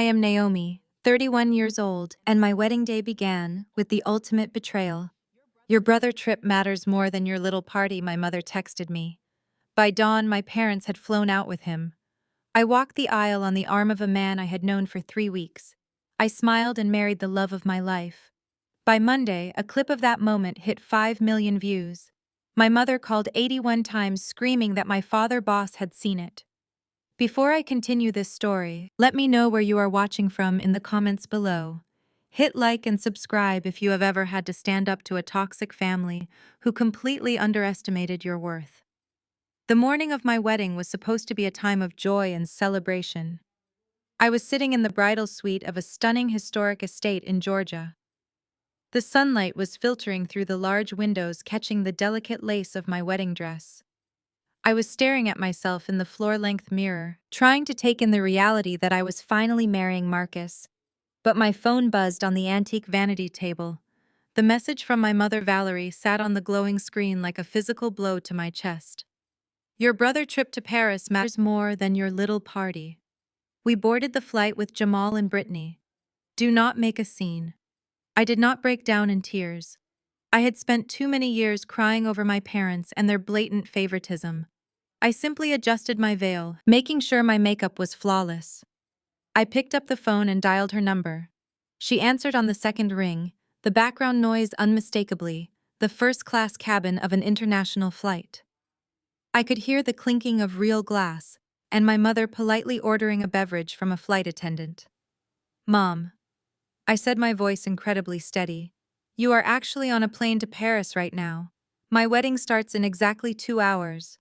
I am Naomi, 31 years old, and my wedding day began with the ultimate betrayal. Your brother trip matters more than your little party, my mother texted me. By dawn, my parents had flown out with him. I walked the aisle on the arm of a man I had known for 3 weeks. I smiled and married the love of my life. By Monday, a clip of that moment hit 5 million views. My mother called 81 times screaming that my father boss had seen it. Before I continue this story, let me know where you are watching from in the comments below. Hit like and subscribe if you have ever had to stand up to a toxic family who completely underestimated your worth. The morning of my wedding was supposed to be a time of joy and celebration. I was sitting in the bridal suite of a stunning historic estate in Georgia. The sunlight was filtering through the large windows, catching the delicate lace of my wedding dress. I was staring at myself in the floor-length mirror, trying to take in the reality that I was finally marrying Marcus. But my phone buzzed on the antique vanity table. The message from my mother Valerie sat on the glowing screen like a physical blow to my chest. Your brother trip to Paris matters more than your little party. We boarded the flight with Jamal and Brittany. Do not make a scene. I did not break down in tears. I had spent too many years crying over my parents and their blatant favoritism. I simply adjusted my veil, making sure my makeup was flawless. I picked up the phone and dialed her number. She answered on the second ring, the background noise unmistakably, the first-class cabin of an international flight. I could hear the clinking of real glass, and my mother politely ordering a beverage from a flight attendant. Mom, I said, my voice incredibly steady. You are actually on a plane to Paris right now. My wedding starts in exactly 2 hours.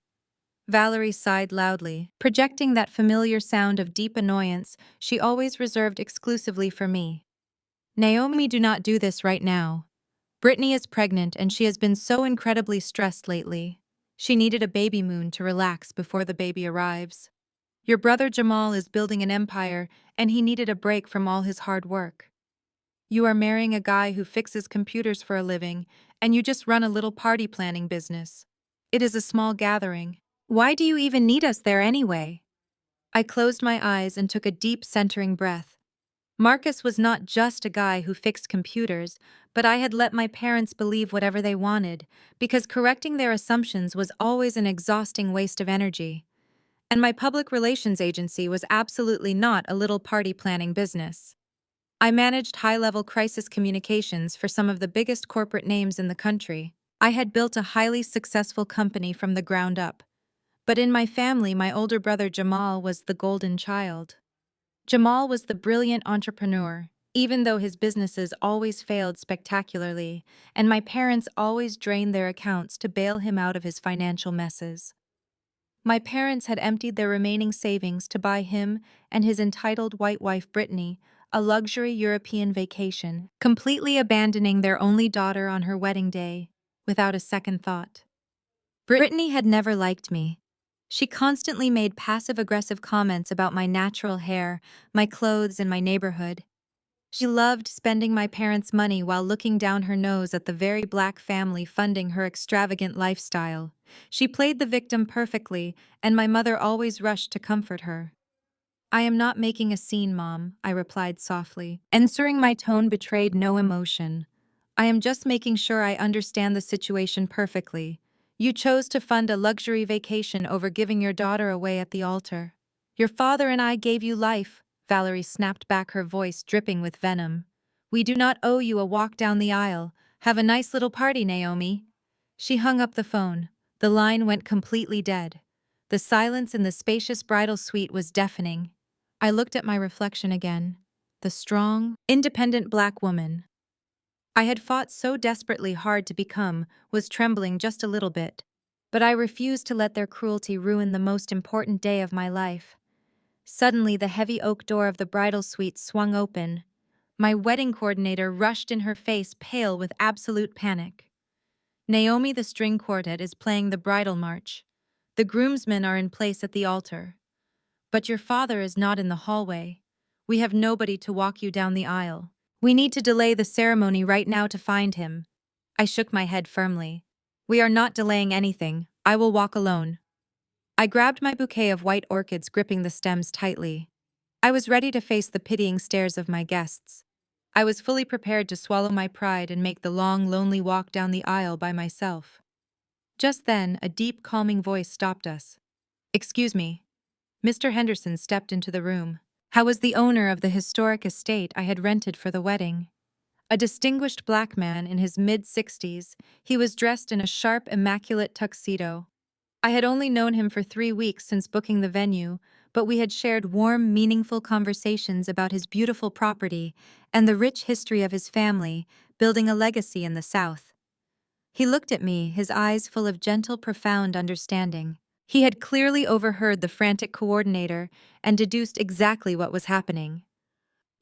Valerie sighed loudly, projecting that familiar sound of deep annoyance she always reserved exclusively for me. Naomi, do not do this right now. Brittany is pregnant and she has been so incredibly stressed lately. She needed a baby moon to relax before the baby arrives. Your brother Jamal is building an empire and he needed a break from all his hard work. You are marrying a guy who fixes computers for a living, and you just run a little party planning business. It is a small gathering. Why do you even need us there anyway? I closed my eyes and took a deep, centering breath. Marcus was not just a guy who fixed computers, but I had let my parents believe whatever they wanted, because correcting their assumptions was always an exhausting waste of energy. And my public relations agency was absolutely not a little party planning business. I managed high-level crisis communications for some of the biggest corporate names in the country. I had built a highly successful company from the ground up. But in my family, my older brother Jamal was the golden child. Jamal was the brilliant entrepreneur, even though his businesses always failed spectacularly, and my parents always drained their accounts to bail him out of his financial messes. My parents had emptied their remaining savings to buy him and his entitled white wife Brittany a luxury European vacation, completely abandoning their only daughter on her wedding day, without a second thought. Brittany had never liked me. She constantly made passive-aggressive comments about my natural hair, my clothes, and my neighborhood. She loved spending my parents' money while looking down her nose at the very black family funding her extravagant lifestyle. She played the victim perfectly, and my mother always rushed to comfort her. I am not making a scene, Mom, I replied softly, answering my tone betrayed no emotion. I am just making sure I understand the situation perfectly. You chose to fund a luxury vacation over giving your daughter away at the altar. Your father and I gave you life, Valerie snapped back, her voice dripping with venom. We do not owe you a walk down the aisle. Have a nice little party, Naomi. She hung up the phone. The line went completely dead. The silence in the spacious bridal suite was deafening. I looked at my reflection again. The strong, independent black woman I had fought so desperately hard to become was trembling just a little bit. But I refused to let their cruelty ruin the most important day of my life. Suddenly, the heavy oak door of the bridal suite swung open. My wedding coordinator rushed in, her face pale with absolute panic. Naomi, the string quartet is playing the bridal march. The groomsmen are in place at the altar. But your father is not in the hallway. We have nobody to walk you down the aisle. We need to delay the ceremony right now to find him. I shook my head firmly. We are not delaying anything. I will walk alone. I grabbed my bouquet of white orchids, gripping the stems tightly. I was ready to face the pitying stares of my guests. I was fully prepared to swallow my pride and make the long, lonely walk down the aisle by myself. Just then, a deep, calming voice stopped us. "Excuse me." Mr. Henderson stepped into the room. How was the owner of the historic estate I had rented for the wedding? A distinguished black man in his mid-60s, he was dressed in a sharp, immaculate tuxedo. I had only known him for 3 weeks since booking the venue, but we had shared warm, meaningful conversations about his beautiful property and the rich history of his family, building a legacy in the South. He looked at me, his eyes full of gentle, profound understanding. He had clearly overheard the frantic coordinator and deduced exactly what was happening.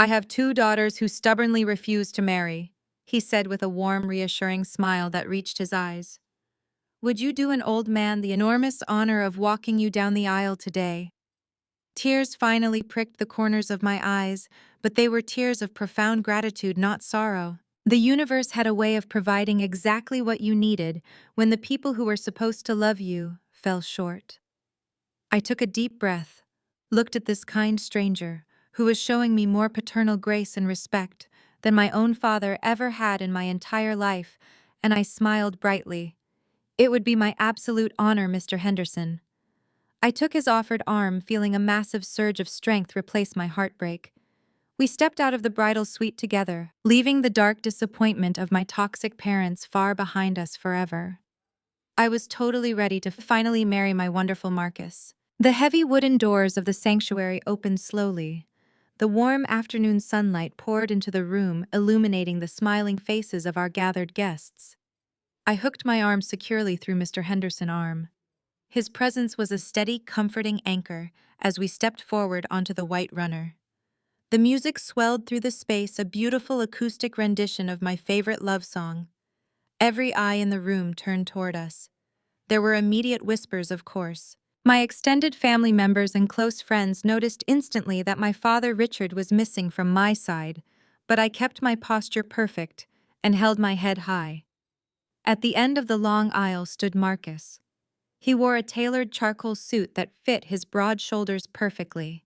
"I have 2 daughters who stubbornly refuse to marry," he said with a warm, reassuring smile that reached his eyes. "Would you do an old man the enormous honor of walking you down the aisle today?" Tears finally pricked the corners of my eyes, but they were tears of profound gratitude, not sorrow. The universe had a way of providing exactly what you needed when the people who were supposed to love you fell short. I took a deep breath, looked at this kind stranger, who was showing me more paternal grace and respect than my own father ever had in my entire life, and I smiled brightly. "It would be my absolute honor, Mr. Henderson." I took his offered arm, feeling a massive surge of strength replace my heartbreak. We stepped out of the bridal suite together, leaving the dark disappointment of my toxic parents far behind us forever. I was totally ready to finally marry my wonderful Marcus. The heavy wooden doors of the sanctuary opened slowly. The warm afternoon sunlight poured into the room, illuminating the smiling faces of our gathered guests. I hooked my arm securely through Mr. Henderson's arm. His presence was a steady, comforting anchor as we stepped forward onto the white runner. The music swelled through the space, a beautiful acoustic rendition of my favorite love song. Every eye in the room turned toward us. There were immediate whispers, of course. My extended family members and close friends noticed instantly that my father Richard was missing from my side, but I kept my posture perfect and held my head high. At the end of the long aisle stood Marcus. He wore a tailored charcoal suit that fit his broad shoulders perfectly.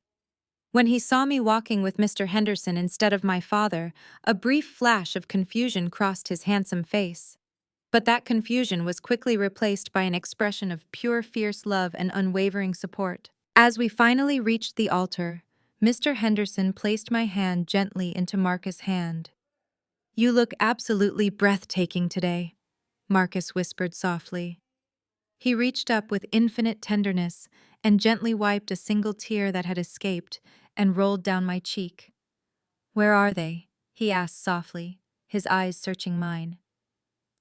When he saw me walking with Mr. Henderson instead of my father, a brief flash of confusion crossed his handsome face. But that confusion was quickly replaced by an expression of pure, fierce love and unwavering support. As we finally reached the altar, Mr. Henderson placed my hand gently into Marcus' hand. "You look absolutely breathtaking today," Marcus whispered softly. He reached up with infinite tenderness and gently wiped a single tear that had escaped and rolled down my cheek. "Where are they?" he asked softly, his eyes searching mine.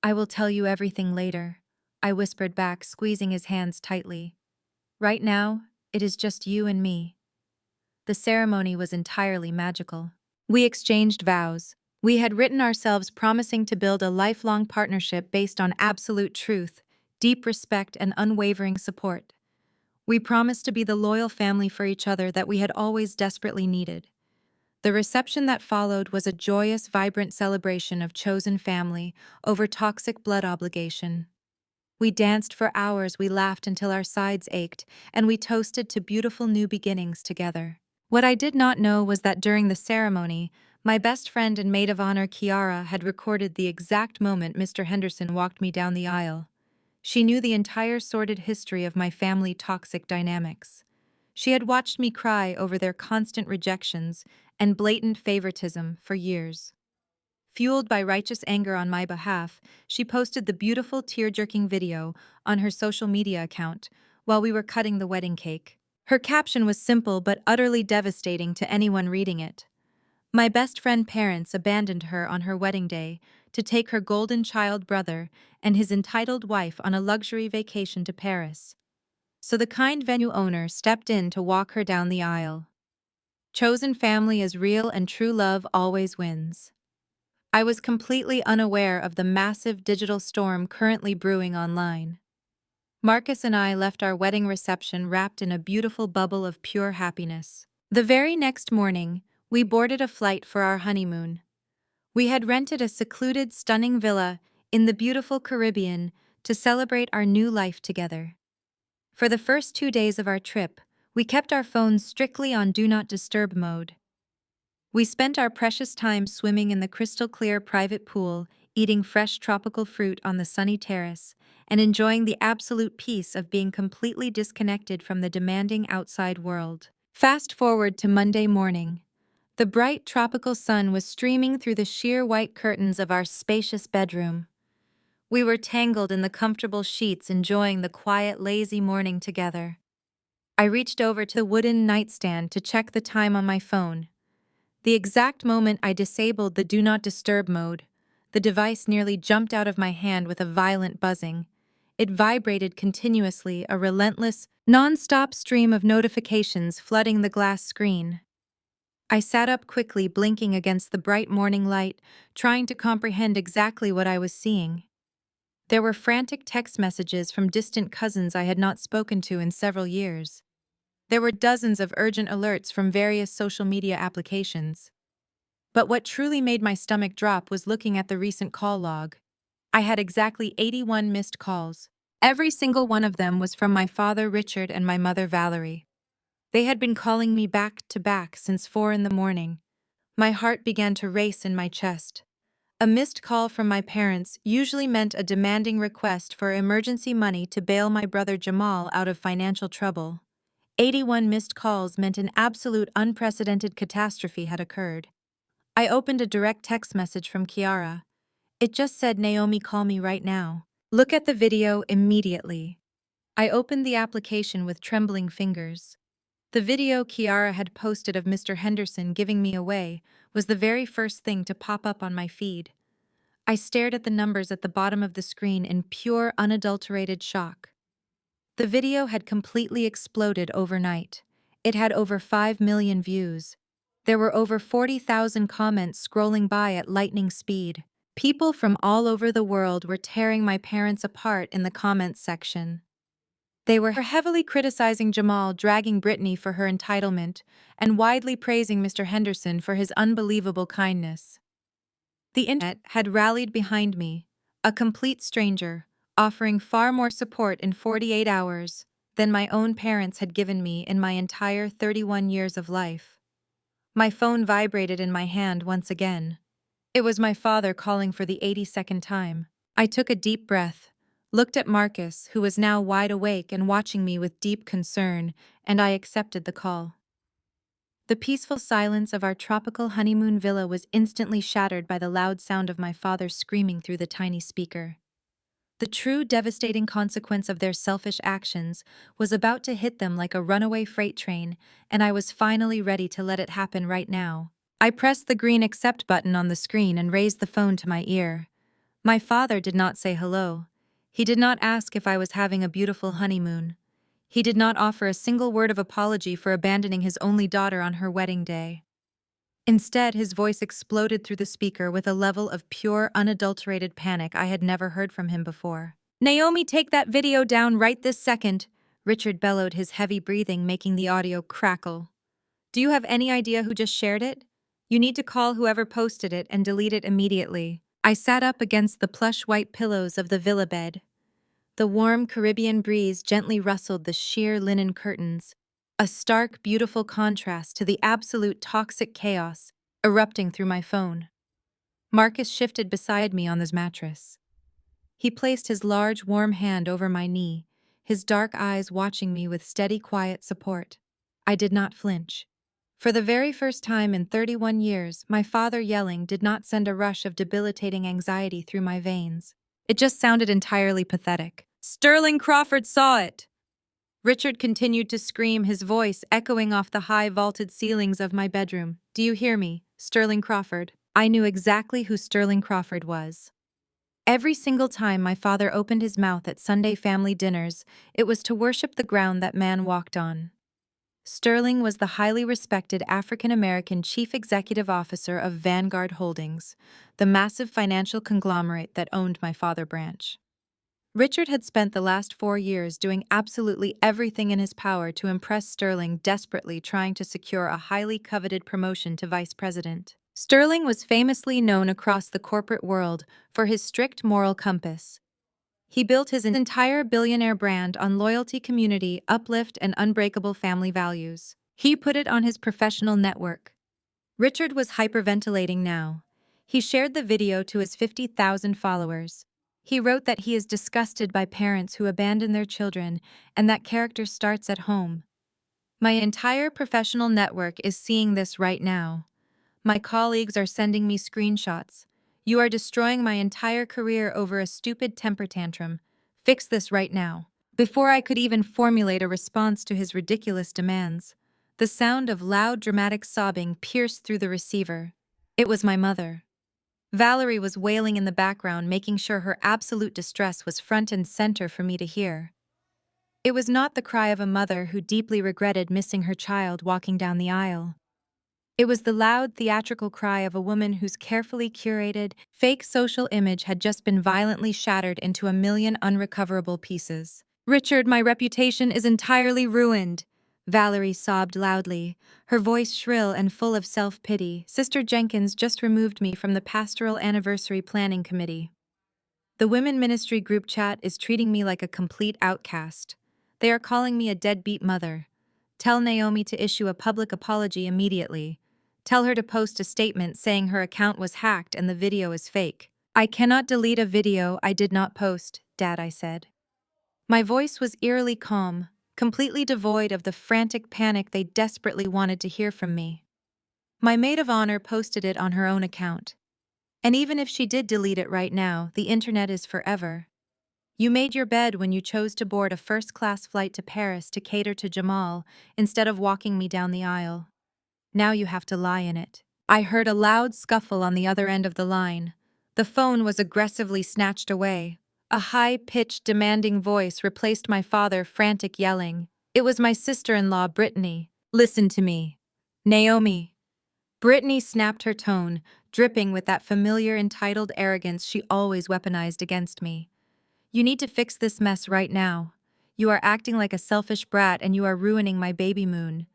"I will tell you everything later," I whispered back, squeezing his hands tightly. "Right now, it is just you and me." The ceremony was entirely magical. We exchanged vows. We had written ourselves promising to build a lifelong partnership based on absolute truth, deep respect, and unwavering support. We promised to be the loyal family for each other that we had always desperately needed. The reception that followed was a joyous, vibrant celebration of chosen family over toxic blood obligation. We danced for hours, we laughed until our sides ached, and we toasted to beautiful new beginnings together. What I did not know was that during the ceremony, my best friend and maid of honor Kiara had recorded the exact moment Mr. Henderson walked me down the aisle. She knew the entire sordid history of my family toxic dynamics. She had watched me cry over their constant rejections and blatant favoritism for years. Fueled by righteous anger on my behalf, she posted the beautiful tear-jerking video on her social media account while we were cutting the wedding cake. Her caption was simple but utterly devastating to anyone reading it. "My best friend parents abandoned her on her wedding day to take her golden child brother and his entitled wife on a luxury vacation to Paris. So the kind venue owner stepped in to walk her down the aisle. Chosen family is real and true love always wins." I was completely unaware of the massive digital storm currently brewing online. Marcus and I left our wedding reception wrapped in a beautiful bubble of pure happiness. The very next morning, we boarded a flight for our honeymoon. We had rented a secluded, stunning villa in the beautiful Caribbean to celebrate our new life together. For the first 2 days of our trip, We kept our phones strictly on Do Not Disturb mode. We spent our precious time swimming in the crystal clear private pool, eating fresh tropical fruit on the sunny terrace, and enjoying the absolute peace of being completely disconnected from the demanding outside world. Fast forward to Monday morning. The bright tropical sun was streaming through the sheer white curtains of our spacious bedroom. We were tangled in the comfortable sheets, enjoying the quiet, lazy morning together. I reached over to the wooden nightstand to check the time on my phone. The exact moment I disabled the Do Not Disturb mode, the device nearly jumped out of my hand with a violent buzzing. It vibrated continuously, a relentless, non-stop stream of notifications flooding the glass screen. I sat up quickly, blinking against the bright morning light, trying to comprehend exactly what I was seeing. There were frantic text messages from distant cousins I had not spoken to in several years. There were dozens of urgent alerts from various social media applications. But what truly made my stomach drop was looking at the recent call log. I had exactly 81 missed calls. Every single one of them was from my father Richard and my mother Valerie. They had been calling me back to back since 4 in the morning. My heart began to race in my chest. A missed call from my parents usually meant a demanding request for emergency money to bail my brother Jamal out of financial trouble. 81 missed calls meant an absolute unprecedented catastrophe had occurred. I opened a direct text message from Kiara. It just said, "Naomi, call me right now. Look at the video immediately." I opened the application with trembling fingers. The video Kiara had posted of Mr. Henderson giving me away was the very first thing to pop up on my feed. I stared at the numbers at the bottom of the screen in pure, unadulterated shock. The video had completely exploded overnight. It had over 5 million views. There were over 40,000 comments scrolling by at lightning speed. People from all over the world were tearing my parents apart in the comments section. They were heavily criticizing Jamal, dragging Brittany for her entitlement, and widely praising Mr. Henderson for his unbelievable kindness. The internet had rallied behind me, a complete stranger, offering far more support in 48 hours than my own parents had given me in my entire 31 years of life. My phone vibrated in my hand once again. It was my father calling for the 82nd time. I took a deep breath, looked at Marcus, who was now wide awake and watching me with deep concern, and I accepted the call. The peaceful silence of our tropical honeymoon villa was instantly shattered by the loud sound of my father screaming through the tiny speaker. The true devastating consequence of their selfish actions was about to hit them like a runaway freight train, and I was finally ready to let it happen right now. I pressed the green accept button on the screen and raised the phone to my ear. My father did not say hello. He did not ask if I was having a beautiful honeymoon. He did not offer a single word of apology for abandoning his only daughter on her wedding day. Instead, his voice exploded through the speaker with a level of pure, unadulterated panic I had never heard from him before. "Naomi, take that video down right this second," Richard bellowed, his heavy breathing making the audio crackle. "Do you have any idea who just shared it? You need to call whoever posted it and delete it immediately." I sat up against the plush white pillows of the villa bed. The warm Caribbean breeze gently rustled the sheer linen curtains, a stark, beautiful contrast to the absolute toxic chaos erupting through my phone. Marcus shifted beside me on his mattress. He placed his large, warm hand over my knee, his dark eyes watching me with steady, quiet support. I did not flinch. For the very first time in 31 years, my father yelling did not send a rush of debilitating anxiety through my veins. It just sounded entirely pathetic. "Sterling Crawford saw it!" Richard continued to scream, his voice echoing off the high vaulted ceilings of my bedroom. "Do you hear me? Sterling Crawford." I knew exactly who Sterling Crawford was. Every single time my father opened his mouth at Sunday family dinners, it was to worship the ground that man walked on. Sterling was the highly respected African-American chief executive officer of Vanguard Holdings, the massive financial conglomerate that owned my father branch. Richard had spent the last 4 years doing absolutely everything in his power to impress Sterling, desperately trying to secure a highly coveted promotion to vice president. Sterling was famously known across the corporate world for his strict moral compass. He built his entire billionaire brand on loyalty, community, uplift, and unbreakable family values. He put it on his professional network. Richard was hyperventilating now. He shared the video to his 50,000 followers. He wrote that he is disgusted by parents who abandon their children and that character starts at home. My entire professional network is seeing this right now. My colleagues are sending me screenshots. You are destroying my entire career over a stupid temper tantrum. Fix this right now. Before I could even formulate a response to his ridiculous demands, the sound of loud, dramatic sobbing pierced through the receiver. It was my mother. Valerie was wailing in the background, making sure her absolute distress was front and center for me to hear. It was not the cry of a mother who deeply regretted missing her child walking down the aisle. It was the loud, theatrical cry of a woman whose carefully curated, fake social image had just been violently shattered into a million unrecoverable pieces. "Richard, my reputation is entirely ruined," Valerie sobbed loudly, her voice shrill and full of self-pity. "Sister Jenkins just removed me from the Pastoral Anniversary Planning Committee. The Women Ministry group chat is treating me like a complete outcast. They are calling me a deadbeat mother. Tell Naomi to issue a public apology immediately. Tell her to post a statement saying her account was hacked and the video is fake." "I cannot delete a video I did not post, Dad," I said. My voice was eerily calm, completely devoid of the frantic panic they desperately wanted to hear from me. "My maid of honor posted it on her own account. And even if she did delete it right now, the internet is forever. You made your bed when you chose to board a first-class flight to Paris to cater to Jamal instead of walking me down the aisle. Now you have to lie in it." I heard a loud scuffle on the other end of the line. The phone was aggressively snatched away. A high-pitched, demanding voice replaced my father frantic yelling. It was my sister-in-law, Brittany. "Listen to me. Naomi." Brittany snapped her tone, dripping with that familiar entitled arrogance she always weaponized against me. "You need to fix this mess right now. You are acting like a selfish brat and you are ruining my baby moon.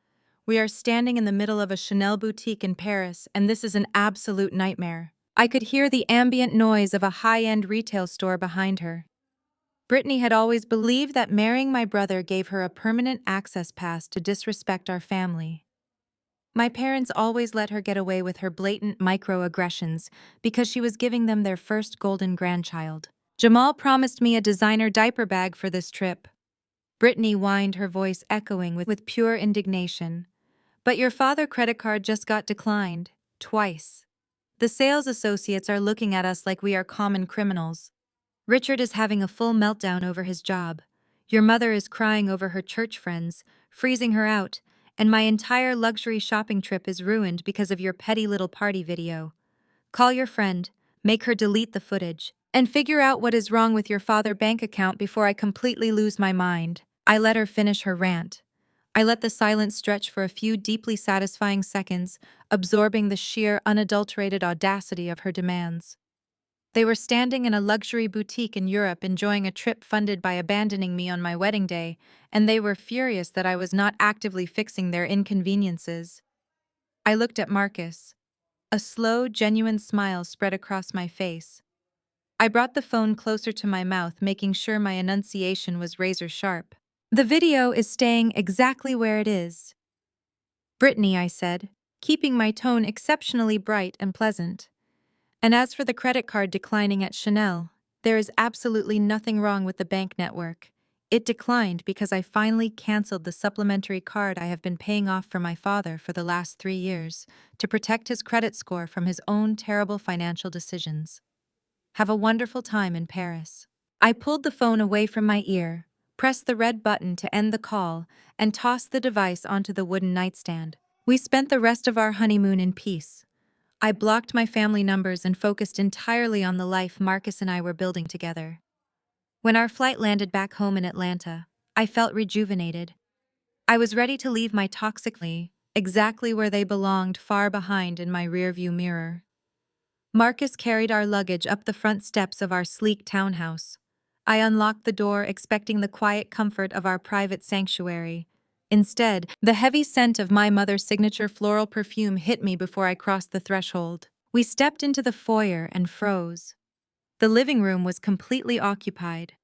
We are standing in the middle of a Chanel boutique in Paris, and this is an absolute nightmare." I could hear the ambient noise of a high-end retail store behind her. Brittany had always believed that marrying my brother gave her a permanent access pass to disrespect our family. My parents always let her get away with her blatant microaggressions because she was giving them their first golden grandchild. "Jamal promised me a designer diaper bag for this trip." Brittany whined, her voice echoing with pure indignation. "But your father's credit card just got declined. Twice. The sales associates are looking at us like we are common criminals. Richard is having a full meltdown over his job. Your mother is crying over her church friends, freezing her out, and my entire luxury shopping trip is ruined because of your petty little party video. Call your friend, make her delete the footage, and figure out what is wrong with your father's bank account before I completely lose my mind." I let her finish her rant. I let the silence stretch for a few deeply satisfying seconds, absorbing the sheer, unadulterated audacity of her demands. They were standing in a luxury boutique in Europe enjoying a trip funded by abandoning me on my wedding day, and they were furious that I was not actively fixing their inconveniences. I looked at Marcus. A slow, genuine smile spread across my face. I brought the phone closer to my mouth, making sure my enunciation was razor sharp. "The video is staying exactly where it is, Brittany," I said, keeping my tone exceptionally bright and pleasant. "And as for the credit card declining at Chanel, there is absolutely nothing wrong with the bank network. It declined because I finally canceled the supplementary card I have been paying off for my father for the last 3 years to protect his credit score from his own terrible financial decisions. Have a wonderful time in Paris." I pulled the phone away from my ear, pressed the red button to end the call, and tossed the device onto the wooden nightstand. We spent the rest of our honeymoon in peace. I blocked my family numbers and focused entirely on the life Marcus and I were building together. When our flight landed back home in Atlanta, I felt rejuvenated. I was ready to leave my toxically exactly where they belonged, far behind in my rearview mirror. Marcus carried our luggage up the front steps of our sleek townhouse. I unlocked the door, expecting the quiet comfort of our private sanctuary. Instead, the heavy scent of my mother's signature floral perfume hit me before I crossed the threshold. We stepped into the foyer and froze. The living room was completely occupied.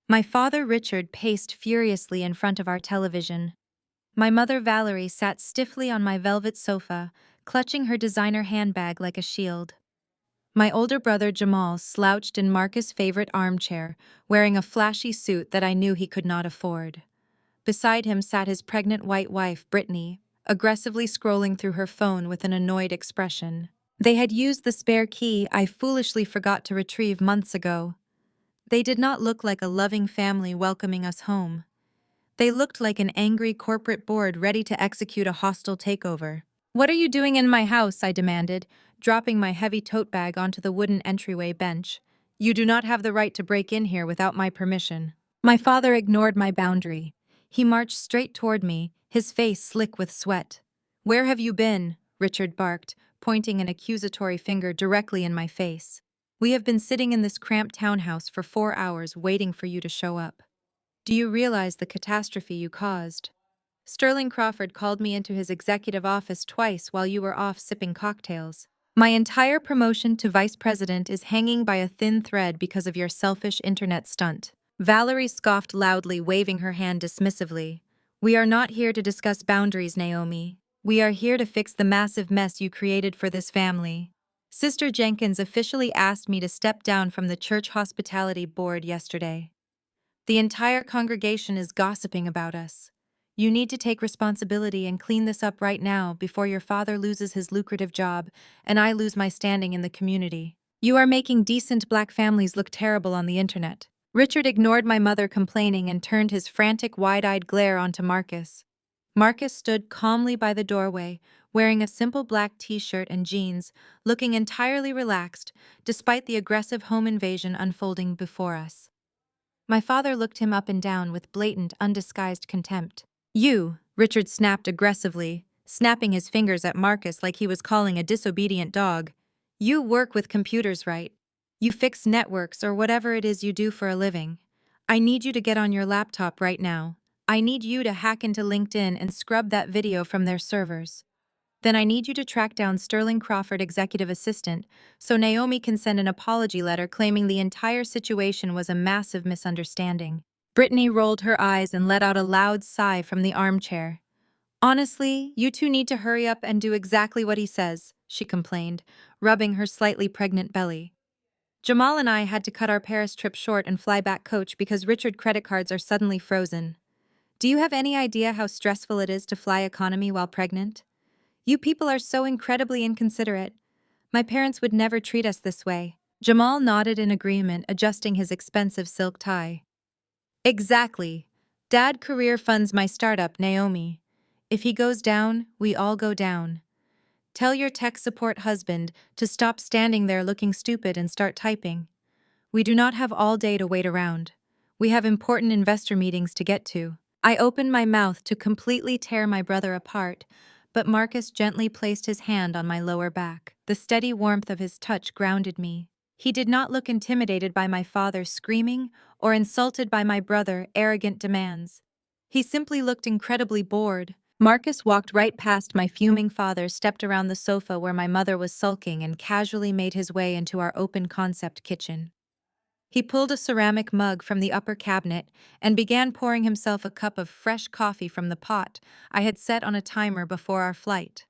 My father Richard paced furiously in front of our television. My mother Valerie sat stiffly on my velvet sofa, clutching her designer handbag like a shield. My older brother Jamal slouched in Marcus' favorite armchair, wearing a flashy suit that I knew he could not afford. Beside him sat his pregnant white wife, Brittany, aggressively scrolling through her phone with an annoyed expression. They had used the spare key I foolishly forgot to retrieve months ago. They did not look like a loving family welcoming us home. They looked like an angry corporate board ready to execute a hostile takeover. "What are you doing in my house?" I demanded, dropping my heavy tote bag onto the wooden entryway bench. "You do not have the right to break in here without my permission." My father ignored my boundary. He marched straight toward me, his face slick with sweat. "Where have you been?" Richard barked, pointing an accusatory finger directly in my face. "We have been sitting in this cramped townhouse for 4 hours waiting for you to show up. Do you realize the catastrophe you caused? Sterling Crawford called me into his executive office twice while you were off sipping cocktails. My entire promotion to vice president is hanging by a thin thread because of your selfish internet stunt." Valerie scoffed loudly, waving her hand dismissively. "We are not here to discuss boundaries, Naomi. We are here to fix the massive mess you created for this family." Sister Jenkins officially asked me to step down from the church hospitality board yesterday. "The entire congregation is gossiping about us. You need to take responsibility and clean this up right now before your father loses his lucrative job and I lose my standing in the community. You are making decent black families look terrible on the internet." Richard ignored my mother complaining and turned his frantic, wide-eyed glare onto Marcus. Marcus stood calmly by the doorway, wearing a simple black t-shirt and jeans, looking entirely relaxed despite the aggressive home invasion unfolding before us. My father looked him up and down with blatant, undisguised contempt. "You," Richard snapped aggressively, snapping his fingers at Marcus like he was calling a disobedient dog. "You work with computers, right? You fix networks or whatever it is you do for a living. I need you to get on your laptop right now. I need you to hack into LinkedIn and scrub that video from their servers. Then I need you to track down Sterling Crawford, executive assistant, so Naomi can send an apology letter claiming the entire situation was a massive misunderstanding." Brittany rolled her eyes and let out a loud sigh from the armchair. "Honestly, you two need to hurry up and do exactly what he says," she complained, rubbing her slightly pregnant belly. "Jamal and I had to cut our Paris trip short and fly back coach because Richard credit cards are suddenly frozen. Do you have any idea how stressful it is to fly economy while pregnant? You people are so incredibly inconsiderate. My parents would never treat us this way." Jamal nodded in agreement, adjusting his expensive silk tie. "Exactly. Dad career funds my startup, Naomi. If he goes down, we all go down. Tell your tech support husband to stop standing there looking stupid and start typing. We do not have all day to wait around. We have important investor meetings to get to." I opened my mouth to completely tear my brother apart, but Marcus gently placed his hand on my lower back. The steady warmth of his touch grounded me. He did not look intimidated by my father's screaming or insulted by my brother's arrogant demands. He simply looked incredibly bored. Marcus walked right past my fuming father, stepped around the sofa where my mother was sulking, and casually made his way into our open-concept kitchen. He pulled a ceramic mug from the upper cabinet and began pouring himself a cup of fresh coffee from the pot I had set on a timer before our flight.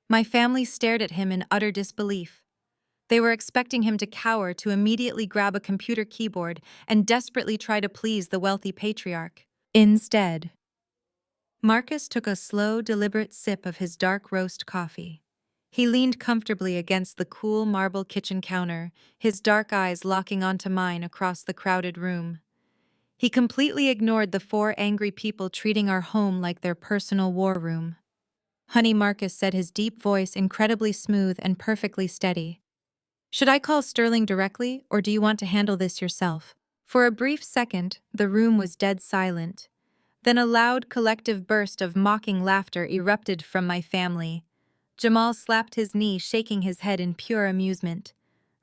My family stared at him in utter disbelief. They were expecting him to cower, to immediately grab a computer keyboard and desperately try to please the wealthy patriarch. Instead, Marcus took a slow, deliberate sip of his dark roast coffee. He leaned comfortably against the cool marble kitchen counter, his dark eyes locking onto mine across the crowded room. He completely ignored the four angry people treating our home like their personal war room. "Honey," Marcus said, his deep voice incredibly smooth and perfectly steady. "Should I call Sterling directly, or do you want to handle this yourself?" For a brief second, the room was dead silent. Then a loud, collective burst of mocking laughter erupted from my family. Jamal slapped his knee, shaking his head in pure amusement.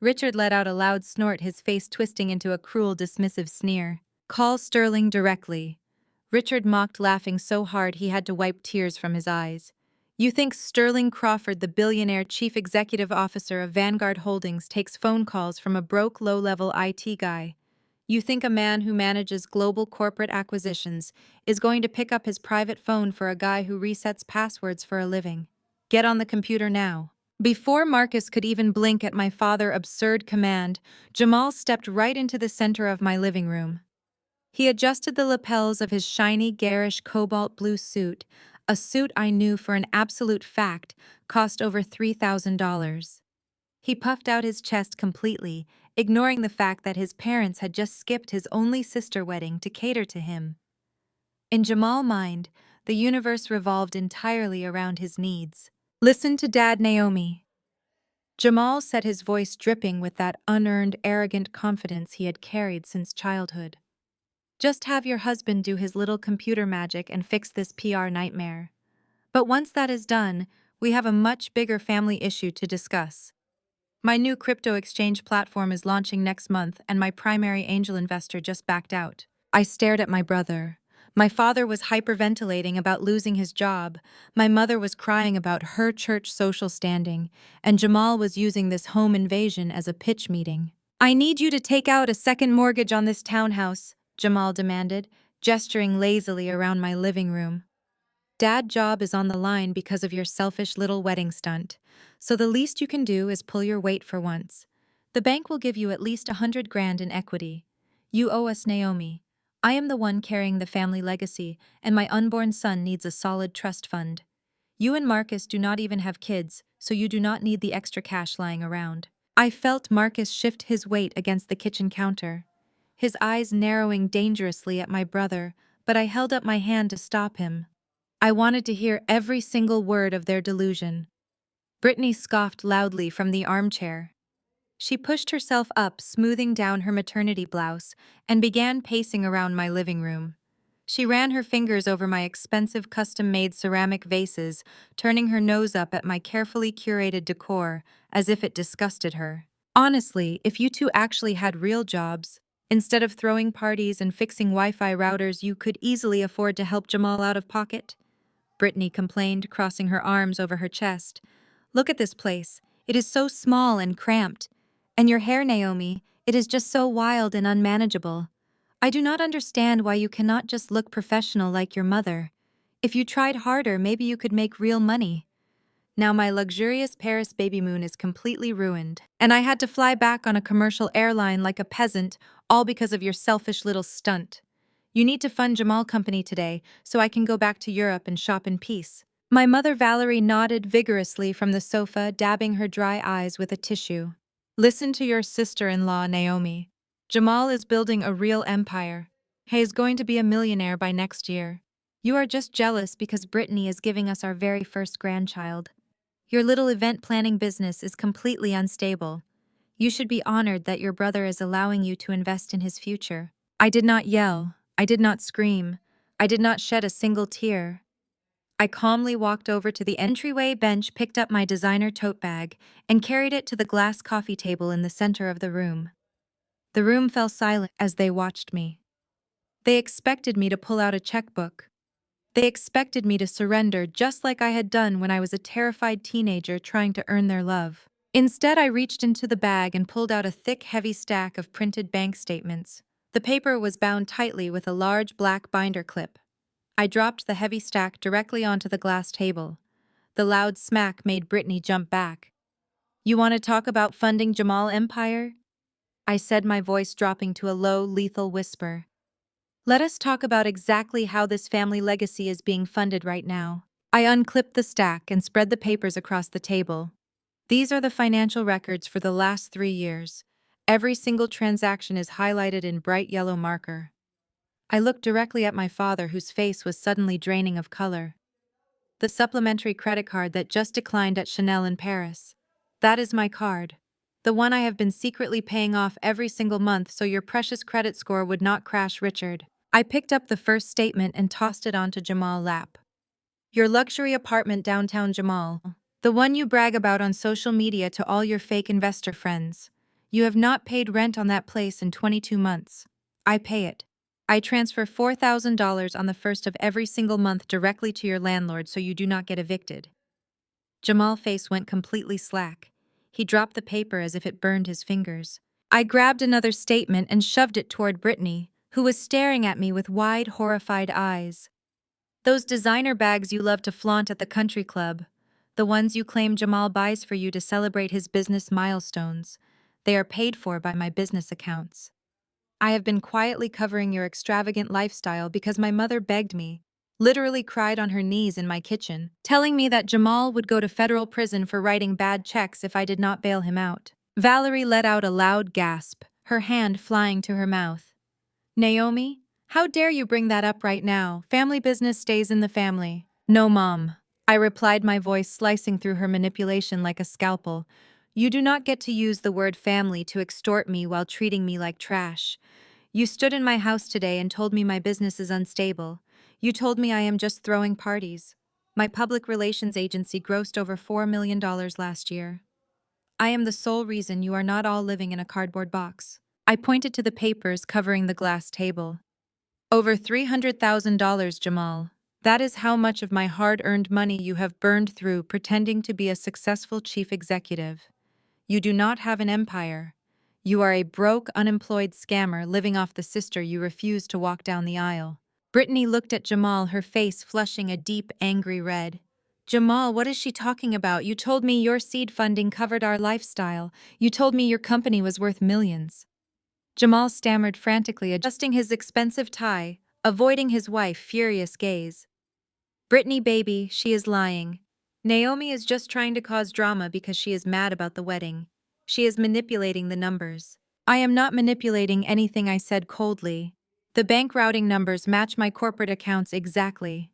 Richard let out a loud snort, his face twisting into a cruel, dismissive sneer. "Call Sterling directly." Richard mocked, laughing so hard he had to wipe tears from his eyes. "You think Sterling Crawford, the billionaire chief executive officer of Vanguard Holdings, takes phone calls from a broke, low-level IT guy? You think a man who manages global corporate acquisitions is going to pick up his private phone for a guy who resets passwords for a living. Get on the computer now. Before Marcus could even blink at my father's absurd command, Jamal stepped right into the center of my living room. He adjusted the lapels of his shiny, garish cobalt blue suit, a suit I knew for an absolute fact cost over $3,000. He puffed out his chest completely, ignoring the fact that his parents had just skipped his only sister wedding to cater to him. In Jamal's mind, the universe revolved entirely around his needs. Listen to Dad, Naomi. Jamal said, his voice dripping with that unearned, arrogant confidence he had carried since childhood. Just have your husband do his little computer magic and fix this PR nightmare. But once that is done, we have a much bigger family issue to discuss. My new crypto exchange platform is launching next month, and my primary angel investor just backed out. I stared at my brother. My father was hyperventilating about losing his job, my mother was crying about her church social standing, and Jamal was using this home invasion as a pitch meeting. I need you to take out a second mortgage on this townhouse, Jamal demanded, gesturing lazily around my living room. Dad's job is on the line because of your selfish little wedding stunt, so the least you can do is pull your weight for once. The bank will give you at least 100 grand in equity. You owe us, Naomi. I am the one carrying the family legacy, and my unborn son needs a solid trust fund. You and Marcus do not even have kids, so you do not need the extra cash lying around. I felt Marcus shift his weight against the kitchen counter, his eyes narrowing dangerously at my brother, but I held up my hand to stop him. I wanted to hear every single word of their delusion. Brittany scoffed loudly from the armchair. She pushed herself up, smoothing down her maternity blouse, and began pacing around my living room. She ran her fingers over my expensive custom-made ceramic vases, turning her nose up at my carefully curated decor, as if it disgusted her. Honestly, if you two actually had real jobs, instead of throwing parties and fixing Wi-Fi routers, you could easily afford to help Jamal out of pocket. Brittany complained, crossing her arms over her chest. Look at this place. It is so small and cramped. And your hair, Naomi, it is just so wild and unmanageable. I do not understand why you cannot just look professional like your mother. If you tried harder, maybe you could make real money. Now my luxurious Paris baby moon is completely ruined, and I had to fly back on a commercial airline like a peasant, all because of your selfish little stunt. You need to fund Jamal Company today, so I can go back to Europe and shop in peace. My mother Valerie nodded vigorously from the sofa, dabbing her dry eyes with a tissue. Listen to your sister-in-law, Naomi. Jamal is building a real empire. He is going to be a millionaire by next year. You are just jealous because Brittany is giving us our very first grandchild. Your little event planning business is completely unstable. You should be honored that your brother is allowing you to invest in his future. I did not yell. I did not scream. I did not shed a single tear. I calmly walked over to the entryway bench, picked up my designer tote bag, and carried it to the glass coffee table in the center of the room. The room fell silent as they watched me. They expected me to pull out a checkbook. They expected me to surrender just like I had done when I was a terrified teenager trying to earn their love. Instead, I reached into the bag and pulled out a thick, heavy stack of printed bank statements. The paper was bound tightly with a large black binder clip. I dropped the heavy stack directly onto the glass table. The loud smack made Brittany jump back. You want to talk about funding Jamal Empire? I said, my voice dropping to a low, lethal whisper. Let us talk about exactly how this family legacy is being funded right now. I unclipped the stack and spread the papers across the table. These are the financial records for the last 3 years. Every single transaction is highlighted in bright yellow marker. I looked directly at my father, whose face was suddenly draining of color. The supplementary credit card that just declined at Chanel in Paris. That is my card. The one I have been secretly paying off every single month so your precious credit score would not crash, Richard. I picked up the first statement and tossed it onto Jamal's lap. Your luxury apartment downtown, Jamal. The one you brag about on social media to all your fake investor friends. You have not paid rent on that place in 22 months. I pay it. I transfer $4,000 on the first of every single month directly to your landlord so you do not get evicted. Jamal's face went completely slack. He dropped the paper as if it burned his fingers. I grabbed another statement and shoved it toward Brittany, who was staring at me with wide, horrified eyes. Those designer bags you love to flaunt at the country club, the ones you claim Jamal buys for you to celebrate his business milestones, they are paid for by my business accounts. I have been quietly covering your extravagant lifestyle because my mother begged me, literally cried on her knees in my kitchen, telling me that Jamal would go to federal prison for writing bad checks if I did not bail him out. Valerie let out a loud gasp, her hand flying to her mouth. Naomi, how dare you bring that up right now? Family business stays in the family. No, Mom. I replied, my voice slicing through her manipulation like a scalpel. You do not get to use the word family to extort me while treating me like trash. You stood in my house today and told me my business is unstable. You told me I am just throwing parties. My public relations agency grossed over $4 million last year. I am the sole reason you are not all living in a cardboard box. I pointed to the papers covering the glass table. Over $300,000, Jamal. That is how much of my hard-earned money you have burned through pretending to be a successful chief executive. You do not have an empire. You are a broke, unemployed scammer living off the sister you refuse to walk down the aisle. Brittany looked at Jamal, her face flushing a deep, angry red. Jamal, what is she talking about? You told me your seed funding covered our lifestyle. You told me your company was worth millions. Jamal stammered frantically, adjusting his expensive tie, avoiding his wife's furious gaze. Brittany, baby, she is lying. Naomi is just trying to cause drama because she is mad about the wedding. She is manipulating the numbers. I am not manipulating anything, I said coldly. The bank routing numbers match my corporate accounts exactly.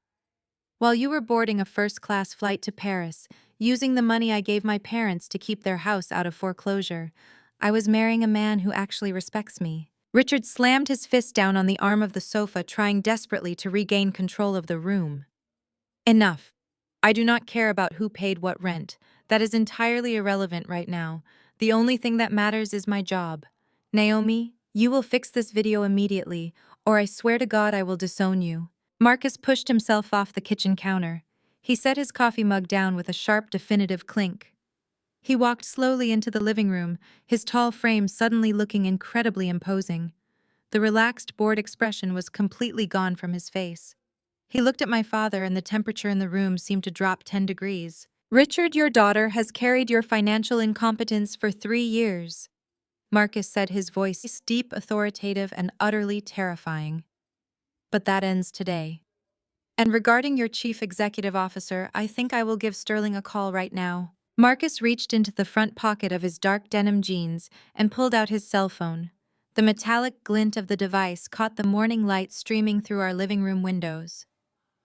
While you were boarding a first-class flight to Paris, using the money I gave my parents to keep their house out of foreclosure, I was marrying a man who actually respects me. Richard slammed his fist down on the arm of the sofa, trying desperately to regain control of the room. Enough. I do not care about who paid what rent. That is entirely irrelevant right now. The only thing that matters is my job. Naomi, you will fix this video immediately, or I swear to God I will disown you. Marcus pushed himself off the kitchen counter. He set his coffee mug down with a sharp, definitive clink. He walked slowly into the living room, his tall frame suddenly looking incredibly imposing. The relaxed, bored expression was completely gone from his face. He looked at my father, and the temperature in the room seemed to drop 10 degrees. Richard, your daughter has carried your financial incompetence for 3 years. Marcus said, his voice deep, authoritative, and utterly terrifying. But that ends today. And regarding your chief executive officer, I think I will give Sterling a call right now. Marcus reached into the front pocket of his dark denim jeans and pulled out his cell phone. The metallic glint of the device caught the morning light streaming through our living room windows.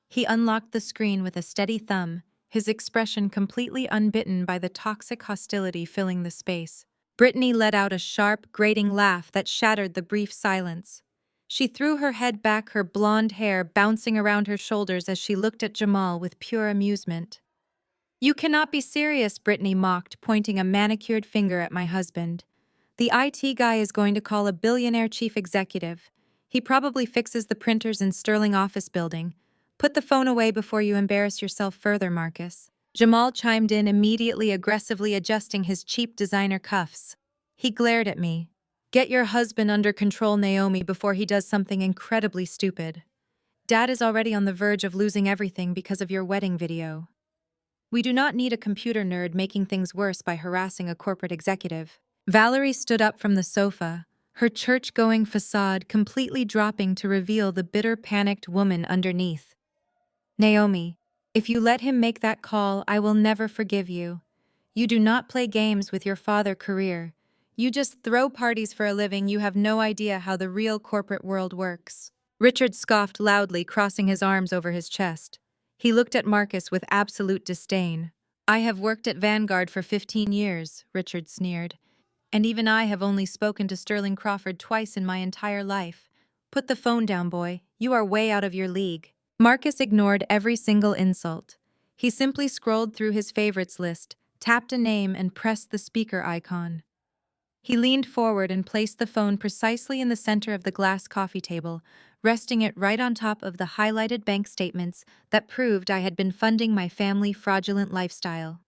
He unlocked the screen with a steady thumb, his expression completely unbitten by the toxic hostility filling the space. Brittany let out a sharp, grating laugh that shattered the brief silence. She threw her head back, her blonde hair bouncing around her shoulders as she looked at Jamal with pure amusement. You cannot be serious, Brittany mocked, pointing a manicured finger at my husband. The IT guy is going to call a billionaire chief executive. He probably fixes the printers in Sterling office building. Put the phone away before you embarrass yourself further, Marcus. Jamal chimed in, immediately aggressively adjusting his cheap designer cuffs. He glared at me. Get your husband under control, Naomi, before he does something incredibly stupid. Dad is already on the verge of losing everything because of your wedding video. We do not need a computer nerd making things worse by harassing a corporate executive. Valerie stood up from the sofa, her church-going facade completely dropping to reveal the bitter, panicked woman underneath. Naomi, if you let him make that call, I will never forgive you. You do not play games with your father's career. You just throw parties for a living. You have no idea how the real corporate world works. Richard scoffed loudly, crossing his arms over his chest. He looked at Marcus with absolute disdain. I have worked at Vanguard for 15 years, Richard sneered. And even I have only spoken to Sterling Crawford twice in my entire life. Put the phone down, boy. You are way out of your league. Marcus ignored every single insult. He simply scrolled through his favorites list, tapped a name, and pressed the speaker icon. He leaned forward and placed the phone precisely in the center of the glass coffee table, resting it right on top of the highlighted bank statements that proved I had been funding my family fraudulent lifestyle.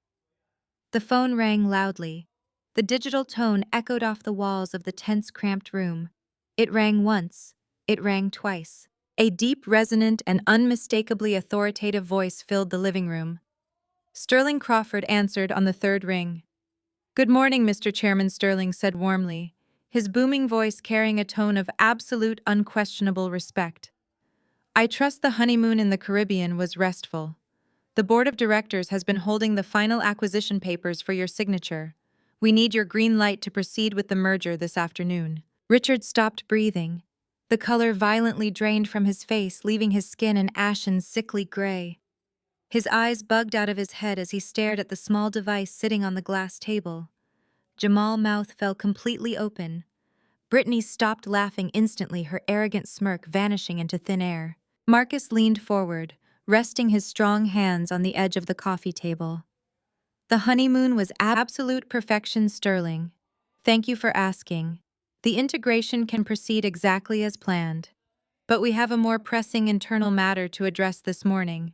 The phone rang loudly. The digital tone echoed off the walls of the tense, cramped room. It rang once. It rang twice. A deep, resonant, and unmistakably authoritative voice filled the living room. Sterling Crawford answered on the third ring. "Good morning, Mr. Chairman," Sterling said warmly, his booming voice carrying a tone of absolute, unquestionable respect. "I trust the honeymoon in the Caribbean was restful. The board of directors has been holding the final acquisition papers for your signature. We need your green light to proceed with the merger this afternoon." Richard stopped breathing. The color violently drained from his face, leaving his skin an ashen, sickly gray. His eyes bugged out of his head as he stared at the small device sitting on the glass table. Jamal's mouth fell completely open. Brittany stopped laughing instantly, her arrogant smirk vanishing into thin air. Marcus leaned forward, resting his strong hands on the edge of the coffee table. "The honeymoon was absolute perfection, Sterling. Thank you for asking. The integration can proceed exactly as planned. But we have a more pressing internal matter to address this morning."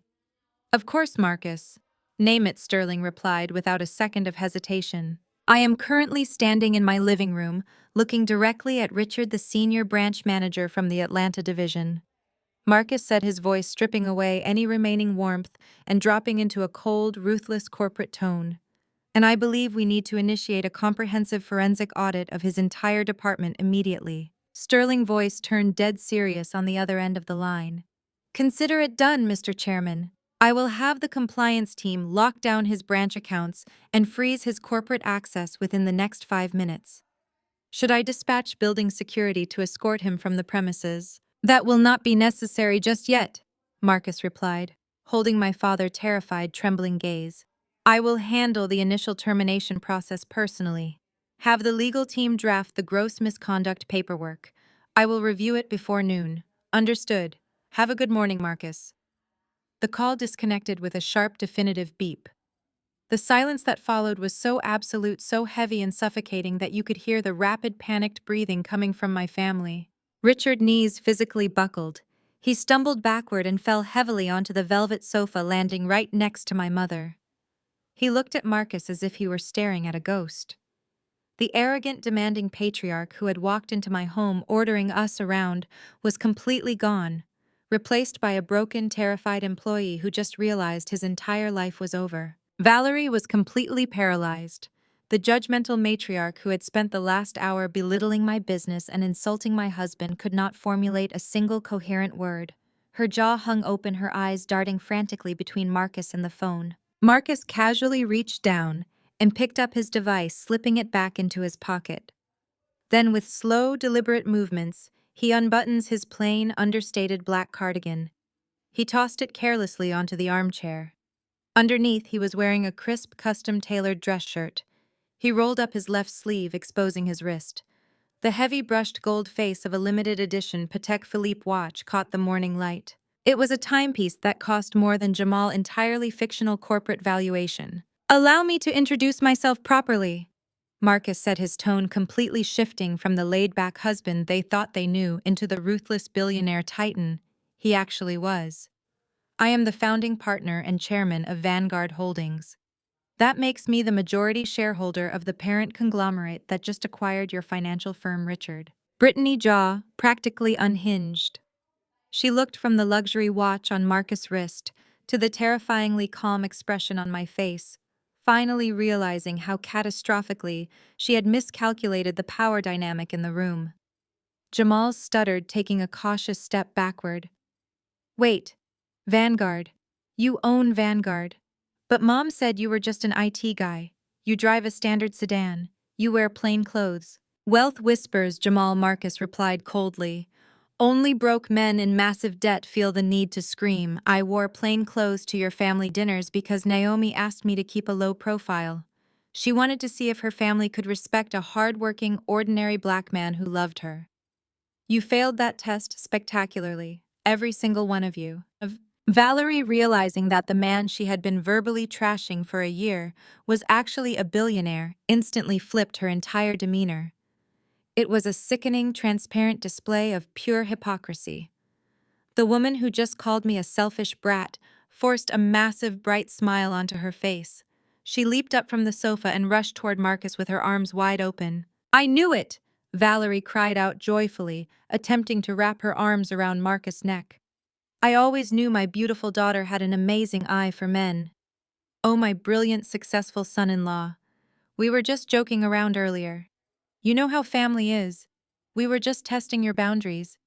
"Of course, Marcus." "Name it," Sterling replied without a second of hesitation. "I am currently standing in my living room, looking directly at Richard, the senior branch manager from the Atlanta division." Marcus said, his voice stripping away any remaining warmth and dropping into a cold, ruthless corporate tone. "And I believe we need to initiate a comprehensive forensic audit of his entire department immediately." Sterling's voice turned dead serious on the other end of the line. "Consider it done, Mr. Chairman. I will have the compliance team lock down his branch accounts and freeze his corporate access within the next 5 minutes. Should I dispatch building security to escort him from the premises?" "That will not be necessary just yet," Marcus replied, holding my father's terrified, trembling gaze. "I will handle the initial termination process personally. Have the legal team draft the gross misconduct paperwork. I will review it before noon." "Understood. Have a good morning, Marcus." The call disconnected with a sharp, definitive beep. The silence that followed was so absolute, so heavy and suffocating that you could hear the rapid, panicked breathing coming from my family. Richard's knees physically buckled. He stumbled backward and fell heavily onto the velvet sofa, landing right next to my mother. He looked at Marcus as if he were staring at a ghost. The arrogant, demanding patriarch who had walked into my home ordering us around was completely gone, replaced by a broken, terrified employee who just realized his entire life was over. Valerie was completely paralyzed. The judgmental matriarch who had spent the last hour belittling my business and insulting my husband could not formulate a single coherent word. Her jaw hung open, her eyes darting frantically between Marcus and the phone. Marcus casually reached down and picked up his device, slipping it back into his pocket. Then, with slow, deliberate movements, he unbuttons his plain, understated black cardigan. He tossed it carelessly onto the armchair. Underneath, he was wearing a crisp, custom-tailored dress shirt. He rolled up his left sleeve, exposing his wrist. The heavy brushed gold face of a limited edition Patek Philippe watch caught the morning light. It was a timepiece that cost more than Jamal's entirely fictional corporate valuation. "Allow me to introduce myself properly," Marcus said, his tone completely shifting from the laid-back husband they thought they knew into the ruthless billionaire titan he actually was. "I am the founding partner and chairman of Vanguard Holdings. That makes me the majority shareholder of the parent conglomerate that just acquired your financial firm, Richard." Brittany's jaw practically unhinged. She looked from the luxury watch on Marcus' wrist to the terrifyingly calm expression on my face, finally realizing how catastrophically she had miscalculated the power dynamic in the room. Jamal stuttered, taking a cautious step backward. "Wait, Vanguard. You own Vanguard. But Mom said you were just an IT guy. You drive a standard sedan. You wear plain clothes." "Wealth whispers," Marcus replied coldly. "Only broke men in massive debt feel the need to scream. I wore plain clothes to your family dinners because Naomi asked me to keep a low profile. She wanted to see if her family could respect a hard-working, ordinary black man who loved her. You failed that test spectacularly, every single one of you." Valerie, realizing that the man she had been verbally trashing for a year was actually a billionaire, instantly flipped her entire demeanor. It was a sickening, transparent display of pure hypocrisy. The woman who just called me a selfish brat forced a massive, bright smile onto her face. She leaped up from the sofa and rushed toward Marcus with her arms wide open. "I knew it!" Valerie cried out joyfully, attempting to wrap her arms around Marcus' neck. "I always knew my beautiful daughter had an amazing eye for men. Oh, my brilliant, successful son-in-law. We were just joking around earlier. You know how family is. We were just testing your boundaries.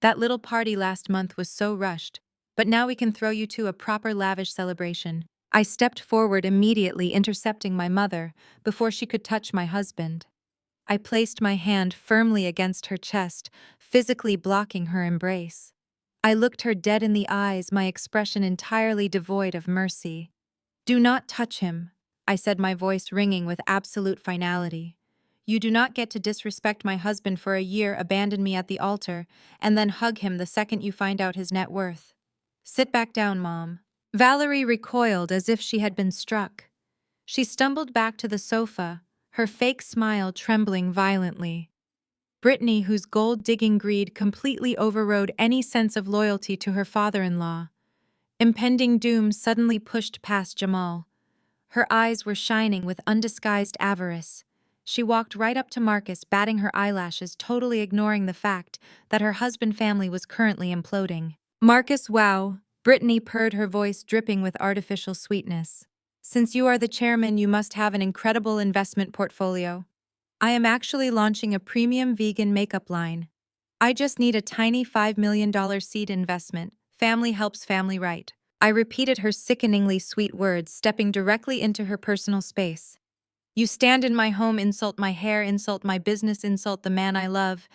That little party last month was so rushed, but now we can throw you to a proper lavish celebration." I stepped forward immediately, intercepting my mother before she could touch my husband. I placed my hand firmly against her chest, physically blocking her embrace. I looked her dead in the eyes, my expression entirely devoid of mercy. "Do not touch him," I said, my voice ringing with absolute finality. "You do not get to disrespect my husband for a year, abandon me at the altar, and then hug him the second you find out his net worth. Sit back down, Mom." Valerie recoiled as if she had been struck. She stumbled back to the sofa, her fake smile trembling violently. Brittany, whose gold-digging greed completely overrode any sense of loyalty to her father-in-law. Impending doom suddenly pushed past Jamal. Her eyes were shining with undisguised avarice. She walked right up to Marcus, batting her eyelashes, totally ignoring the fact that her husband's family was currently imploding. "Marcus, wow," Brittany purred, her voice dripping with artificial sweetness. "Since you are the chairman, you must have an incredible investment portfolio. I am actually launching a premium vegan makeup line. I just need a tiny $5 million seed investment. Family helps family right." I repeated her sickeningly sweet words, stepping directly into her personal space. "You stand in my home, insult my hair, insult my business, insult the man I love,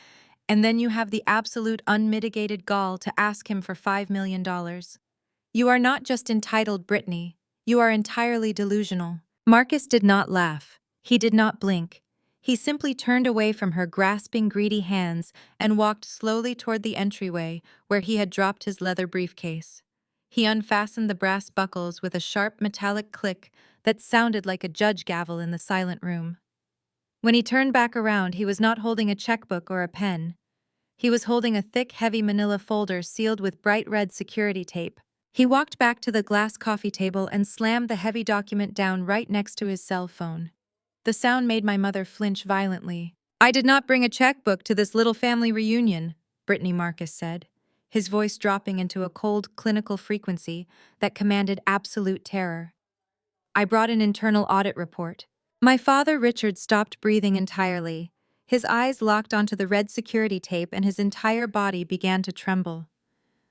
and then you have the absolute unmitigated gall to ask him for $5 million. You are not just entitled, Brittany. You are entirely delusional." Marcus did not laugh. He did not blink. He simply turned away from her grasping, greedy hands and walked slowly toward the entryway where he had dropped his leather briefcase. He unfastened the brass buckles with a sharp metallic click that sounded like a judge gavel in the silent room. When he turned back around, he was not holding a checkbook or a pen. He was holding a thick, heavy manila folder sealed with bright red security tape. He walked back to the glass coffee table and slammed the heavy document down right next to his cell phone. The sound made my mother flinch violently. "I did not bring a checkbook to this little family reunion," Brittany Marcus said, his voice dropping into a cold, clinical frequency that commanded absolute terror. "I brought an internal audit report." My father Richard stopped breathing entirely. His eyes locked onto the red security tape and his entire body began to tremble.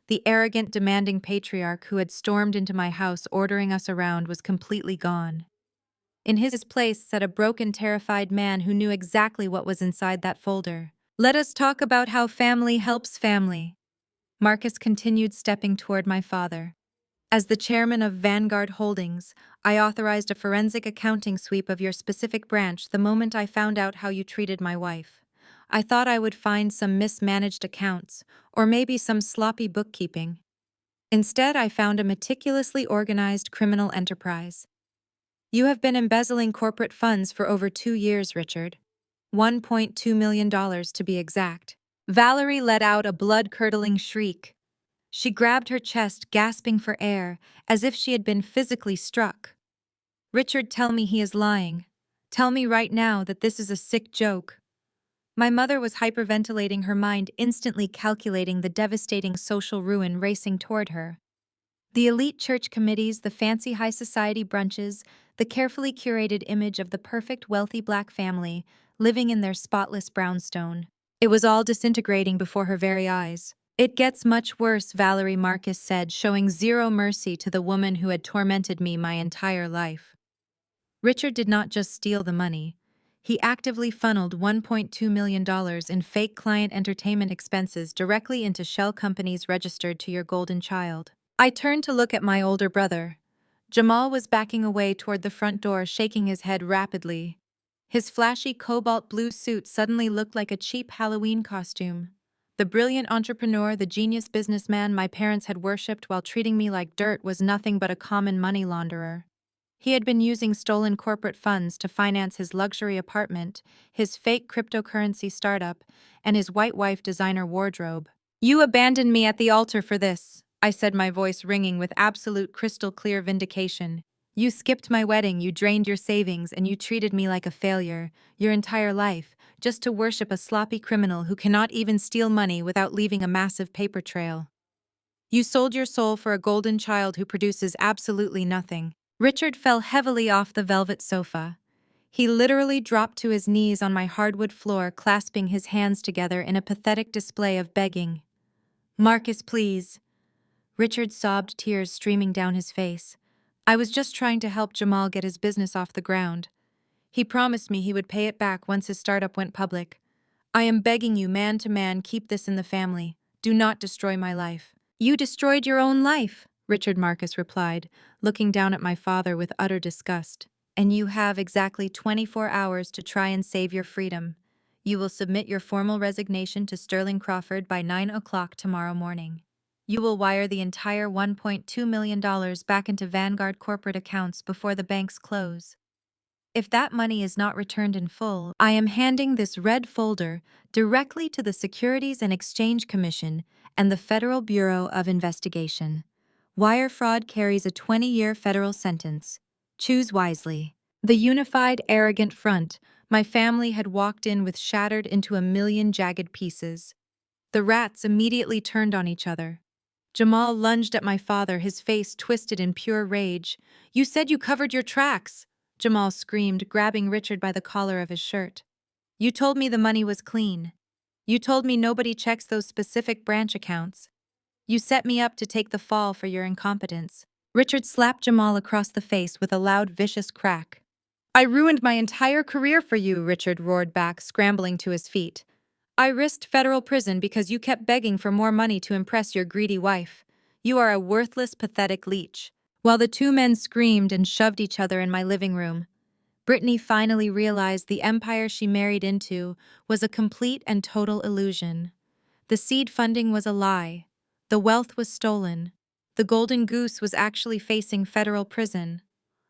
The arrogant, demanding patriarch who had stormed into my house ordering us around was completely gone. In his place sat a broken, terrified man who knew exactly what was inside that folder. "Let us talk about how family helps family." Marcus continued, stepping toward my father. "As the chairman of Vanguard Holdings, I authorized a forensic accounting sweep of your specific branch the moment I found out how you treated my wife. I thought I would find some mismanaged accounts, or maybe some sloppy bookkeeping. Instead, I found a meticulously organized criminal enterprise. You have been embezzling corporate funds for over 2 years, Richard. $1.2 million to be exact." Valerie let out a blood-curdling shriek. She grabbed her chest, gasping for air, as if she had been physically struck. "Richard, tell me he is lying. Tell me right now that this is a sick joke." My mother was hyperventilating, her mind instantly calculating the devastating social ruin racing toward her. The elite church committees, the fancy high society brunches, the carefully curated image of the perfect wealthy black family living in their spotless brownstone. It was all disintegrating before her very eyes. "It gets much worse," Valerie Marcus said, showing zero mercy to the woman who had tormented me my entire life. "Richard did not just steal the money. He actively funneled $1.2 million in fake client entertainment expenses directly into shell companies registered to your golden child." I turned to look at my older brother. Jamal was backing away toward the front door, shaking his head rapidly. His flashy cobalt blue suit suddenly looked like a cheap Halloween costume. The brilliant entrepreneur, the genius businessman my parents had worshipped while treating me like dirt was nothing but a common money launderer. He had been using stolen corporate funds to finance his luxury apartment, his fake cryptocurrency startup, and his white wife designer wardrobe. "You abandoned me at the altar for this," I said, my voice ringing with absolute crystal clear vindication. You skipped my wedding, you drained your savings, and you treated me like a failure, your entire life, just to worship a sloppy criminal who cannot even steal money without leaving a massive paper trail. You sold your soul for a golden child who produces absolutely nothing. Richard fell heavily off the velvet sofa. He literally dropped to his knees on my hardwood floor, clasping his hands together in a pathetic display of begging. "Marcus, please." Richard sobbed, tears streaming down his face. "I was just trying to help Jamal get his business off the ground. He promised me he would pay it back once his startup went public. I am begging you, man to man, keep this in the family. Do not destroy my life." "You destroyed your own life," Richard Marcus replied, looking down at my father with utter disgust. "And you have exactly 24 hours to try and save your freedom. You will submit your formal resignation to Sterling Crawford by 9 o'clock tomorrow morning. You will wire the entire $1.2 million back into Vanguard corporate accounts before the banks close. If that money is not returned in full, I am handing this red folder directly to the Securities and Exchange Commission and the Federal Bureau of Investigation. Wire fraud carries a 20-year federal sentence. Choose wisely." The unified, arrogant front my family had walked in with shattered into a million jagged pieces. The rats immediately turned on each other. Jamal lunged at my father, his face twisted in pure rage. "You said you covered your tracks!" Jamal screamed, grabbing Richard by the collar of his shirt. "You told me the money was clean. You told me nobody checks those specific branch accounts. You set me up to take the fall for your incompetence." Richard slapped Jamal across the face with a loud, vicious crack. "I ruined my entire career for you," Richard roared back, scrambling to his feet. "I risked federal prison because you kept begging for more money to impress your greedy wife. You are a worthless, pathetic leech." While the two men screamed and shoved each other in my living room, Brittany finally realized the empire she married into was a complete and total illusion. The seed funding was a lie. The wealth was stolen. The golden goose was actually facing federal prison.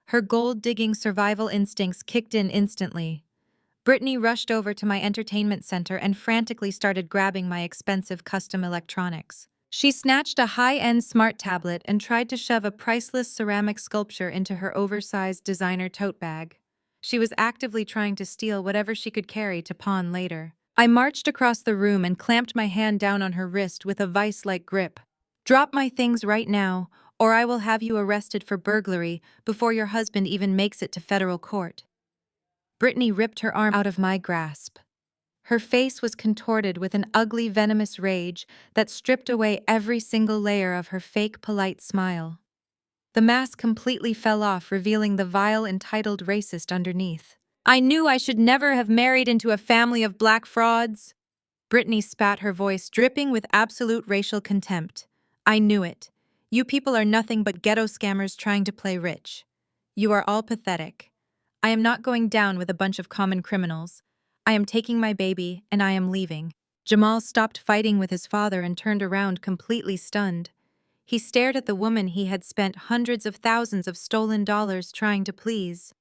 Her gold-digging survival instincts kicked in instantly. Brittany rushed over to my entertainment center and frantically started grabbing my expensive custom electronics. She snatched a high-end smart tablet and tried to shove a priceless ceramic sculpture into her oversized designer tote bag. She was actively trying to steal whatever she could carry to pawn later. I marched across the room and clamped my hand down on her wrist with a vice-like grip. "Drop my things right now, or I will have you arrested for burglary before your husband even makes it to federal court." Brittany ripped her arm out of my grasp. Her face was contorted with an ugly, venomous rage that stripped away every single layer of her fake, polite smile. The mask completely fell off, revealing the vile, entitled racist underneath. "I knew I should never have married into a family of black frauds." Brittany spat, her voice dripping with absolute racial contempt. "I knew it. You people are nothing but ghetto scammers trying to play rich. You are all pathetic. I am not going down with a bunch of common criminals. I am taking my baby, and I am leaving." Jamal stopped fighting with his father and turned around completely stunned. He stared at the woman he had spent hundreds of thousands of stolen dollars trying to please.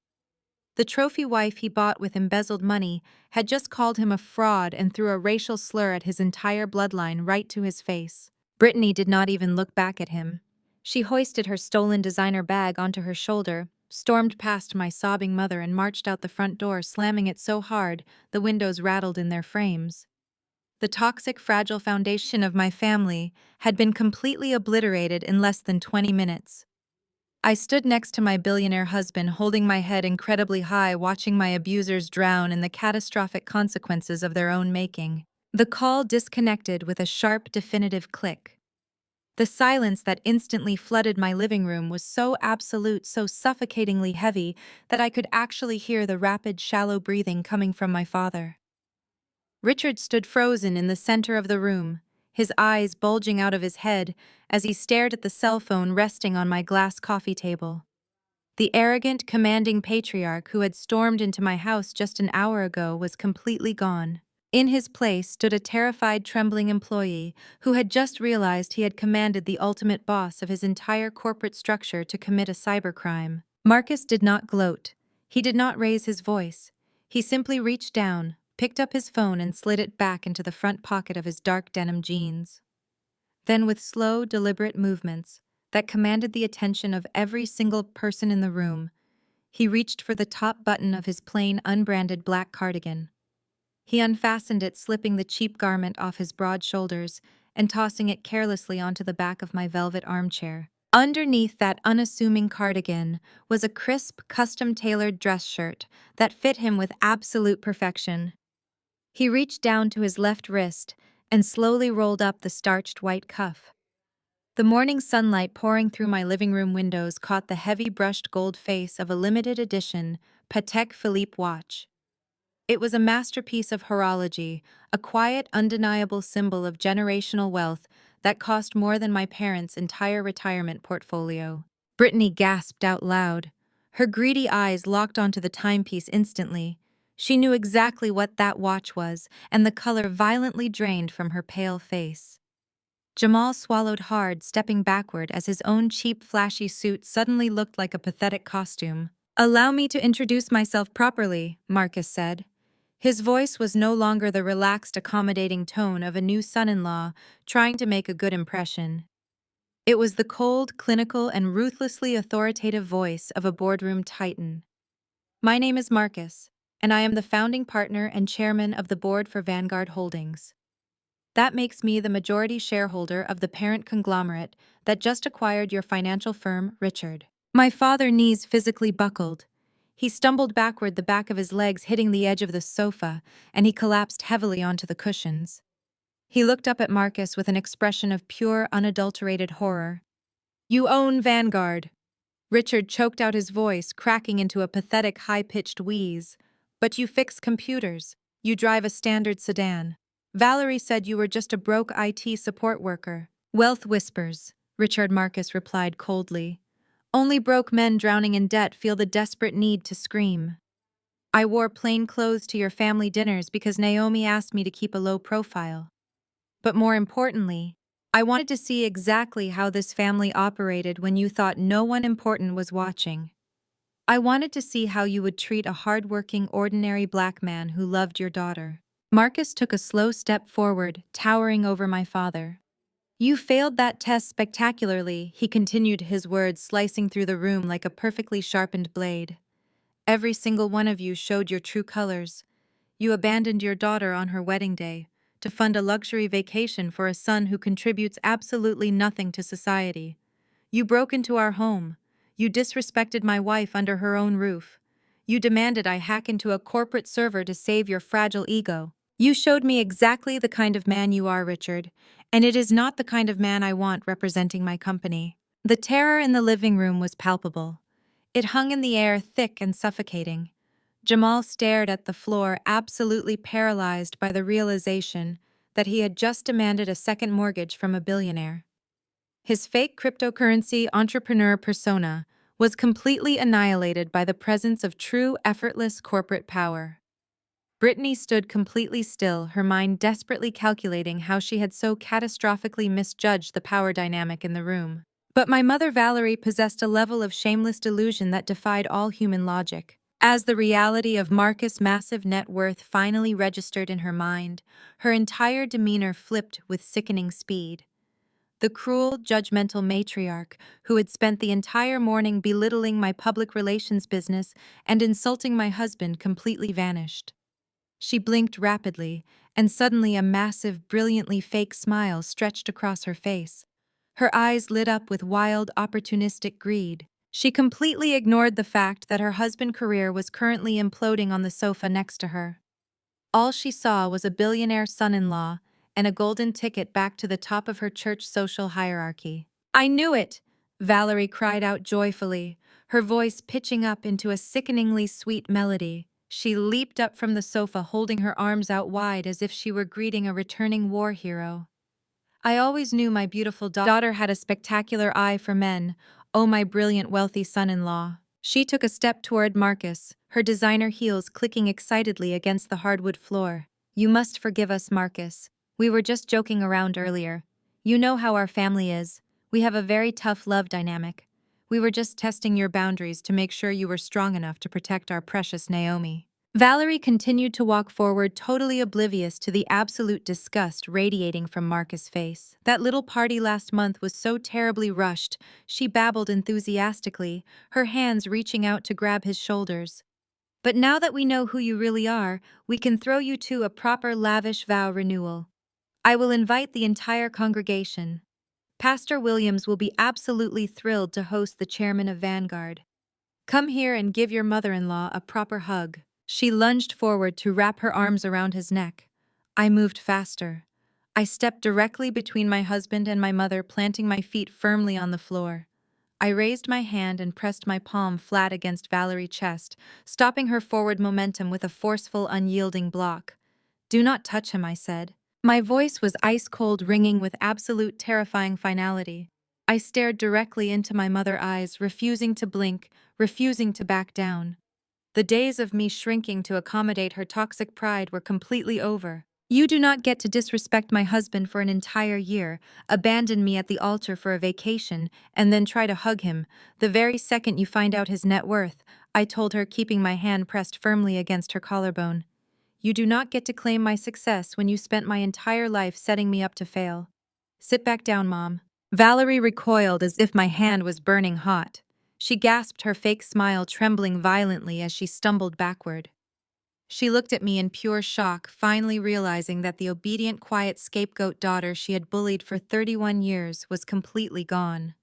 The trophy wife he bought with embezzled money had just called him a fraud and threw a racial slur at his entire bloodline right to his face. Brittany did not even look back at him. She hoisted her stolen designer bag onto her shoulder, stormed past my sobbing mother, and marched out the front door, slamming it so hard the windows rattled in their frames. The toxic, fragile foundation of my family had been completely obliterated in less than 20 minutes. I stood next to my billionaire husband, holding my head incredibly high, watching my abusers drown in the catastrophic consequences of their own making. The call disconnected with a sharp, definitive click. The silence that instantly flooded my living room was so absolute, so suffocatingly heavy, that I could actually hear the rapid, shallow breathing coming from my father. Richard stood frozen in the center of the room, his eyes bulging out of his head as he stared at the cell phone resting on my glass coffee table. The arrogant, commanding patriarch who had stormed into my house just an hour ago was completely gone. In his place stood a terrified, trembling employee who had just realized he had commanded the ultimate boss of his entire corporate structure to commit a cybercrime. Marcus did not gloat. He did not raise his voice. He simply reached down, picked up his phone, and slid it back into the front pocket of his dark denim jeans. Then, with slow, deliberate movements, that commanded the attention of every single person in the room. He reached for the top button of his plain, unbranded black cardigan. He unfastened it, slipping the cheap garment off his broad shoulders and tossing it carelessly onto the back of my velvet armchair. Underneath that unassuming cardigan was a crisp, custom-tailored dress shirt that fit him with absolute perfection. He reached down to his left wrist and slowly rolled up the starched white cuff. The morning sunlight pouring through my living room windows caught the heavy brushed gold face of a limited edition Patek Philippe watch. It was a masterpiece of horology, a quiet, undeniable symbol of generational wealth that cost more than my parents' entire retirement portfolio. Brittany gasped out loud. Her greedy eyes locked onto the timepiece instantly. She knew exactly what that watch was, and the color violently drained from her pale face. Jamal swallowed hard, stepping backward as his own cheap, flashy suit suddenly looked like a pathetic costume. "Allow me to introduce myself properly," Marcus said. His voice was no longer the relaxed, accommodating tone of a new son-in-law trying to make a good impression. It was the cold, clinical, and ruthlessly authoritative voice of a boardroom titan. "My name is Marcus, and I am the founding partner and chairman of the board for Vanguard Holdings. That makes me the majority shareholder of the parent conglomerate that just acquired your financial firm, Richard." My father's knees physically buckled. He stumbled backward, the back of his legs hitting the edge of the sofa, and he collapsed heavily onto the cushions. He looked up at Marcus with an expression of pure, unadulterated horror. "You own Vanguard." Richard choked out his voice, cracking into a pathetic, high-pitched wheeze. "But you fix computers. You drive a standard sedan. Valerie said you were just a broke IT support worker." "Wealth whispers," Richard Marcus replied coldly. "Only broke men drowning in debt feel the desperate need to scream. I wore plain clothes to your family dinners because Naomi asked me to keep a low profile. But more importantly, I wanted to see exactly how this family operated when you thought no one important was watching. I wanted to see how you would treat a hardworking, ordinary black man who loved your daughter." Marcus took a slow step forward, towering over my father. "You failed that test spectacularly," he continued, his words slicing through the room like a perfectly sharpened blade. "Every single one of you showed your true colors. You abandoned your daughter on her wedding day to fund a luxury vacation for a son who contributes absolutely nothing to society. You broke into our home. You disrespected my wife under her own roof. You demanded I hack into a corporate server to save your fragile ego. You showed me exactly the kind of man you are, Richard, and it is not the kind of man I want representing my company." The terror in the living room was palpable. It hung in the air, thick and suffocating. Jamal stared at the floor, absolutely paralyzed by the realization that he had just demanded a second mortgage from a billionaire. His fake cryptocurrency entrepreneur persona was completely annihilated by the presence of true, effortless corporate power. Brittany stood completely still, her mind desperately calculating how she had so catastrophically misjudged the power dynamic in the room. But my mother Valerie possessed a level of shameless delusion that defied all human logic. As the reality of Marcus' massive net worth finally registered in her mind, her entire demeanor flipped with sickening speed. The cruel, judgmental matriarch, who had spent the entire morning belittling my public relations business and insulting my husband, completely vanished. She blinked rapidly, and suddenly a massive, brilliantly fake smile stretched across her face. Her eyes lit up with wild, opportunistic greed. She completely ignored the fact that her husband's career was currently imploding on the sofa next to her. All she saw was a billionaire son-in-law and a golden ticket back to the top of her church social hierarchy. "I knew it!" Valerie cried out joyfully, her voice pitching up into a sickeningly sweet melody. She leaped up from the sofa, holding her arms out wide as if she were greeting a returning war hero. "I always knew my beautiful daughter had a spectacular eye for men. Oh, my brilliant, wealthy son-in-law." She took a step toward Marcus, her designer heels clicking excitedly against the hardwood floor. "You must forgive us, Marcus. We were just joking around earlier. You know how our family is. We have a very tough love dynamic. We were just testing your boundaries to make sure you were strong enough to protect our precious Naomi." Valerie continued to walk forward, totally oblivious to the absolute disgust radiating from Marcus' face. That little party last month was so terribly rushed, she babbled enthusiastically, her hands reaching out to grab his shoulders. But now that we know who you really are, we can throw you to a proper lavish vow renewal. I will invite the entire congregation. Pastor Williams will be absolutely thrilled to host the chairman of Vanguard. Come here and give your mother-in-law a proper hug. She lunged forward to wrap her arms around his neck. I moved faster. I stepped directly between my husband and my mother, planting my feet firmly on the floor. I raised my hand and pressed my palm flat against Valerie's chest, stopping her forward momentum with a forceful, unyielding block. Do not touch him, I said. My voice was ice-cold, ringing with absolute terrifying finality. I stared directly into my mother's eyes, refusing to blink, refusing to back down. The days of me shrinking to accommodate her toxic pride were completely over. You do not get to disrespect my husband for an entire year, abandon me at the altar for a vacation, and then try to hug him, the very second you find out his net worth, I told her, keeping my hand pressed firmly against her collarbone. You do not get to claim my success when you spent my entire life setting me up to fail. Sit back down, Mom. Valerie recoiled as if my hand was burning hot. She gasped, her fake smile trembling violently as she stumbled backward. She looked at me in pure shock, finally realizing that the obedient, quiet scapegoat daughter she had bullied for 31 years was completely gone.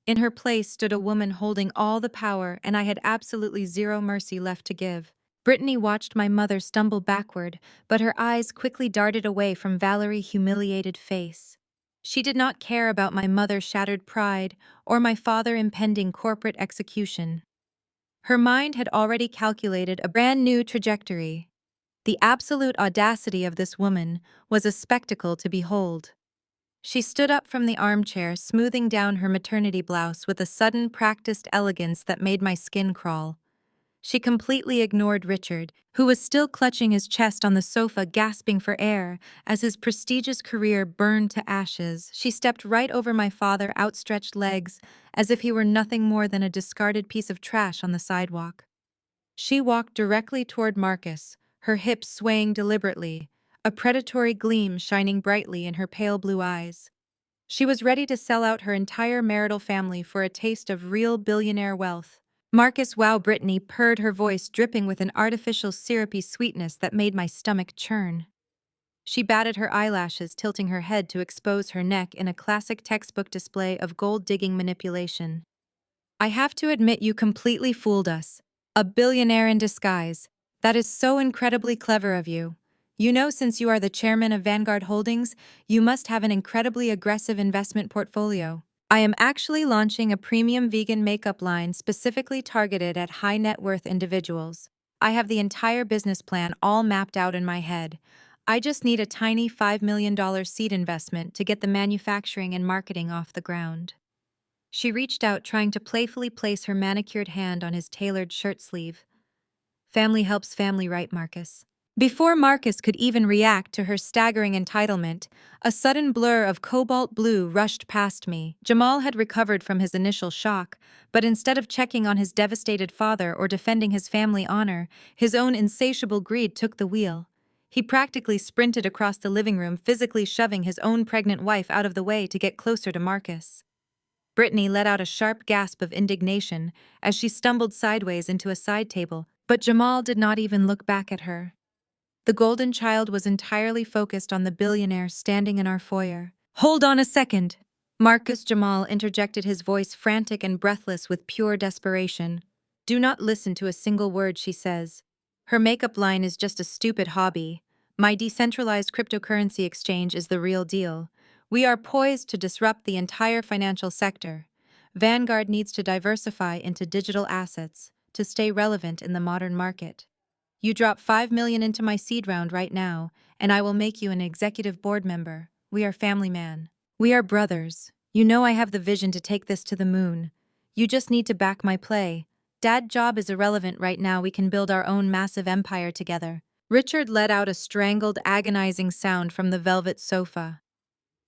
In her place stood a woman holding all the power, and I had absolutely zero mercy left to give. Brittany watched my mother stumble backward, but her eyes quickly darted away from Valerie's humiliated face. She did not care about my mother's shattered pride or my father's impending corporate execution. Her mind had already calculated a brand new trajectory. The absolute audacity of this woman was a spectacle to behold. She stood up from the armchair, smoothing down her maternity blouse with a sudden, practiced elegance that made my skin crawl. She completely ignored Richard, who was still clutching his chest on the sofa, gasping for air as his prestigious career burned to ashes. She stepped right over my father's outstretched legs, as if he were nothing more than a discarded piece of trash on the sidewalk. She walked directly toward Marcus, her hips swaying deliberately, a predatory gleam shining brightly in her pale blue eyes. She was ready to sell out her entire marital family for a taste of real billionaire wealth. Marcus, wow, Brittany purred, her voice dripping with an artificial syrupy sweetness that made my stomach churn. She batted her eyelashes, tilting her head to expose her neck in a classic textbook display of gold-digging manipulation. I have to admit, you completely fooled us. A billionaire in disguise. That is so incredibly clever of you. You know, since you are the chairman of Vanguard Holdings, you must have an incredibly aggressive investment portfolio. I am actually launching a premium vegan makeup line specifically targeted at high net worth individuals. I have the entire business plan all mapped out in my head. I just need a tiny $5 million seed investment to get the manufacturing and marketing off the ground. She reached out, trying to playfully place her manicured hand on his tailored shirt sleeve. Family helps family, right, Marcus? Before Marcus could even react to her staggering entitlement, a sudden blur of cobalt blue rushed past me. Jamal had recovered from his initial shock, but instead of checking on his devastated father or defending his family honor, his own insatiable greed took the wheel. He practically sprinted across the living room, physically shoving his own pregnant wife out of the way to get closer to Marcus. Brittany let out a sharp gasp of indignation as she stumbled sideways into a side table, but Jamal did not even look back at her. The golden child was entirely focused on the billionaire standing in our foyer. Hold on a second! Marcus Jamal interjected, his voice frantic and breathless with pure desperation. Do not listen to a single word she says. Her makeup line is just a stupid hobby. My decentralized cryptocurrency exchange is the real deal. We are poised to disrupt the entire financial sector. Vanguard needs to diversify into digital assets to stay relevant in the modern market. You drop $5 million into my seed round right now, and I will make you an executive board member. We are family, man. We are brothers. You know I have the vision to take this to the moon. You just need to back my play. Dad job is irrelevant right now. We can build our own massive empire together. Richard let out a strangled, agonizing sound from the velvet sofa.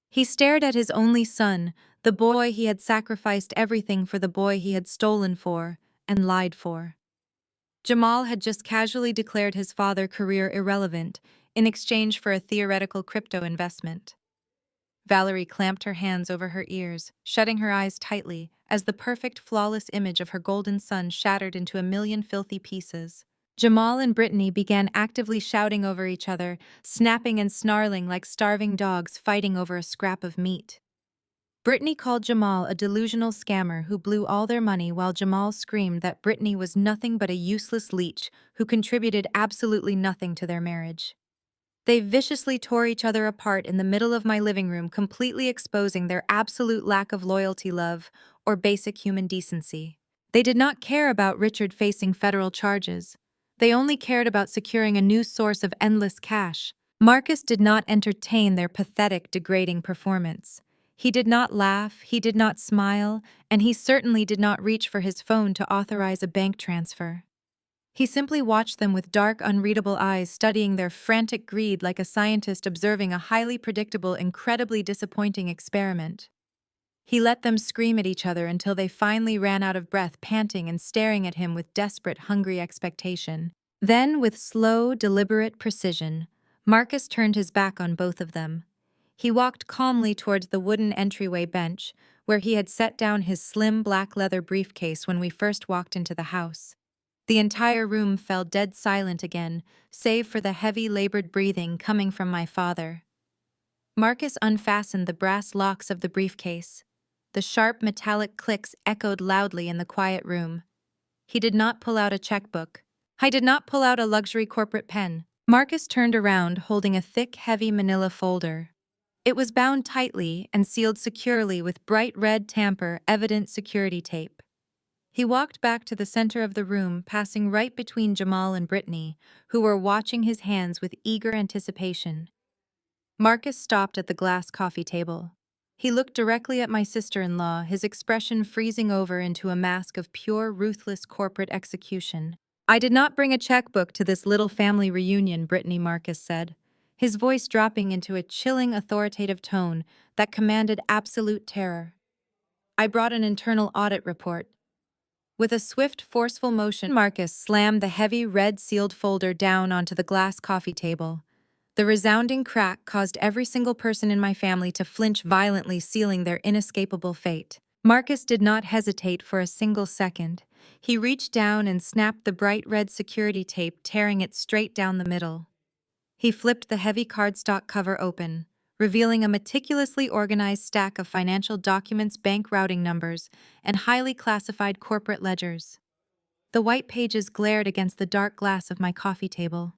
He stared at his only son, the boy he had sacrificed everything for, the boy he had stolen for and lied for. Jamal had just casually declared his father career irrelevant in exchange for a theoretical crypto investment. Valerie clamped her hands over her ears, shutting her eyes tightly as the perfect, flawless image of her golden son shattered into a million filthy pieces. Jamal and Brittany began actively shouting over each other, snapping and snarling like starving dogs fighting over a scrap of meat. Brittany called Jamal a delusional scammer who blew all their money, while Jamal screamed that Brittany was nothing but a useless leech who contributed absolutely nothing to their marriage. They viciously tore each other apart in the middle of my living room, completely exposing their absolute lack of loyalty, love, or basic human decency. They did not care about Richard facing federal charges. They only cared about securing a new source of endless cash. Marcus did not entertain their pathetic, degrading performance. He did not laugh, he did not smile, and he certainly did not reach for his phone to authorize a bank transfer. He simply watched them with dark, unreadable eyes, studying their frantic greed like a scientist observing a highly predictable, incredibly disappointing experiment. He let them scream at each other until they finally ran out of breath, panting and staring at him with desperate, hungry expectation. Then, with slow, deliberate precision, Marcus turned his back on both of them. He walked calmly towards the wooden entryway bench, where he had set down his slim black leather briefcase when we first walked into the house. The entire room fell dead silent again, save for the heavy, labored breathing coming from my father. Marcus unfastened the brass locks of the briefcase. The sharp, metallic clicks echoed loudly in the quiet room. He did not pull out a checkbook. I did not pull out a luxury corporate pen. Marcus turned around, holding a thick, heavy manila folder. It was bound tightly and sealed securely with bright red tamper, evident security tape. He walked back to the center of the room, passing right between Jamal and Brittany, who were watching his hands with eager anticipation. Marcus stopped at the glass coffee table. He looked directly at my sister-in-law, his expression freezing over into a mask of pure, ruthless corporate execution. "I did not bring a checkbook to this little family reunion," Brittany, Marcus said, his voice dropping into a chilling, authoritative tone that commanded absolute terror. "I brought an internal audit report." With a swift, forceful motion, Marcus slammed the heavy, red-sealed folder down onto the glass coffee table. The resounding crack caused every single person in my family to flinch violently, sealing their inescapable fate. Marcus did not hesitate for a single second. He reached down and snapped the bright red security tape, tearing it straight down the middle. He flipped the heavy cardstock cover open, revealing a meticulously organized stack of financial documents, bank routing numbers, and highly classified corporate ledgers. The white pages glared against the dark glass of my coffee table.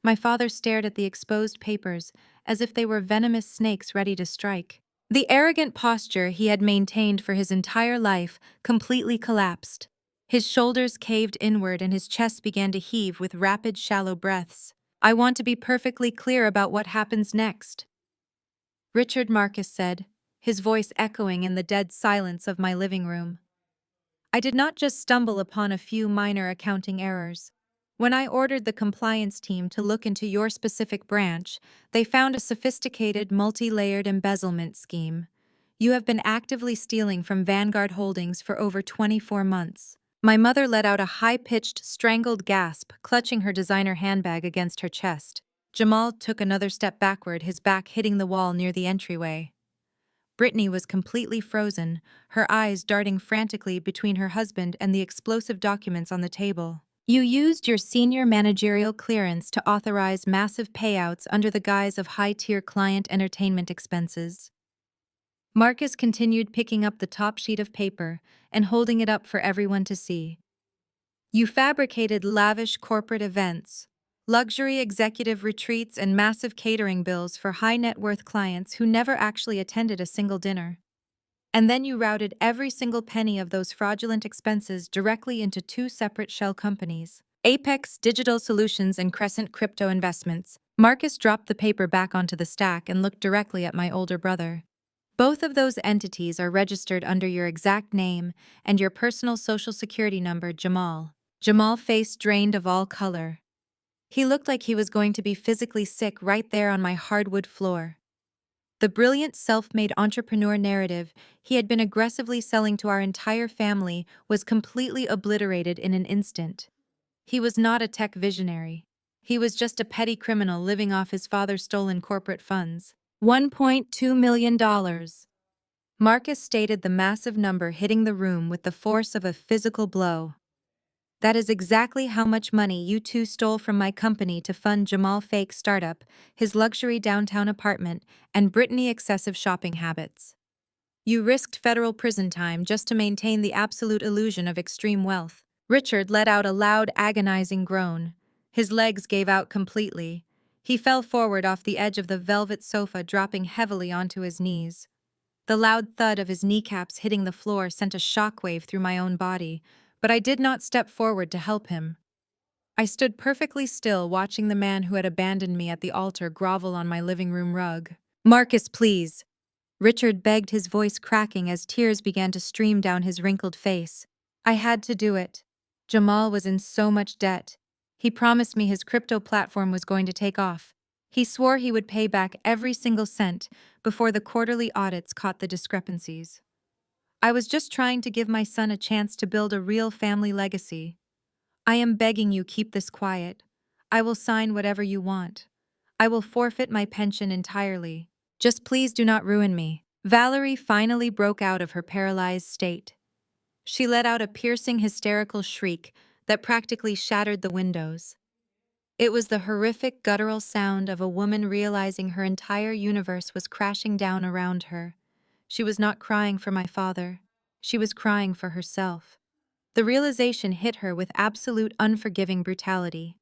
My father stared at the exposed papers as if they were venomous snakes ready to strike. The arrogant posture he had maintained for his entire life completely collapsed. His shoulders caved inward and his chest began to heave with rapid, shallow breaths. "I want to be perfectly clear about what happens next," Richard, Marcus said, his voice echoing in the dead silence of my living room. "I did not just stumble upon a few minor accounting errors. When I ordered the compliance team to look into your specific branch, they found a sophisticated, multi-layered embezzlement scheme. You have been actively stealing from Vanguard Holdings for over 24 months. My mother let out a high-pitched, strangled gasp, clutching her designer handbag against her chest. Jamal took another step backward, his back hitting the wall near the entryway. Brittany was completely frozen, her eyes darting frantically between her husband and the explosive documents on the table. "You used your senior managerial clearance to authorize massive payouts under the guise of high-tier client entertainment expenses." Marcus continued, picking up the top sheet of paper and holding it up for everyone to see. "You fabricated lavish corporate events, luxury executive retreats, and massive catering bills for high-net-worth clients who never actually attended a single dinner. And then you routed every single penny of those fraudulent expenses directly into two separate shell companies, Apex Digital Solutions and Crescent Crypto Investments." Marcus dropped the paper back onto the stack and looked directly at my older brother. "Both of those entities are registered under your exact name and your personal social security number, Jamal." Jamal's face drained of all color. He looked like he was going to be physically sick right there on my hardwood floor. The brilliant self-made entrepreneur narrative he had been aggressively selling to our entire family was completely obliterated in an instant. He was not a tech visionary. He was just a petty criminal living off his father's stolen corporate funds. $1.2 million. Marcus stated the massive number, hitting the room with the force of a physical blow. That is exactly how much money you two stole from my company to fund Jamal fake startup, his luxury downtown apartment, and Brittany excessive shopping habits. You risked federal prison time just to maintain the absolute illusion of extreme wealth. Richard let out a loud, agonizing groan. His legs gave out completely. He fell forward off the edge of the velvet sofa, dropping heavily onto his knees. The loud thud of his kneecaps hitting the floor sent a shockwave through my own body, but I did not step forward to help him. I stood perfectly still, watching the man who had abandoned me at the altar grovel on my living room rug. "Marcus, please," Richard begged, his voice cracking as tears began to stream down his wrinkled face. I had to do it. Jamal was in so much debt. He promised me his crypto platform was going to take off. He swore he would pay back every single cent before the quarterly audits caught the discrepancies. I was just trying to give my son a chance to build a real family legacy. I am begging you, keep this quiet. I will sign whatever you want. I will forfeit my pension entirely. Just please do not ruin me. Valerie finally broke out of her paralyzed state. She let out a piercing, hysterical shriek that practically shattered the windows. It was the horrific, guttural sound of a woman realizing her entire universe was crashing down around her. She was not crying for my father. She was crying for herself. The realization hit her with absolute, unforgiving brutality.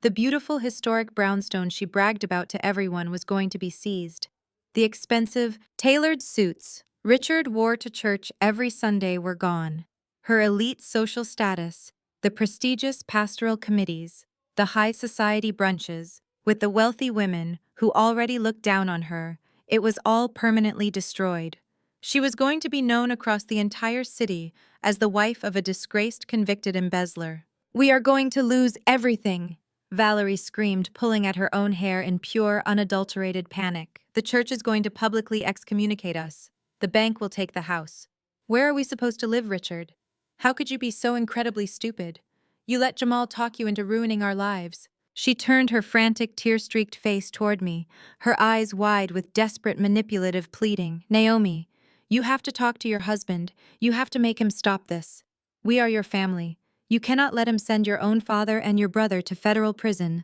The beautiful, historic brownstone she bragged about to everyone was going to be seized. The expensive, tailored suits Richard wore to church every Sunday were gone. Her elite social status, the prestigious pastoral committees, the high society brunches, with the wealthy women who already looked down on her, it was all permanently destroyed. She was going to be known across the entire city as the wife of a disgraced, convicted embezzler. "We are going to lose everything," Valerie screamed, pulling at her own hair in pure, unadulterated panic. "The church is going to publicly excommunicate us. The bank will take the house. Where are we supposed to live, Richard? How could you be so incredibly stupid? You let Jamal talk you into ruining our lives." She turned her frantic, tear-streaked face toward me, her eyes wide with desperate, manipulative pleading. "Naomi, you have to talk to your husband. You have to make him stop this. We are your family. You cannot let him send your own father and your brother to federal prison.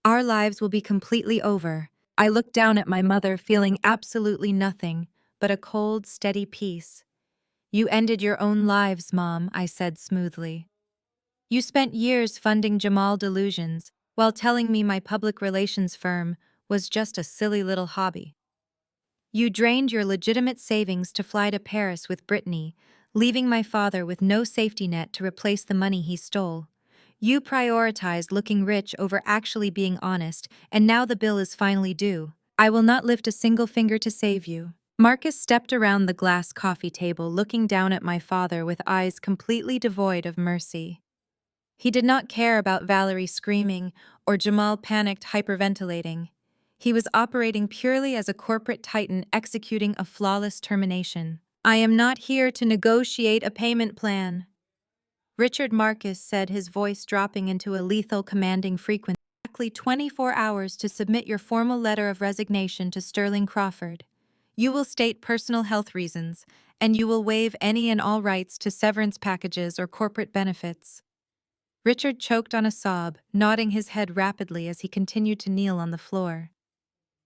Our lives will be completely over." I looked down at my mother, feeling absolutely nothing but a cold, steady peace. "You ended your own lives, Mom," I said smoothly. "You spent years funding Jamal delusions while telling me my public relations firm was just a silly little hobby. You drained your legitimate savings to fly to Paris with Brittany, leaving my father with no safety net to replace the money he stole. You prioritized looking rich over actually being honest, and now the bill is finally due. I will not lift a single finger to save you." Marcus stepped around the glass coffee table, looking down at my father with eyes completely devoid of mercy. He did not care about Valerie screaming or Jamal panicked hyperventilating. He was operating purely as a corporate titan executing a flawless termination. "I am not here to negotiate a payment plan," Richard Marcus said, his voice dropping into a lethal, commanding frequency. "Exactly 24 hours to submit your formal letter of resignation to Sterling Crawford. You will state personal health reasons, and you will waive any and all rights to severance packages or corporate benefits." Richard choked on a sob, nodding his head rapidly as he continued to kneel on the floor.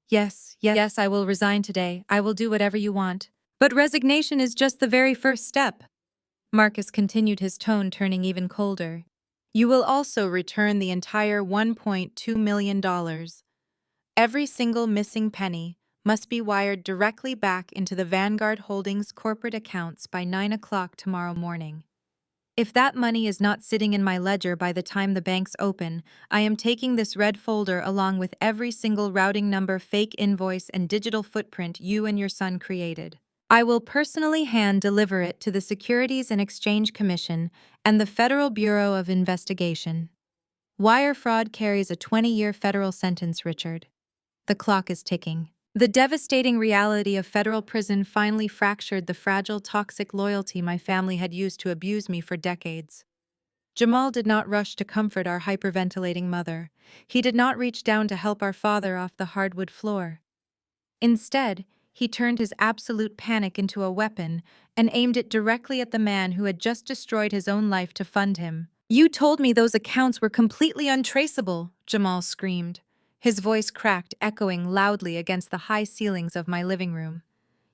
Yes, I will resign today. I will do whatever you want. But resignation is just the very first step." Marcus continued, his tone turning even colder. "You will also return the entire $1.2 million. Every single missing penny must be wired directly back into the Vanguard Holdings corporate accounts by 9 o'clock tomorrow morning. If that money is not sitting in my ledger by the time the banks open, I am taking this red folder along with every single routing number, fake invoice, and digital footprint you and your son created. I will personally hand deliver it to the Securities and Exchange Commission and the Federal Bureau of Investigation. Wire fraud carries a 20-year federal sentence, Richard. The clock is ticking." The devastating reality of federal prison finally fractured the fragile, toxic loyalty my family had used to abuse me for decades. Jamal did not rush to comfort our hyperventilating mother. He did not reach down to help our father off the hardwood floor. Instead, he turned his absolute panic into a weapon and aimed it directly at the man who had just destroyed his own life to fund him. "You told me those accounts were completely untraceable," Jamal screamed, his voice cracked, echoing loudly against the high ceilings of my living room.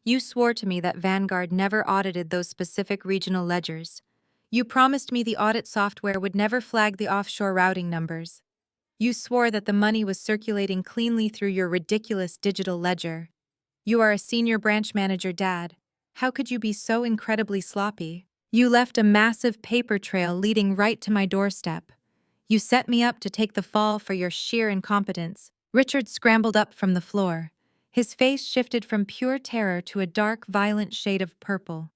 "You swore to me that Vanguard never audited those specific regional ledgers. You promised me the audit software would never flag the offshore routing numbers. You swore that the money was circulating cleanly through your ridiculous digital ledger. You are a senior branch manager, Dad. How could you be so incredibly sloppy? You left a massive paper trail leading right to my doorstep. You set me up to take the fall for your sheer incompetence." Richard scrambled up from the floor. His face shifted from pure terror to a dark, violent shade of purple.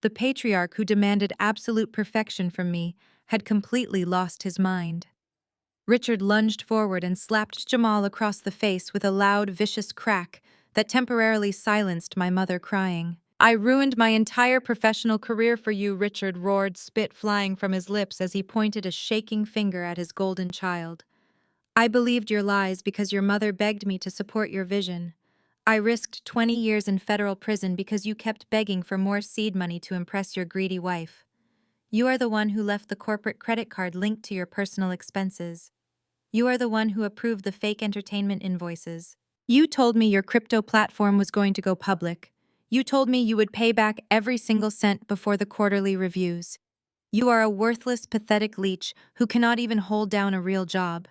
The patriarch who demanded absolute perfection from me had completely lost his mind. Richard lunged forward and slapped Jamal across the face with a loud, vicious crack that temporarily silenced my mother crying. "I ruined my entire professional career for you," Richard roared, spit flying from his lips as he pointed a shaking finger at his golden child. "I believed your lies because your mother begged me to support your vision. I risked 20 years in federal prison because you kept begging for more seed money to impress your greedy wife. You are the one who left the corporate credit card linked to your personal expenses. You are the one who approved the fake entertainment invoices. You told me your crypto platform was going to go public. You told me you would pay back every single cent before the quarterly reviews. You are a worthless, pathetic leech who cannot even hold down a real job.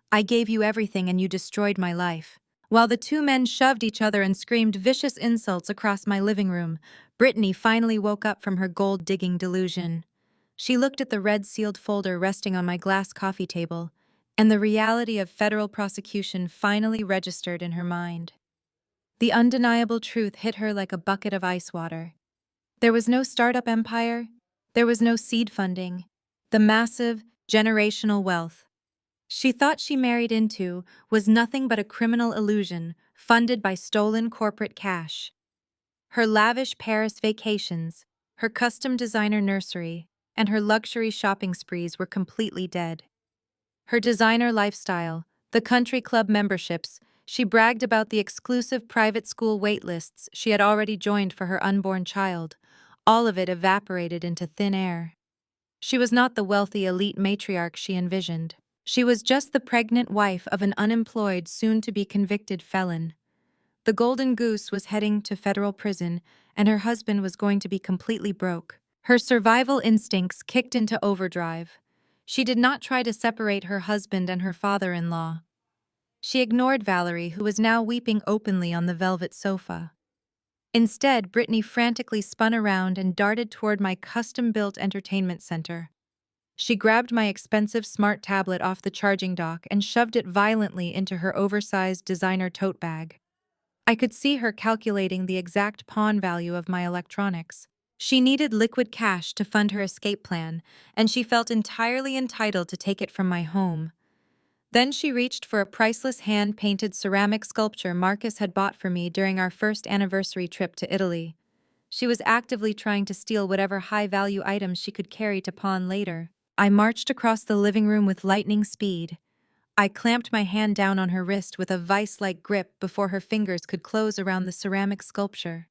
I gave you everything and you destroyed my life." While the two men shoved each other and screamed vicious insults across my living room, Brittany finally woke up from her gold-digging delusion. She looked at the red-sealed folder resting on my glass coffee table, and the reality of federal prosecution finally registered in her mind. The undeniable truth hit her like a bucket of ice water. There was no startup empire. There was no seed funding. The massive, generational wealth she thought she married into was nothing but a criminal illusion funded by stolen corporate cash. Her lavish Paris vacations, her custom designer nursery, and her luxury shopping sprees were completely dead. Her designer lifestyle, the country club memberships, she bragged about the exclusive private school waitlists she had already joined for her unborn child. All of it evaporated into thin air. She was not the wealthy elite matriarch she envisioned. She was just the pregnant wife of an unemployed, soon-to-be convicted felon. The Golden Goose was heading to federal prison, and her husband was going to be completely broke. Her survival instincts kicked into overdrive. She did not try to separate her husband and her father-in-law. She ignored Valerie, who was now weeping openly on the velvet sofa. Instead, Brittany frantically spun around and darted toward my custom-built entertainment center. She grabbed my expensive smart tablet off the charging dock and shoved it violently into her oversized designer tote bag. I could see her calculating the exact pawn value of my electronics. She needed liquid cash to fund her escape plan, and she felt entirely entitled to take it from my home. Then she reached for a priceless hand-painted ceramic sculpture Marcus had bought for me during our first anniversary trip to Italy. She was actively trying to steal whatever high-value items she could carry to pawn later. I marched across the living room with lightning speed. I clamped my hand down on her wrist with a vice-like grip before her fingers could close around the ceramic sculpture.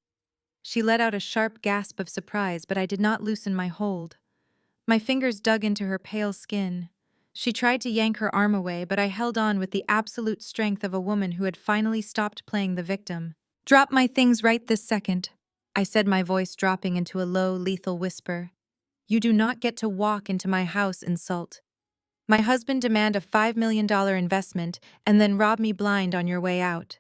She let out a sharp gasp of surprise, but I did not loosen my hold. My fingers dug into her pale skin. She tried to yank her arm away, but I held on with the absolute strength of a woman who had finally stopped playing the victim. "Drop my things right this second," I said, my voice dropping into a low, lethal whisper. "You do not get to walk into my house, insult. My husband demand a $5 million investment and then rob me blind on your way out.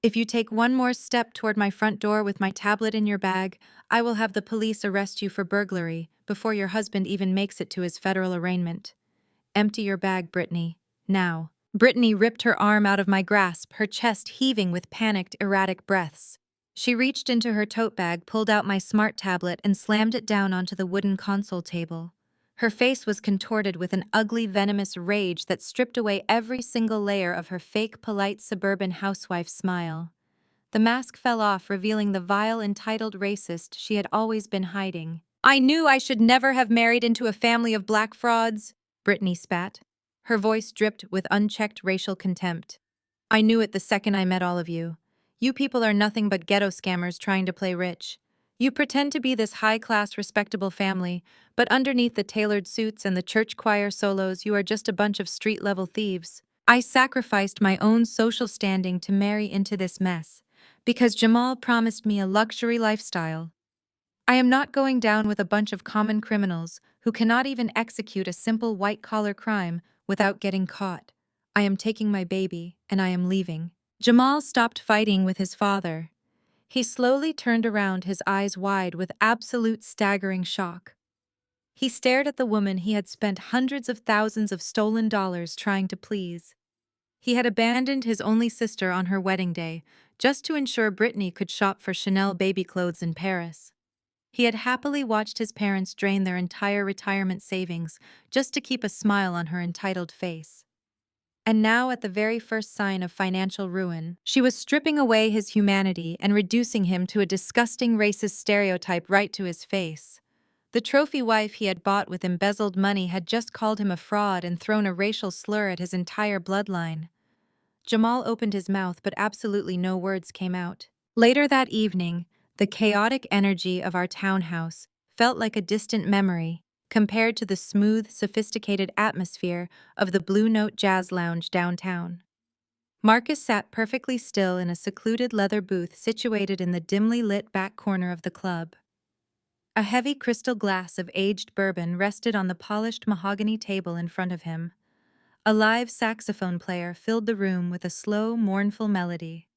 If you take one more step toward my front door with my tablet in your bag, I will have the police arrest you for burglary before your husband even makes it to his federal arraignment. Empty your bag, Brittany. Now." Brittany ripped her arm out of my grasp, her chest heaving with panicked, erratic breaths. She reached into her tote bag, pulled out my smart tablet, and slammed it down onto the wooden console table. Her face was contorted with an ugly, venomous rage that stripped away every single layer of her fake, polite suburban housewife smile. The mask fell off, revealing the vile, entitled racist she had always been hiding. I knew I should never have married into a family of black frauds, Brittany spat. Her voice dripped with unchecked racial contempt. I knew it the second I met all of you. You people are nothing but ghetto scammers trying to play rich. You pretend to be this high-class, respectable family, but underneath the tailored suits and the church choir solos, you are just a bunch of street-level thieves. I sacrificed my own social standing to marry into this mess, because Jamal promised me a luxury lifestyle. I am not going down with a bunch of common criminals who cannot even execute a simple white-collar crime without getting caught. I am taking my baby, and I am leaving. Jamal stopped fighting with his father. He slowly turned around, his eyes wide with absolute staggering shock. He stared at the woman he had spent hundreds of thousands of stolen dollars trying to please. He had abandoned his only sister on her wedding day just to ensure Brittany could shop for Chanel baby clothes in Paris. He had happily watched his parents drain their entire retirement savings just to keep a smile on her entitled face. And now, at the very first sign of financial ruin, she was stripping away his humanity and reducing him to a disgusting racist stereotype right to his face. The trophy wife he had bought with embezzled money had just called him a fraud and thrown a racial slur at his entire bloodline. Jamal opened his mouth, but absolutely no words came out. Later that evening, the chaotic energy of our townhouse felt like a distant memory compared to the smooth, sophisticated atmosphere of the Blue Note Jazz Lounge downtown. Marcus sat perfectly still in a secluded leather booth situated in the dimly lit back corner of the club. A heavy crystal glass of aged bourbon rested on the polished mahogany table in front of him. A live saxophone player filled the room with a slow, mournful melody.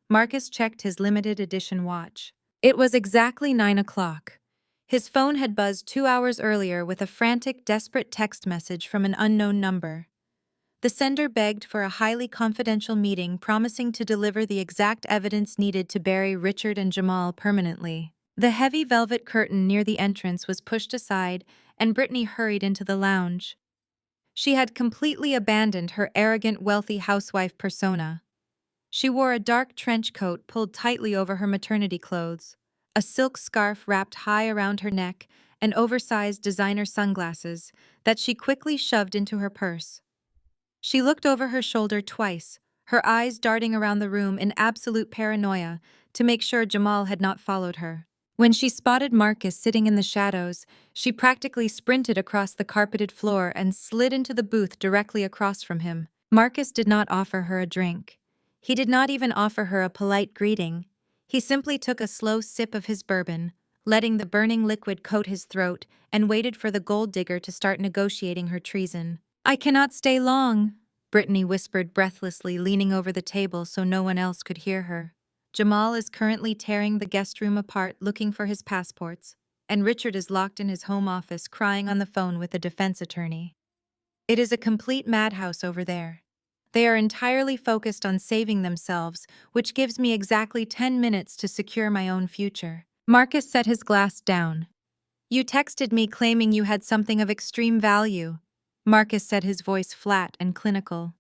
Marcus checked his limited edition watch. It was exactly 9 o'clock. His phone had buzzed 2 hours earlier with a frantic, desperate text message from an unknown number. The sender begged for a highly confidential meeting, promising to deliver the exact evidence needed to bury Richard and Jamal permanently. The heavy velvet curtain near the entrance was pushed aside, and Brittany hurried into the lounge. She had completely abandoned her arrogant, wealthy housewife persona. She wore a dark trench coat pulled tightly over her maternity clothes, a silk scarf wrapped high around her neck, and oversized designer sunglasses that she quickly shoved into her purse. She looked over her shoulder twice, her eyes darting around the room in absolute paranoia to make sure Jamal had not followed her. When she spotted Marcus sitting in the shadows, she practically sprinted across the carpeted floor and slid into the booth directly across from him. Marcus did not offer her a drink. He did not even offer her a polite greeting. He simply took a slow sip of his bourbon, letting the burning liquid coat his throat, and waited for the gold digger to start negotiating her treason. "I cannot stay long," Brittany whispered breathlessly, leaning over the table so no one else could hear her. Jamal is currently tearing the guest room apart looking for his passports, and Richard is locked in his home office crying on the phone with a defense attorney. It is a complete madhouse over there. They are entirely focused on saving themselves, which gives me exactly 10 minutes to secure my own future. Marcus set his glass down. "You texted me claiming you had something of extreme value." Marcus said, his voice flat and clinical.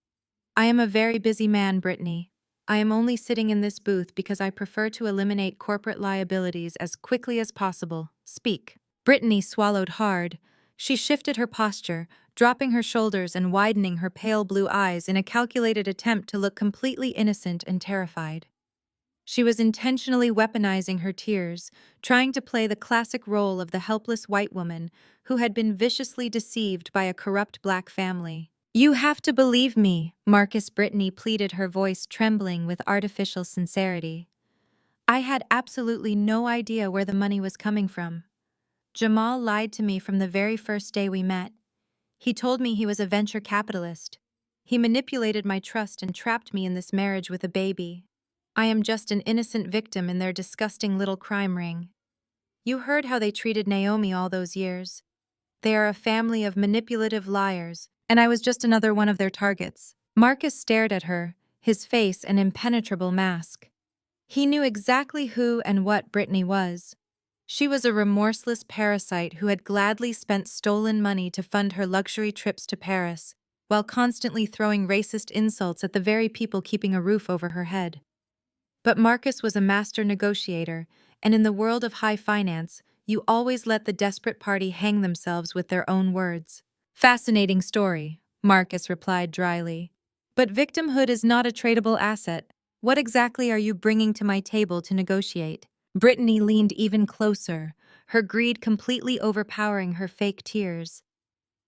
"I am a very busy man, Brittany. I am only sitting in this booth because I prefer to eliminate corporate liabilities as quickly as possible. Speak." Brittany swallowed hard. She shifted her posture, dropping her shoulders and widening her pale blue eyes in a calculated attempt to look completely innocent and terrified. She was intentionally weaponizing her tears, trying to play the classic role of the helpless white woman who had been viciously deceived by a corrupt black family. "You have to believe me," Marcus Brittany pleaded, her voice trembling with artificial sincerity. "I had absolutely no idea where the money was coming from. Jamal lied to me from the very first day we met. He told me he was a venture capitalist. He manipulated my trust and trapped me in this marriage with a baby. I am just an innocent victim in their disgusting little crime ring. You heard how they treated Naomi all those years. They are a family of manipulative liars, and I was just another one of their targets." Marcus stared at her, his face an impenetrable mask. He knew exactly who and what Brittany was. She was a remorseless parasite who had gladly spent stolen money to fund her luxury trips to Paris, while constantly throwing racist insults at the very people keeping a roof over her head. But Marcus was a master negotiator, and in the world of high finance, You always let the desperate party hang themselves with their own words. Fascinating story, Marcus replied dryly. But victimhood is not a tradable asset. What exactly are you bringing to my table to negotiate? Brittany leaned even closer, her greed completely overpowering her fake tears.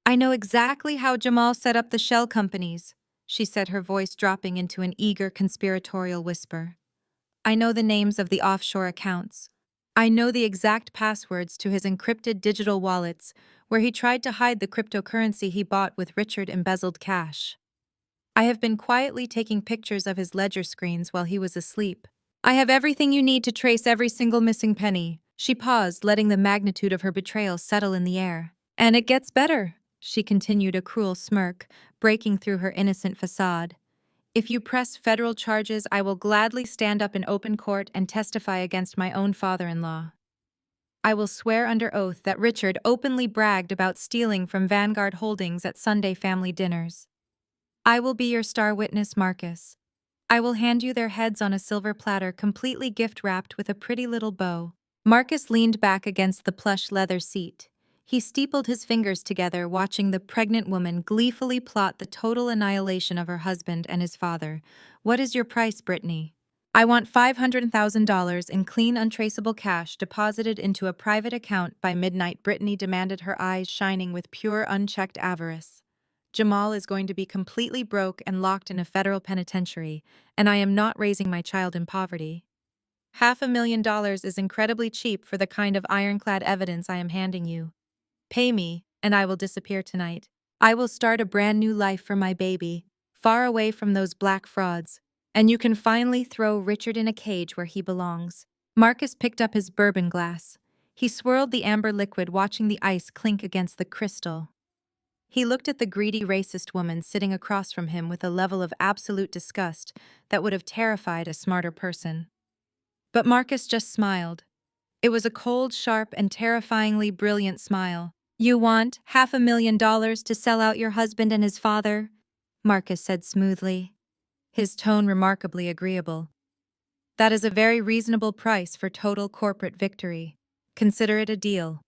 I know exactly how Jamal set up the shell companies, she said, her voice dropping into an eager conspiratorial whisper. I know the names of the offshore accounts. I know the exact passwords to his encrypted digital wallets, where he tried to hide the cryptocurrency he bought with Richard embezzled cash. I have been quietly taking pictures of his ledger screens while he was asleep. I have everything you need to trace every single missing penny. She paused, letting the magnitude of her betrayal settle in the air. And it gets better, she continued, a cruel smirk, breaking through her innocent facade. If you press federal charges, I will gladly stand up in open court and testify against my own father-in-law. I will swear under oath that Richard openly bragged about stealing from Vanguard Holdings at Sunday family dinners. I will be your star witness, Marcus. I will hand you their heads on a silver platter completely gift-wrapped with a pretty little bow. Marcus leaned back against the plush leather seat. He steepled his fingers together, watching the pregnant woman gleefully plot the total annihilation of her husband and his father. What is your price, Brittany? I want $500,000 in clean, untraceable cash deposited into a private account by midnight, Brittany demanded, her eyes shining with pure, unchecked avarice. Jamal is going to be completely broke and locked in a federal penitentiary, and I am not raising my child in poverty. $500,000 is incredibly cheap for the kind of ironclad evidence I am handing you. Pay me, and I will disappear tonight. I will start a brand new life for my baby, far away from those black frauds. And you can finally throw Richard in a cage where he belongs. Marcus picked up his bourbon glass. He swirled the amber liquid, watching the ice clink against the crystal. He looked at the greedy racist woman sitting across from him with a level of absolute disgust that would have terrified a smarter person. But Marcus just smiled. It was a cold, sharp, and terrifyingly brilliant smile. You want $500,000 to sell out your husband and his father? Marcus said smoothly, his tone remarkably agreeable. That is a very reasonable price for total corporate victory. Consider it a deal.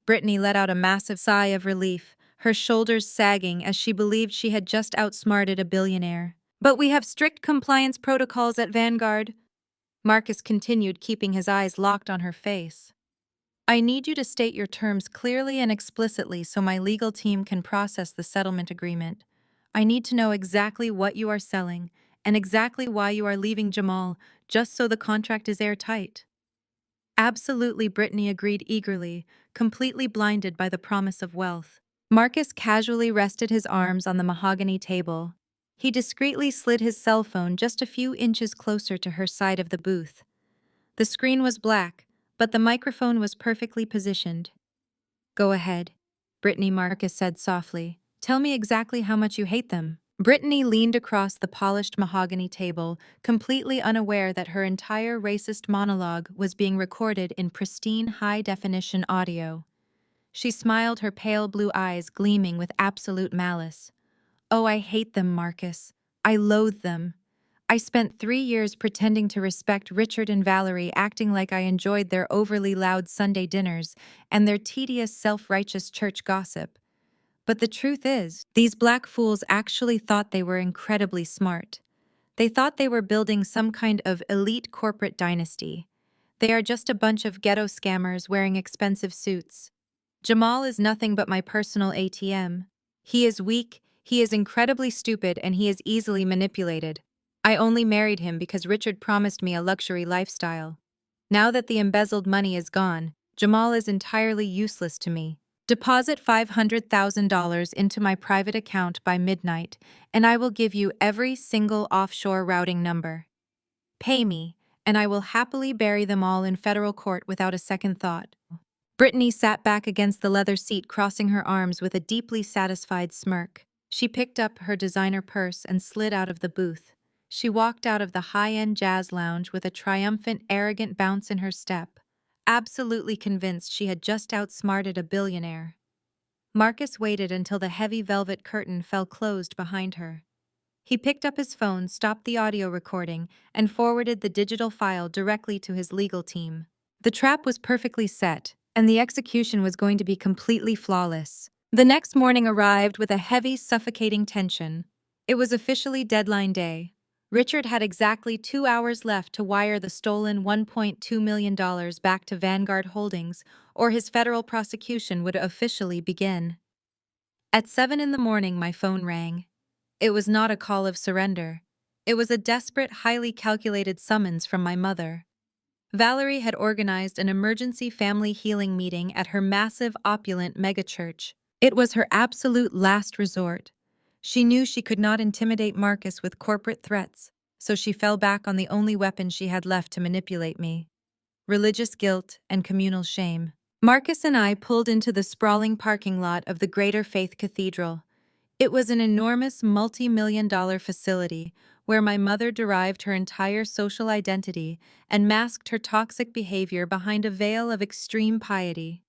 Brittany let out a massive sigh of relief, her shoulders sagging as she believed she had just outsmarted a billionaire. But we have strict compliance protocols at Vanguard, Marcus continued, keeping his eyes locked on her face. I need you to state your terms clearly and explicitly so my legal team can process the settlement agreement. I need to know exactly what you are selling and exactly why you are leaving Jamal, just so the contract is airtight. Absolutely, Brittany agreed eagerly, completely blinded by the promise of wealth. Marcus casually rested his arms on the mahogany table. He discreetly slid his cell phone just a few inches closer to her side of the booth. The screen was black, but the microphone was perfectly positioned. Go ahead, Brittany, Marcus said softly. Tell me exactly how much you hate them. Brittany leaned across the polished mahogany table, completely unaware that her entire racist monologue was being recorded in pristine high-definition audio. She smiled, her pale blue eyes gleaming with absolute malice. Oh, I hate them, Marcus. I loathe them. I spent 3 years pretending to respect Richard and Valerie, acting like I enjoyed their overly loud Sunday dinners and their tedious self-righteous church gossip. But the truth is, these black fools actually thought they were incredibly smart. They thought they were building some kind of elite corporate dynasty. They are just a bunch of ghetto scammers wearing expensive suits. Jamal is nothing but my personal ATM. He is weak, he is incredibly stupid, and he is easily manipulated. I only married him because Richard promised me a luxury lifestyle. Now that the embezzled money is gone, Jamal is entirely useless to me. Deposit $500,000 into my private account by midnight, and I will give you every single offshore routing number. Pay me, and I will happily bury them all in federal court without a second thought. Brittany sat back against the leather seat, crossing her arms with a deeply satisfied smirk. She picked up her designer purse and slid out of the booth. She walked out of the high-end jazz lounge with a triumphant, arrogant bounce in her step, absolutely convinced she had just outsmarted a billionaire. Marcus waited until the heavy velvet curtain fell closed behind her. He picked up his phone, stopped the audio recording, and forwarded the digital file directly to his legal team. The trap was perfectly set. and the execution was going to be completely flawless. The next morning arrived with a heavy, suffocating tension. It was officially deadline day. Richard had exactly 2 hours left to wire the stolen $1.2 million back to Vanguard Holdings, or his federal prosecution would officially begin. At 7 in the morning, my phone rang. It was not a call of surrender. It was a desperate, highly calculated summons from my mother. Valerie had organized an emergency family healing meeting at her massive, opulent megachurch. It was her absolute last resort. She knew she could not intimidate Marcus with corporate threats, so she fell back on the only weapon she had left to manipulate me: religious guilt and communal shame. Marcus and I pulled into the sprawling parking lot of the Greater Faith Cathedral. It was an enormous multi-million-dollar facility where my mother derived her entire social identity and masked her toxic behavior behind a veil of extreme piety.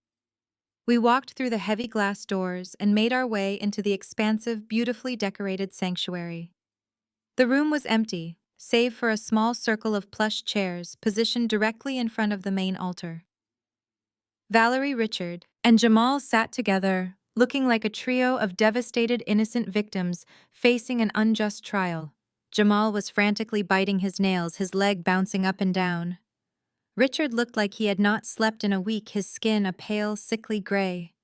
We walked through the heavy glass doors and made our way into the expansive, beautifully decorated sanctuary. The room was empty, save for a small circle of plush chairs positioned directly in front of the main altar. Valerie, Richard, and Jamal sat together, looking like a trio of devastated innocent victims facing an unjust trial. Jamal was frantically biting his nails, his leg bouncing up and down. Richard looked like he had not slept in a week, his skin a pale, sickly gray.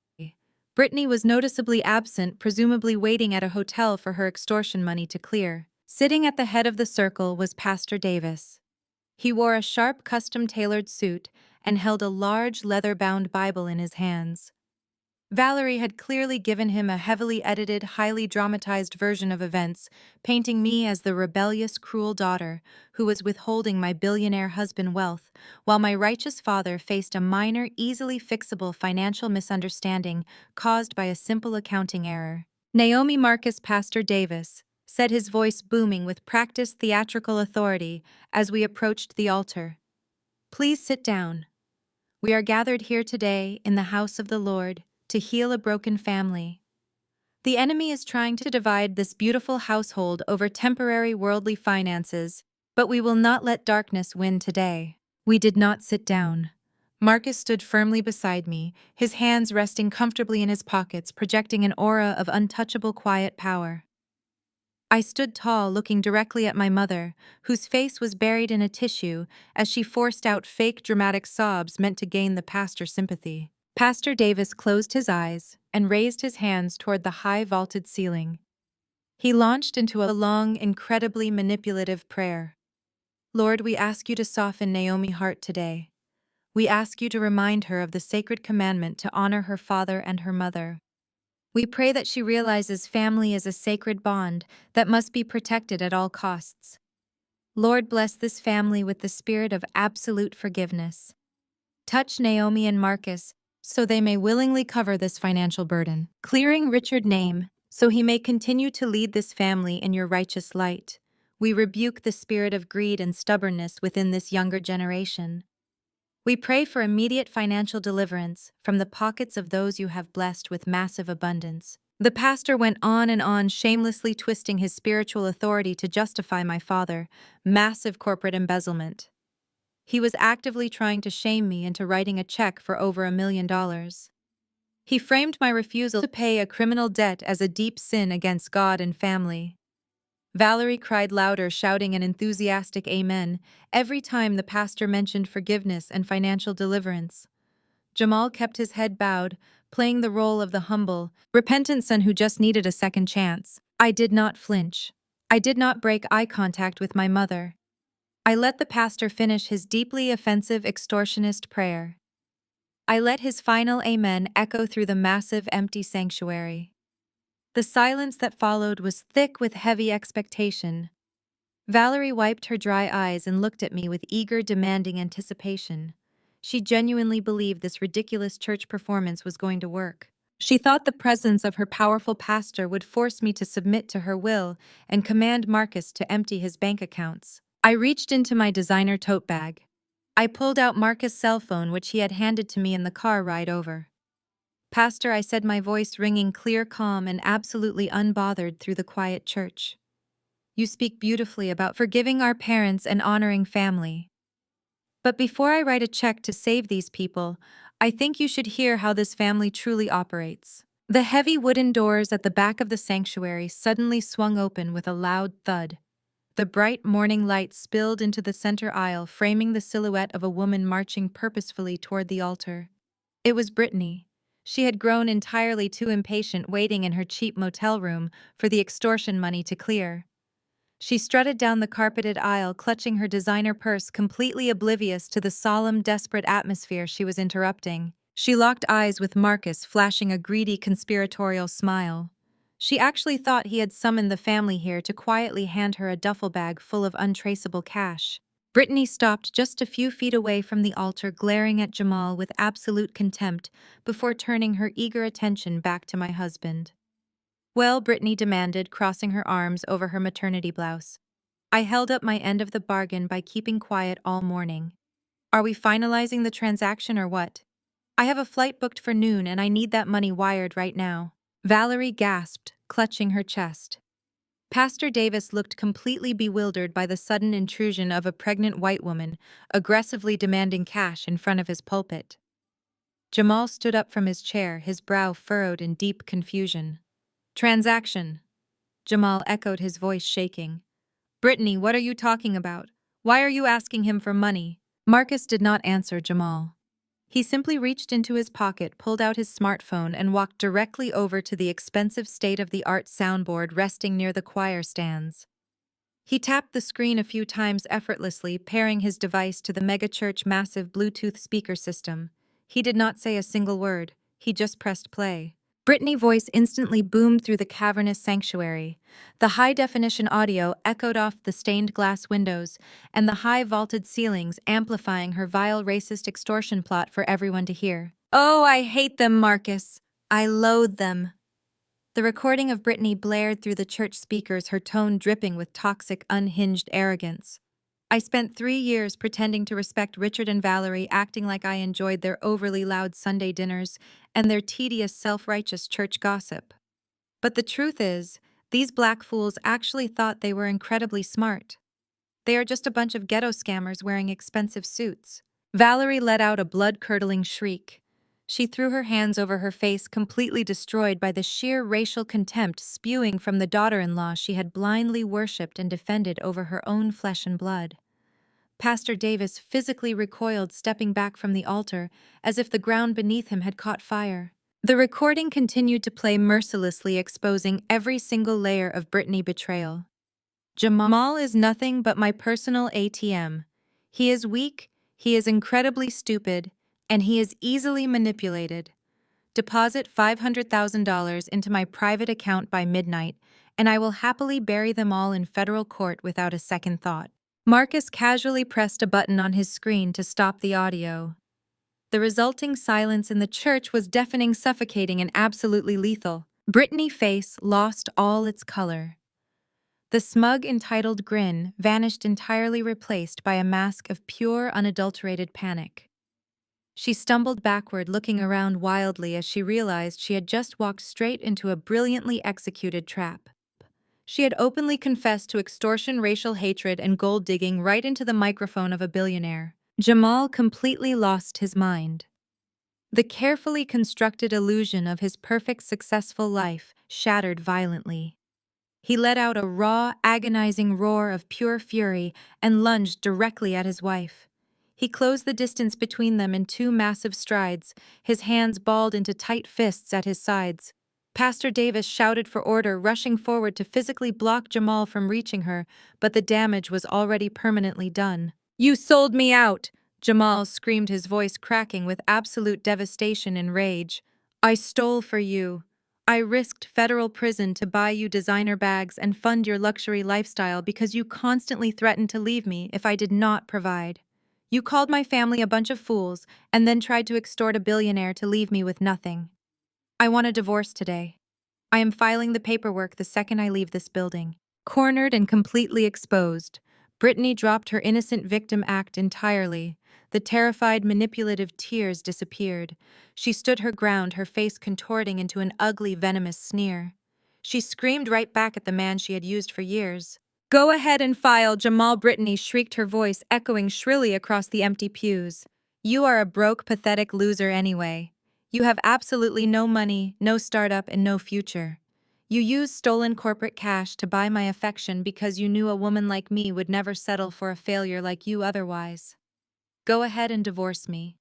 Brittany was noticeably absent, presumably waiting at a hotel for her extortion money to clear. Sitting at the head of the circle was Pastor Davis. He wore a sharp, custom-tailored suit and held a large, leather-bound Bible in his hands. Valerie had clearly given him a heavily edited, highly dramatized version of events, painting me as the rebellious, cruel daughter who was withholding my billionaire husband's wealth, while my righteous father faced a minor, easily fixable financial misunderstanding caused by a simple accounting error. Naomi Marcus, Pastor Davis, said, his voice booming with practiced theatrical authority as we approached the altar. "Please sit down. We are gathered here today in the house of the Lord to heal a broken family. The enemy is trying to divide this beautiful household over temporary worldly finances, but we will not let darkness win today." We did not sit down. Marcus stood firmly beside me, his hands resting comfortably in his pockets, projecting an aura of untouchable quiet power. I stood tall, looking directly at my mother, whose face was buried in a tissue as she forced out fake dramatic sobs meant to gain the pastor's sympathy. Pastor Davis closed his eyes and raised his hands toward the high vaulted ceiling. He launched into a long, incredibly manipulative prayer. "Lord, we ask you to soften Naomi's heart today. We ask you to remind her of the sacred commandment to honor her father and her mother. We pray that she realizes family is a sacred bond that must be protected at all costs. Lord, bless this family with the spirit of absolute forgiveness. Touch Naomi and Marcus so they may willingly cover this financial burden. Clearing Richard's name so he may continue to lead this family in your righteous light. We rebuke the spirit of greed and stubbornness within this younger generation. We pray for immediate financial deliverance from the pockets of those you have blessed with massive abundance." The pastor went on and on, shamelessly twisting his spiritual authority to justify my father, massive corporate embezzlement. He was actively trying to shame me into writing a check for over $1 million. He framed my refusal to pay a criminal debt as a deep sin against God and family. Valerie cried louder, shouting an enthusiastic amen every time the pastor mentioned forgiveness and financial deliverance. Jamal kept his head bowed, playing the role of the humble, repentant son who just needed a second chance. I did not flinch. I did not break eye contact with my mother. I let the pastor finish his deeply offensive extortionist prayer. I let his final amen echo through the massive, empty sanctuary. The silence that followed was thick with heavy expectation. Valerie wiped her dry eyes and looked at me with eager, demanding anticipation. She genuinely believed this ridiculous church performance was going to work. She thought the presence of her powerful pastor would force me to submit to her will and command Marcus to empty his bank accounts. I reached into my designer tote bag. I pulled out Marcus' cell phone, which he had handed to me in the car ride over. "Pastor," I said, my voice ringing clear, calm, and absolutely unbothered through the quiet church. "You speak beautifully about forgiving our parents and honoring family. But before I write a check to save these people, I think you should hear how this family truly operates. The heavy wooden doors at the back of the sanctuary suddenly swung open with a loud thud. The bright morning light spilled into the center aisle, framing the silhouette of a woman marching purposefully toward the altar. It was Brittany. She had grown entirely too impatient waiting in her cheap motel room for the extortion money to clear. She strutted down the carpeted aisle, clutching her designer purse, completely oblivious to the solemn, desperate atmosphere she was interrupting. She locked eyes with Marcus, flashing a greedy, conspiratorial smile. She actually thought he had summoned the family here to quietly hand her a duffel bag full of untraceable cash. Brittany stopped just a few feet away from the altar, glaring at Jamal with absolute contempt before turning her eager attention back to my husband. Well, Brittany demanded, crossing her arms over her maternity blouse. I held up my end of the bargain by keeping quiet all morning. Are we finalizing the transaction or what? I have a flight booked for noon and I need that money wired right now. Valerie gasped, clutching her chest. Pastor Davis looked completely bewildered by the sudden intrusion of a pregnant white woman, aggressively demanding cash in front of his pulpit. Jamal stood up from his chair, his brow furrowed in deep confusion. Transaction. Jamal echoed, his voice shaking. Brittany, what are you talking about? Why are you asking him for money? Marcus did not answer Jamal. He simply reached into his pocket, pulled out his smartphone, and walked directly over to the expensive state-of-the-art soundboard resting near the choir stands. He tapped the screen a few times effortlessly, pairing his device to the megachurch massive Bluetooth speaker system. He did not say a single word. He just pressed play. Brittany's voice instantly boomed through the cavernous sanctuary. The high-definition audio echoed off the stained glass windows, and the high vaulted ceilings amplifying her vile racist extortion plot for everyone to hear. Oh, I hate them, Marcus. I loathe them. The recording of Brittany blared through the church speakers, her tone dripping with toxic, unhinged arrogance. I spent 3 years pretending to respect Richard and Valerie, acting like I enjoyed their overly loud Sunday dinners and their tedious, self-righteous church gossip. But the truth is, these black fools actually thought they were incredibly smart. They are just a bunch of ghetto scammers wearing expensive suits. Valerie let out a blood-curdling shriek. She threw her hands over her face, completely destroyed by the sheer racial contempt spewing from the daughter-in-law she had blindly worshipped and defended over her own flesh and blood. Pastor Davis physically recoiled, stepping back from the altar, as if the ground beneath him had caught fire. The recording continued to play mercilessly, exposing every single layer of Brittany betrayal. Jamal is nothing but my personal ATM. He is weak, he is incredibly stupid, and he is easily manipulated. Deposit $500,000 into my private account by midnight, and I will happily bury them all in federal court without a second thought. Marcus casually pressed a button on his screen to stop the audio. The resulting silence in the church was deafening, suffocating, and absolutely lethal. Brittany's face lost all its color. The smug, entitled grin vanished entirely, replaced by a mask of pure, unadulterated panic. She stumbled backward, looking around wildly as she realized she had just walked straight into a brilliantly executed trap. She had openly confessed to extortion, racial hatred, and gold digging right into the microphone of a billionaire. Jamal completely lost his mind. The carefully constructed illusion of his perfect, successful life shattered violently. He let out a raw, agonizing roar of pure fury and lunged directly at his wife. He closed the distance between them in 2 massive strides, his hands balled into tight fists at his sides. Pastor Davis shouted for order, rushing forward to physically block Jamal from reaching her, but the damage was already permanently done. "You sold me out!" Jamal screamed, his voice cracking with absolute devastation and rage. "I stole for you. I risked federal prison to buy you designer bags and fund your luxury lifestyle because you constantly threatened to leave me if I did not provide. You called my family a bunch of fools and then tried to extort a billionaire to leave me with nothing. I want a divorce today. I am filing the paperwork the second I leave this building." Cornered and completely exposed, Brittany dropped her innocent victim act entirely. The terrified, manipulative tears disappeared. She stood her ground, her face contorting into an ugly, venomous sneer. She screamed right back at the man she had used for years. "Go ahead and file, Jamal!" Brittany shrieked, her voice echoing shrilly across the empty pews. You are a broke, pathetic loser anyway. You have absolutely no money, no startup, and no future. You used stolen corporate cash to buy my affection because you knew a woman like me would never settle for a failure like you otherwise. Go ahead and divorce me.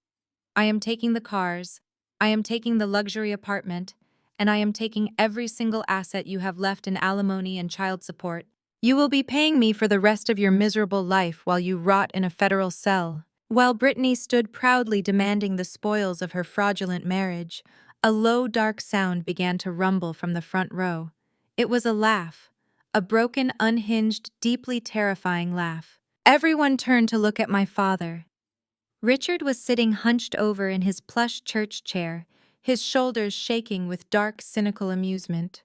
I am taking the cars, I am taking the luxury apartment, and I am taking every single asset you have left in alimony and child support. You will be paying me for the rest of your miserable life while you rot in a federal cell. While Brittany stood proudly demanding the spoils of her fraudulent marriage, a low, dark sound began to rumble from the front row. It was a laugh, a broken, unhinged, deeply terrifying laugh. Everyone turned to look at my father. Richard was sitting hunched over in his plush church chair, his shoulders shaking with dark, cynical amusement.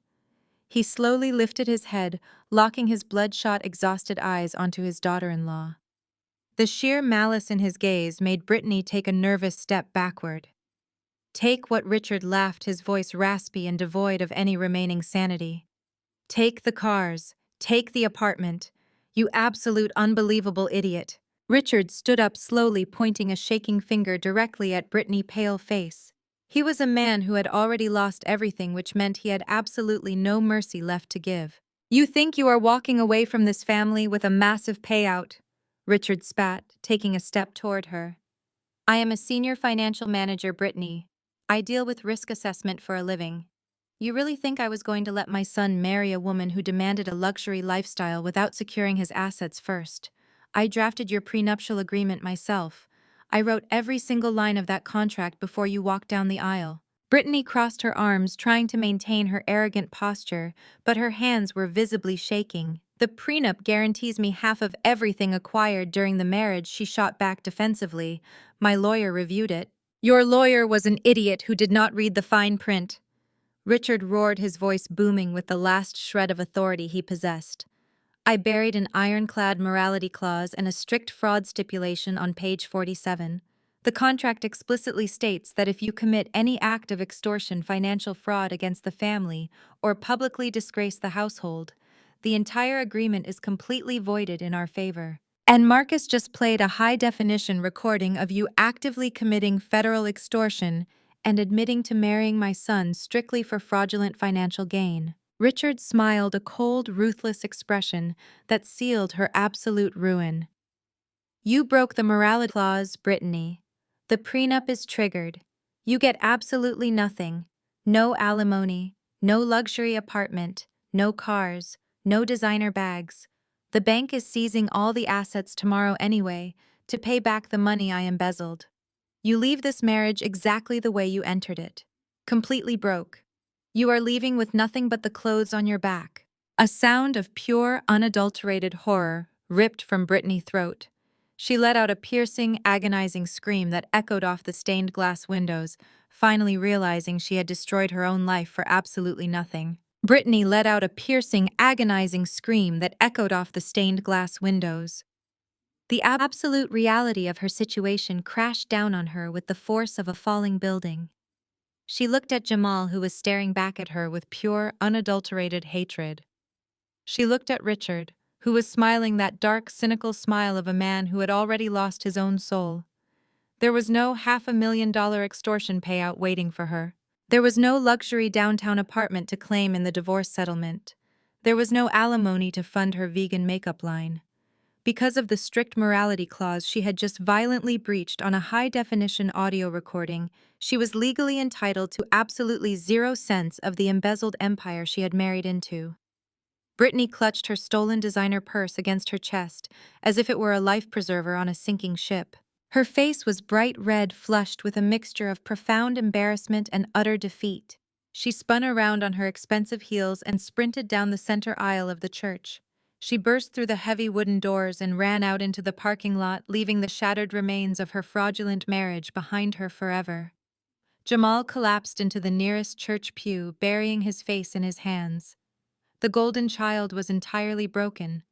He slowly lifted his head, locking his bloodshot, exhausted eyes onto his daughter-in-law. The sheer malice in his gaze made Brittany take a nervous step backward. Take what Richard laughed, his voice raspy and devoid of any remaining sanity. Take the cars. Take the apartment. You absolute unbelievable idiot. Richard stood up slowly, pointing a shaking finger directly at Brittany's pale face. He was a man who had already lost everything, which meant he had absolutely no mercy left to give. You think you are walking away from this family with a massive payout? Richard spat, taking a step toward her. I am a senior financial manager, Brittany. I deal with risk assessment for a living. You really think I was going to let my son marry a woman who demanded a luxury lifestyle without securing his assets first? I drafted your prenuptial agreement myself. I wrote every single line of that contract before you walked down the aisle. Brittany crossed her arms, trying to maintain her arrogant posture, but her hands were visibly shaking. The prenup guarantees me half of everything acquired during the marriage, she shot back defensively. My lawyer reviewed it. Your lawyer was an idiot who did not read the fine print. Richard roared, his voice booming with the last shred of authority he possessed. I buried an ironclad morality clause and a strict fraud stipulation on page 47. The contract explicitly states that if you commit any act of extortion, financial fraud against the family, or publicly disgrace the household, the entire agreement is completely voided in our favor. And Marcus just played a high-definition recording of you actively committing federal extortion and admitting to marrying my son strictly for fraudulent financial gain. Richard smiled, a cold, ruthless expression that sealed her absolute ruin. You broke the morality clause, Brittany. The prenup is triggered. You get absolutely nothing. No alimony, no luxury apartment, no cars, no designer bags. The bank is seizing all the assets tomorrow anyway to pay back the money I embezzled. You leave this marriage exactly the way you entered it. Completely broke. You are leaving with nothing but the clothes on your back. A sound of pure, unadulterated horror ripped from Brittany's throat. She let out a piercing, agonizing scream that echoed off the stained glass windows, finally realizing she had destroyed her own life for absolutely nothing. Brittany let out a piercing, agonizing scream that echoed off the stained glass windows. The absolute reality of her situation crashed down on her with the force of a falling building. She looked at Jamal, who was staring back at her with pure, unadulterated hatred. She looked at Richard, who was smiling that dark, cynical smile of a man who had already lost his own soul. There was no $500,000 extortion payout waiting for her. There was no luxury downtown apartment to claim in the divorce settlement. There was no alimony to fund her vegan makeup line. Because of the strict morality clause she had just violently breached on a high-definition audio recording, she was legally entitled to absolutely 0 cents of the embezzled empire she had married into. Brittany clutched her stolen designer purse against her chest, as if it were a life preserver on a sinking ship. Her face was bright red, flushed with a mixture of profound embarrassment and utter defeat. She spun around on her expensive heels and sprinted down the center aisle of the church. She burst through the heavy wooden doors and ran out into the parking lot, leaving the shattered remains of her fraudulent marriage behind her forever. Jamal collapsed into the nearest church pew, burying his face in his hands. The golden child was entirely broken.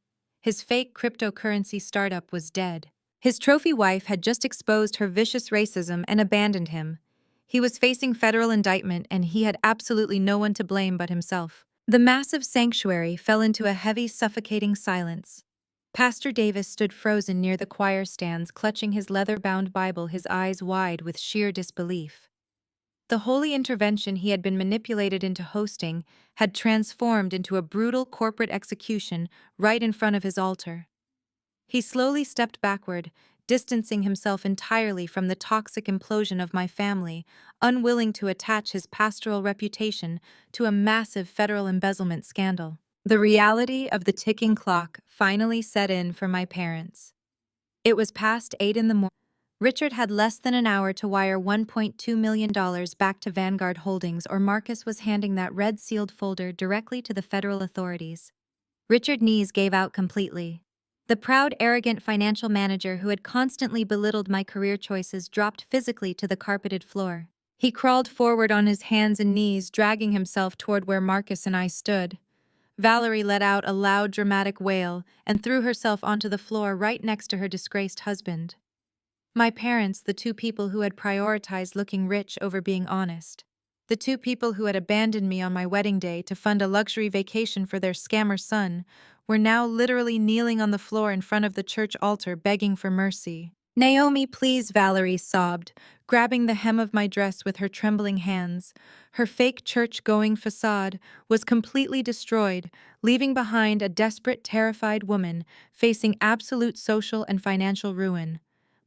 His fake cryptocurrency startup was dead. His trophy wife had just exposed her vicious racism and abandoned him. He was facing federal indictment, and he had absolutely no one to blame but himself. The massive sanctuary fell into a heavy, suffocating silence. Pastor Davis stood frozen near the choir stands, clutching his leather-bound Bible, his eyes wide with sheer disbelief. The holy intervention he had been manipulated into hosting had transformed into a brutal corporate execution right in front of his altar. He slowly stepped backward, distancing himself entirely from the toxic implosion of my family, unwilling to attach his pastoral reputation to a massive federal embezzlement scandal. The reality of the ticking clock finally set in for my parents. It was past 8 in the morning. Richard had less than an hour to wire $1.2 million back to Vanguard Holdings, or Marcus was handing that red-sealed folder directly to the federal authorities. Richard's knees gave out completely. The proud, arrogant financial manager who had constantly belittled my career choices dropped physically to the carpeted floor. He crawled forward on his hands and knees, dragging himself toward where Marcus and I stood. Valerie let out a loud, dramatic wail and threw herself onto the floor right next to her disgraced husband. My parents, the two people who had prioritized looking rich over being honest. The two people who had abandoned me on my wedding day to fund a luxury vacation for their scammer son, were now literally kneeling on the floor in front of the church altar begging for mercy. "Naomi, please," Valerie sobbed, grabbing the hem of my dress with her trembling hands. Her fake church-going facade was completely destroyed, leaving behind a desperate, terrified woman facing absolute social and financial ruin.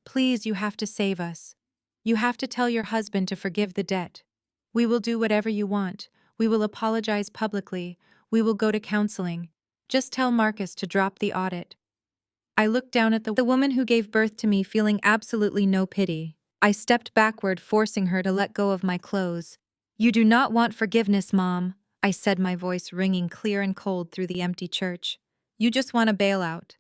"Please, you have to save us. You have to tell your husband to forgive the debt. We will do whatever you want. We will apologize publicly. We will go to counseling. Just tell Marcus to drop the audit." I looked down at the woman who gave birth to me, feeling absolutely no pity. I stepped backward, forcing her to let go of my clothes. "You do not want forgiveness, Mom," I said, my voice ringing clear and cold through the empty church. "You just want a bailout.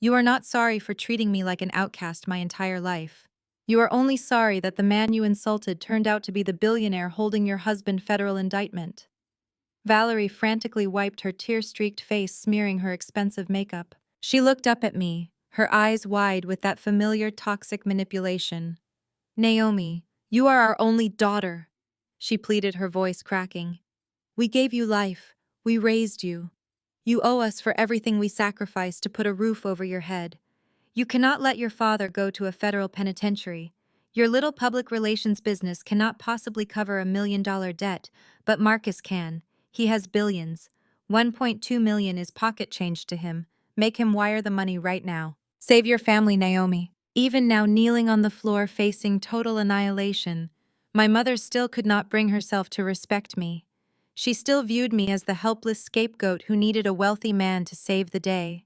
You are not sorry for treating me like an outcast my entire life. You are only sorry that the man you insulted turned out to be the billionaire holding your husband federal indictment." Valerie frantically wiped her tear-streaked face, smearing her expensive makeup. She looked up at me, her eyes wide with that familiar toxic manipulation. "Naomi, you are our only daughter," she pleaded, her voice cracking. "We gave you life. We raised you. You owe us for everything we sacrificed to put a roof over your head. You cannot let your father go to a federal penitentiary. Your little public relations business cannot possibly cover $1 million debt, but Marcus can. He has billions. 1.2 million is pocket change to him. Make him wire the money right now. Save your family, Naomi." Even now, kneeling on the floor facing total annihilation, my mother still could not bring herself to respect me. She still viewed me as the helpless scapegoat who needed a wealthy man to save the day.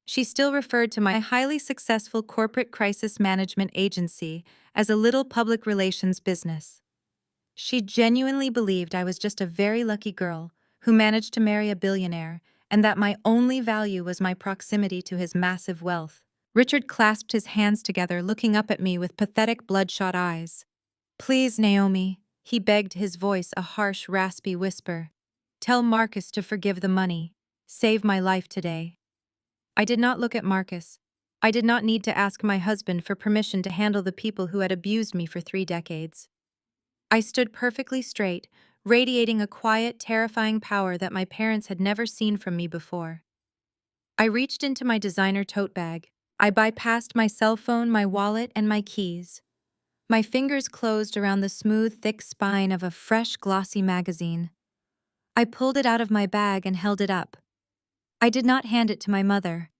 She still referred to my highly successful corporate crisis management agency as a little public relations business. She genuinely believed I was just a very lucky girl who managed to marry a billionaire, and that my only value was my proximity to his massive wealth. Richard clasped his hands together, looking up at me with pathetic, bloodshot eyes. "Please, Naomi," he begged, his voice a harsh, raspy whisper. "Tell Marcus to forgive the money. Save my life today." I did not look at Marcus. I did not need to ask my husband for permission to handle the people who had abused me for 3 decades. I stood perfectly straight, radiating a quiet, terrifying power that my parents had never seen from me before. I reached into my designer tote bag. I bypassed my cell phone, my wallet, and my keys. My fingers closed around the smooth, thick spine of a fresh, glossy magazine. I pulled it out of my bag and held it up. I did not hand it to my mother.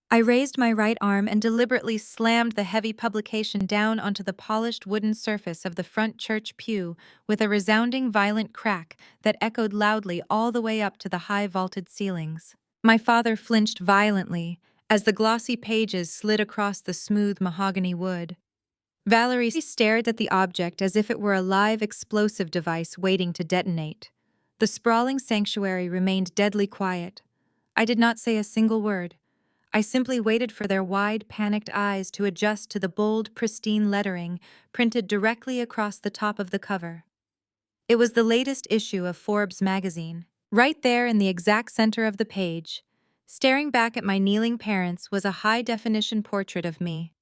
I raised my right arm and deliberately slammed the heavy publication down onto the polished wooden surface of the front church pew with a resounding, violent crack that echoed loudly all the way up to the high vaulted ceilings. My father flinched violently as the glossy pages slid across the smooth mahogany wood. Valerie stared at the object as if it were a live explosive device waiting to detonate. The sprawling sanctuary remained deadly quiet. I did not say a single word. I simply waited for their wide, panicked eyes to adjust to the bold, pristine lettering printed directly across the top of the cover. It was the latest issue of Forbes magazine. Right there in the exact center of the page, staring back at my kneeling parents, was a high-definition portrait of me.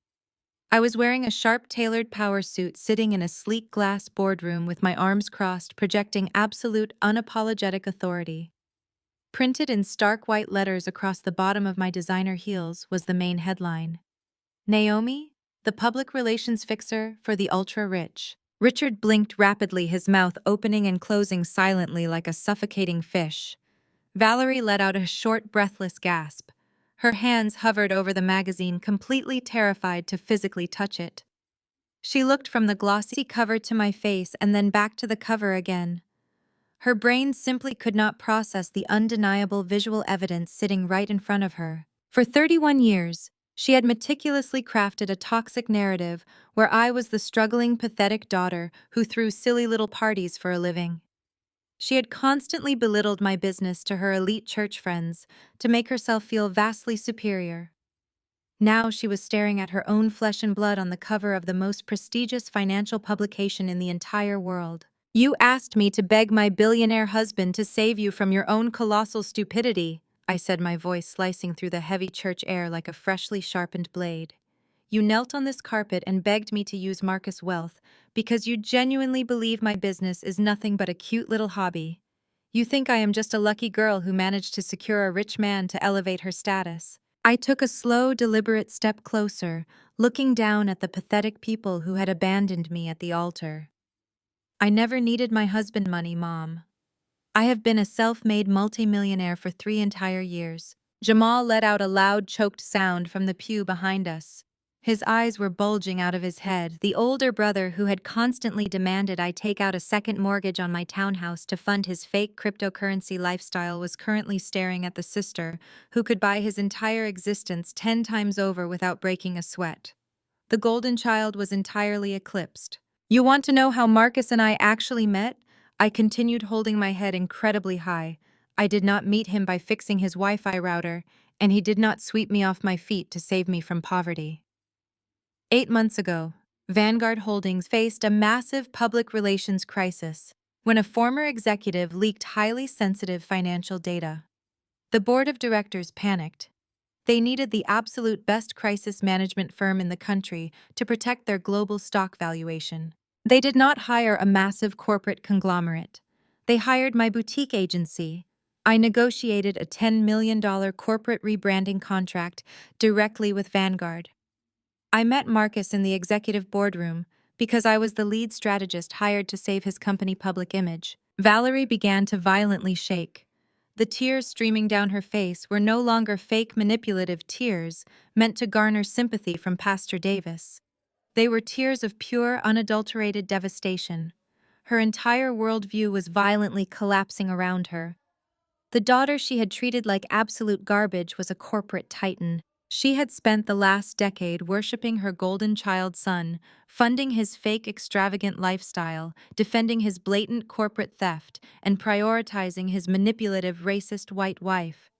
I was wearing a sharp-tailored power suit, sitting in a sleek glass boardroom with my arms crossed, projecting absolute, unapologetic authority. Printed in stark white letters across the bottom of my designer heels was the main headline. Naomi, the public relations fixer for the ultra-rich. Richard blinked rapidly, his mouth opening and closing silently like a suffocating fish. Valerie let out a short, breathless gasp. Her hands hovered over the magazine, completely terrified to physically touch it. She looked from the glossy cover to my face and then back to the cover again. Her brain simply could not process the undeniable visual evidence sitting right in front of her. For 31 years, she had meticulously crafted a toxic narrative where I was the struggling, pathetic daughter who threw silly little parties for a living. She had constantly belittled my business to her elite church friends to make herself feel vastly superior. Now she was staring at her own flesh and blood on the cover of the most prestigious financial publication in the entire world. "You asked me to beg my billionaire husband to save you from your own colossal stupidity," I said, my voice slicing through the heavy church air like a freshly sharpened blade. "You knelt on this carpet and begged me to use Marcus' wealth because you genuinely believe my business is nothing but a cute little hobby. You think I am just a lucky girl who managed to secure a rich man to elevate her status." I took a slow, deliberate step closer, looking down at the pathetic people who had abandoned me at the altar. "I never needed my husband money, Mom. I have been a self-made multimillionaire for 3 entire years." Jamal let out a loud, choked sound from the pew behind us. His eyes were bulging out of his head. The older brother who had constantly demanded I take out a second mortgage on my townhouse to fund his fake cryptocurrency lifestyle was currently staring at the sister who could buy his entire existence 10 times over without breaking a sweat. The golden child was entirely eclipsed. "You want to know how Marcus and I actually met?" I continued, holding my head incredibly high. "I did not meet him by fixing his Wi-Fi router, and he did not sweep me off my feet to save me from poverty." 8 months ago, Vanguard Holdings faced a massive public relations crisis when a former executive leaked highly sensitive financial data. The board of directors panicked. They needed the absolute best crisis management firm in the country to protect their global stock valuation. They did not hire a massive corporate conglomerate. They hired my boutique agency. I negotiated a $10 million corporate rebranding contract directly with Vanguard. I met Marcus in the executive boardroom because I was the lead strategist hired to save his company public image. Valerie began to violently shake. The tears streaming down her face were no longer fake manipulative tears meant to garner sympathy from Pastor Davis. They were tears of pure, unadulterated devastation. Her entire worldview was violently collapsing around her. The daughter she had treated like absolute garbage was a corporate titan. She had spent the last decade worshiping her golden child son, funding his fake extravagant lifestyle, defending his blatant corporate theft, and prioritizing his manipulative racist white wife.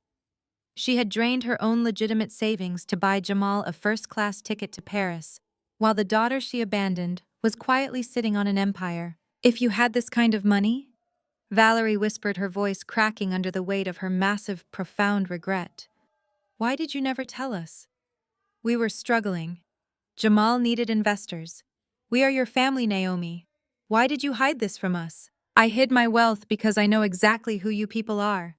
She had drained her own legitimate savings to buy Jamal a first-class ticket to Paris, while the daughter she abandoned was quietly sitting on an empire. "If you had this kind of money?" Valerie whispered, her voice cracking under the weight of her massive, profound regret. "Why did you never tell us?" "We were struggling. Jamal needed investors. We are your family, Naomi. Why did you hide this from us?" "I hid my wealth because I know exactly who you people are,"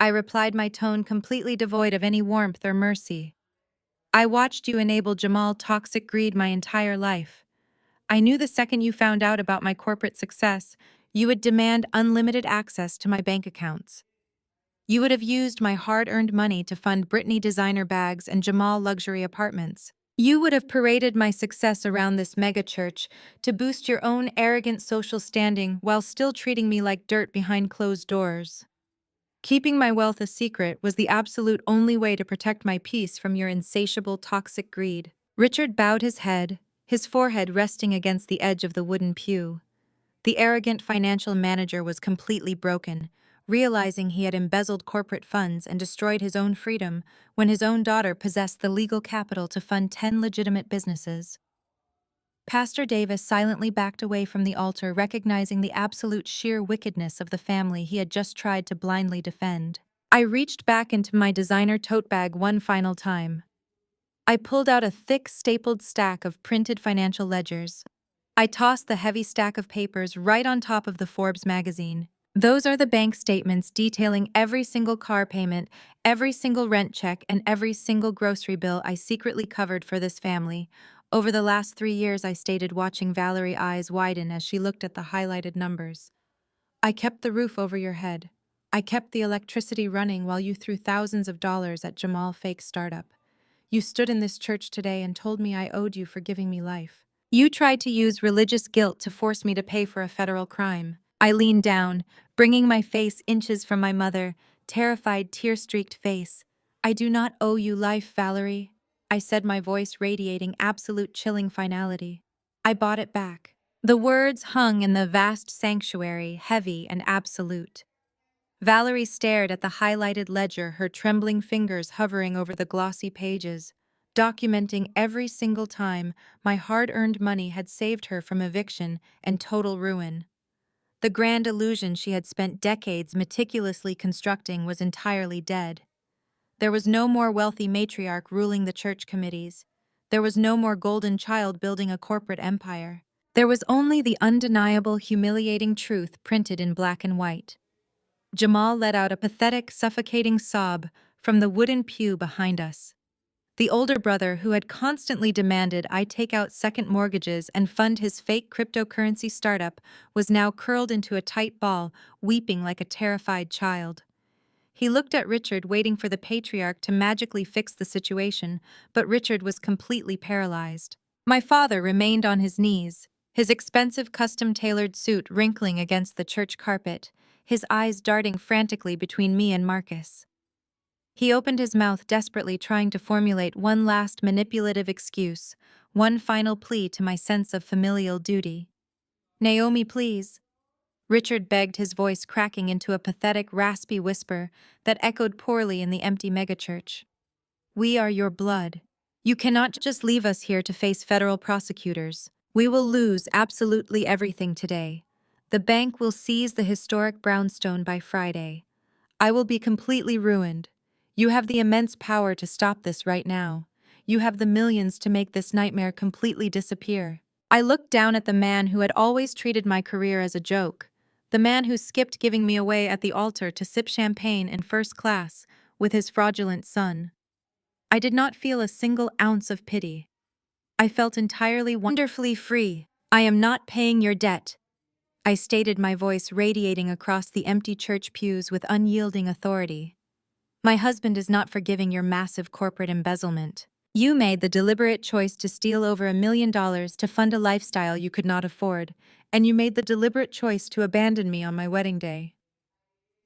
I replied, my tone completely devoid of any warmth or mercy. "I watched you enable Jamal toxic greed my entire life. I knew the second you found out about my corporate success, you would demand unlimited access to my bank accounts. You would have used my hard-earned money to fund Britney designer bags and Jamal luxury apartments. You would have paraded my success around this megachurch to boost your own arrogant social standing while still treating me like dirt behind closed doors. Keeping my wealth a secret was the absolute only way to protect my peace from your insatiable toxic greed." Richard bowed his head, his forehead resting against the edge of the wooden pew. The arrogant financial manager was completely broken, realizing he had embezzled corporate funds and destroyed his own freedom when his own daughter possessed the legal capital to fund 10 legitimate businesses. Pastor Davis silently backed away from the altar, recognizing the absolute sheer wickedness of the family he had just tried to blindly defend. I reached back into my designer tote bag one final time. I pulled out a thick, stapled stack of printed financial ledgers. I tossed the heavy stack of papers right on top of the Forbes magazine. Those are the bank statements detailing every single car payment, every single rent check, and every single grocery bill I secretly covered for this family. Over the last 3 years, I stated, watching Valerie's eyes widen as she looked at the highlighted numbers. I kept the roof over your head. I kept the electricity running while you threw thousands of dollars at Jamal fake startup. You stood in this church today and told me I owed you for giving me life. You tried to use religious guilt to force me to pay for a federal crime. I leaned down, bringing my face inches from my mother, terrified, tear-streaked face. I do not owe you life, Valerie, I said, my voice radiating absolute chilling finality. I bought it back. The words hung in the vast sanctuary, heavy and absolute. Valerie stared at the highlighted ledger, her trembling fingers hovering over the glossy pages, documenting every single time my hard-earned money had saved her from eviction and total ruin. The grand illusion she had spent decades meticulously constructing was entirely dead. There was no more wealthy matriarch ruling the church committees. There was no more golden child building a corporate empire. There was only the undeniable, humiliating truth printed in black and white. Jamal let out a pathetic, suffocating sob from the wooden pew behind us. The older brother, who had constantly demanded I take out second mortgages and fund his fake cryptocurrency startup, was now curled into a tight ball, weeping like a terrified child. He looked at Richard, waiting for the patriarch to magically fix the situation, but Richard was completely paralyzed. My father remained on his knees, his expensive custom-tailored suit wrinkling against the church carpet, his eyes darting frantically between me and Marcus. He opened his mouth desperately, trying to formulate one last manipulative excuse, one final plea to my sense of familial duty. "Naomi, please," Richard begged, his voice cracking into a pathetic, raspy whisper that echoed poorly in the empty megachurch. "We are your blood. You cannot just leave us here to face federal prosecutors. We will lose absolutely everything today. The bank will seize the historic brownstone by Friday. I will be completely ruined. You have the immense power to stop this right now. You have the millions to make this nightmare completely disappear." I looked down at the man who had always treated my career as a joke, the man who skipped giving me away at the altar to sip champagne in first class with his fraudulent son. I did not feel a single ounce of pity. I felt entirely wonderfully free. "I am not paying your debt," I stated, my voice radiating across the empty church pews with unyielding authority. "My husband is not forgiving your massive corporate embezzlement. You made the deliberate choice to steal over $1 million to fund a lifestyle you could not afford, and you made the deliberate choice to abandon me on my wedding day.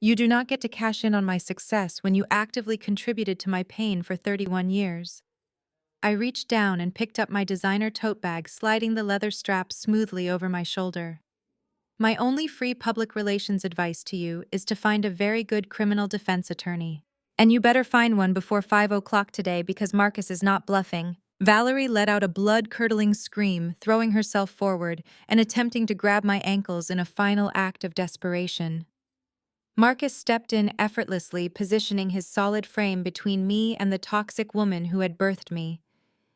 You do not get to cash in on my success when you actively contributed to my pain for 31 years. I reached down and picked up my designer tote bag, sliding the leather strap smoothly over my shoulder. "My only free public relations advice to you is to find a very good criminal defense attorney. And you better find one before 5 o'clock today, because Marcus is not bluffing." Valerie let out a blood-curdling scream, throwing herself forward and attempting to grab my ankles in a final act of desperation. Marcus stepped in effortlessly, positioning his solid frame between me and the toxic woman who had birthed me.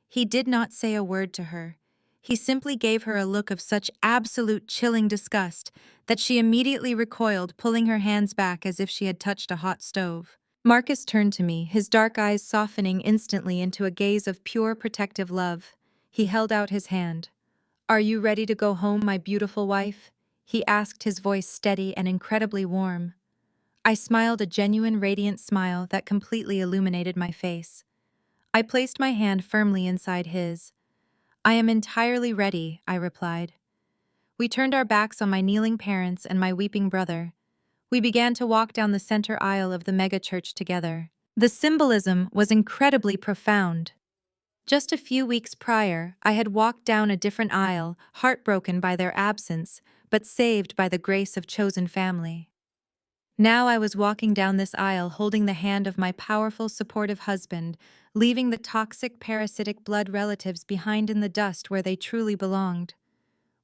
He did not say a word to her. He simply gave her a look of such absolute chilling disgust that she immediately recoiled, pulling her hands back as if she had touched a hot stove. Marcus turned to me, his dark eyes softening instantly into a gaze of pure protective love. He held out his hand. "Are you ready to go home, my beautiful wife?" he asked, his voice steady and incredibly warm. I smiled, a genuine, radiant smile that completely illuminated my face. I placed my hand firmly inside his. "I am entirely ready," I replied. We turned our backs on my kneeling parents and my weeping brother. We began to walk down the center aisle of the megachurch together. The symbolism was incredibly profound. Just a few weeks prior, I had walked down a different aisle, heartbroken by their absence, but saved by the grace of chosen family. Now I was walking down this aisle holding the hand of my powerful, supportive husband, leaving the toxic, parasitic blood relatives behind in the dust where they truly belonged.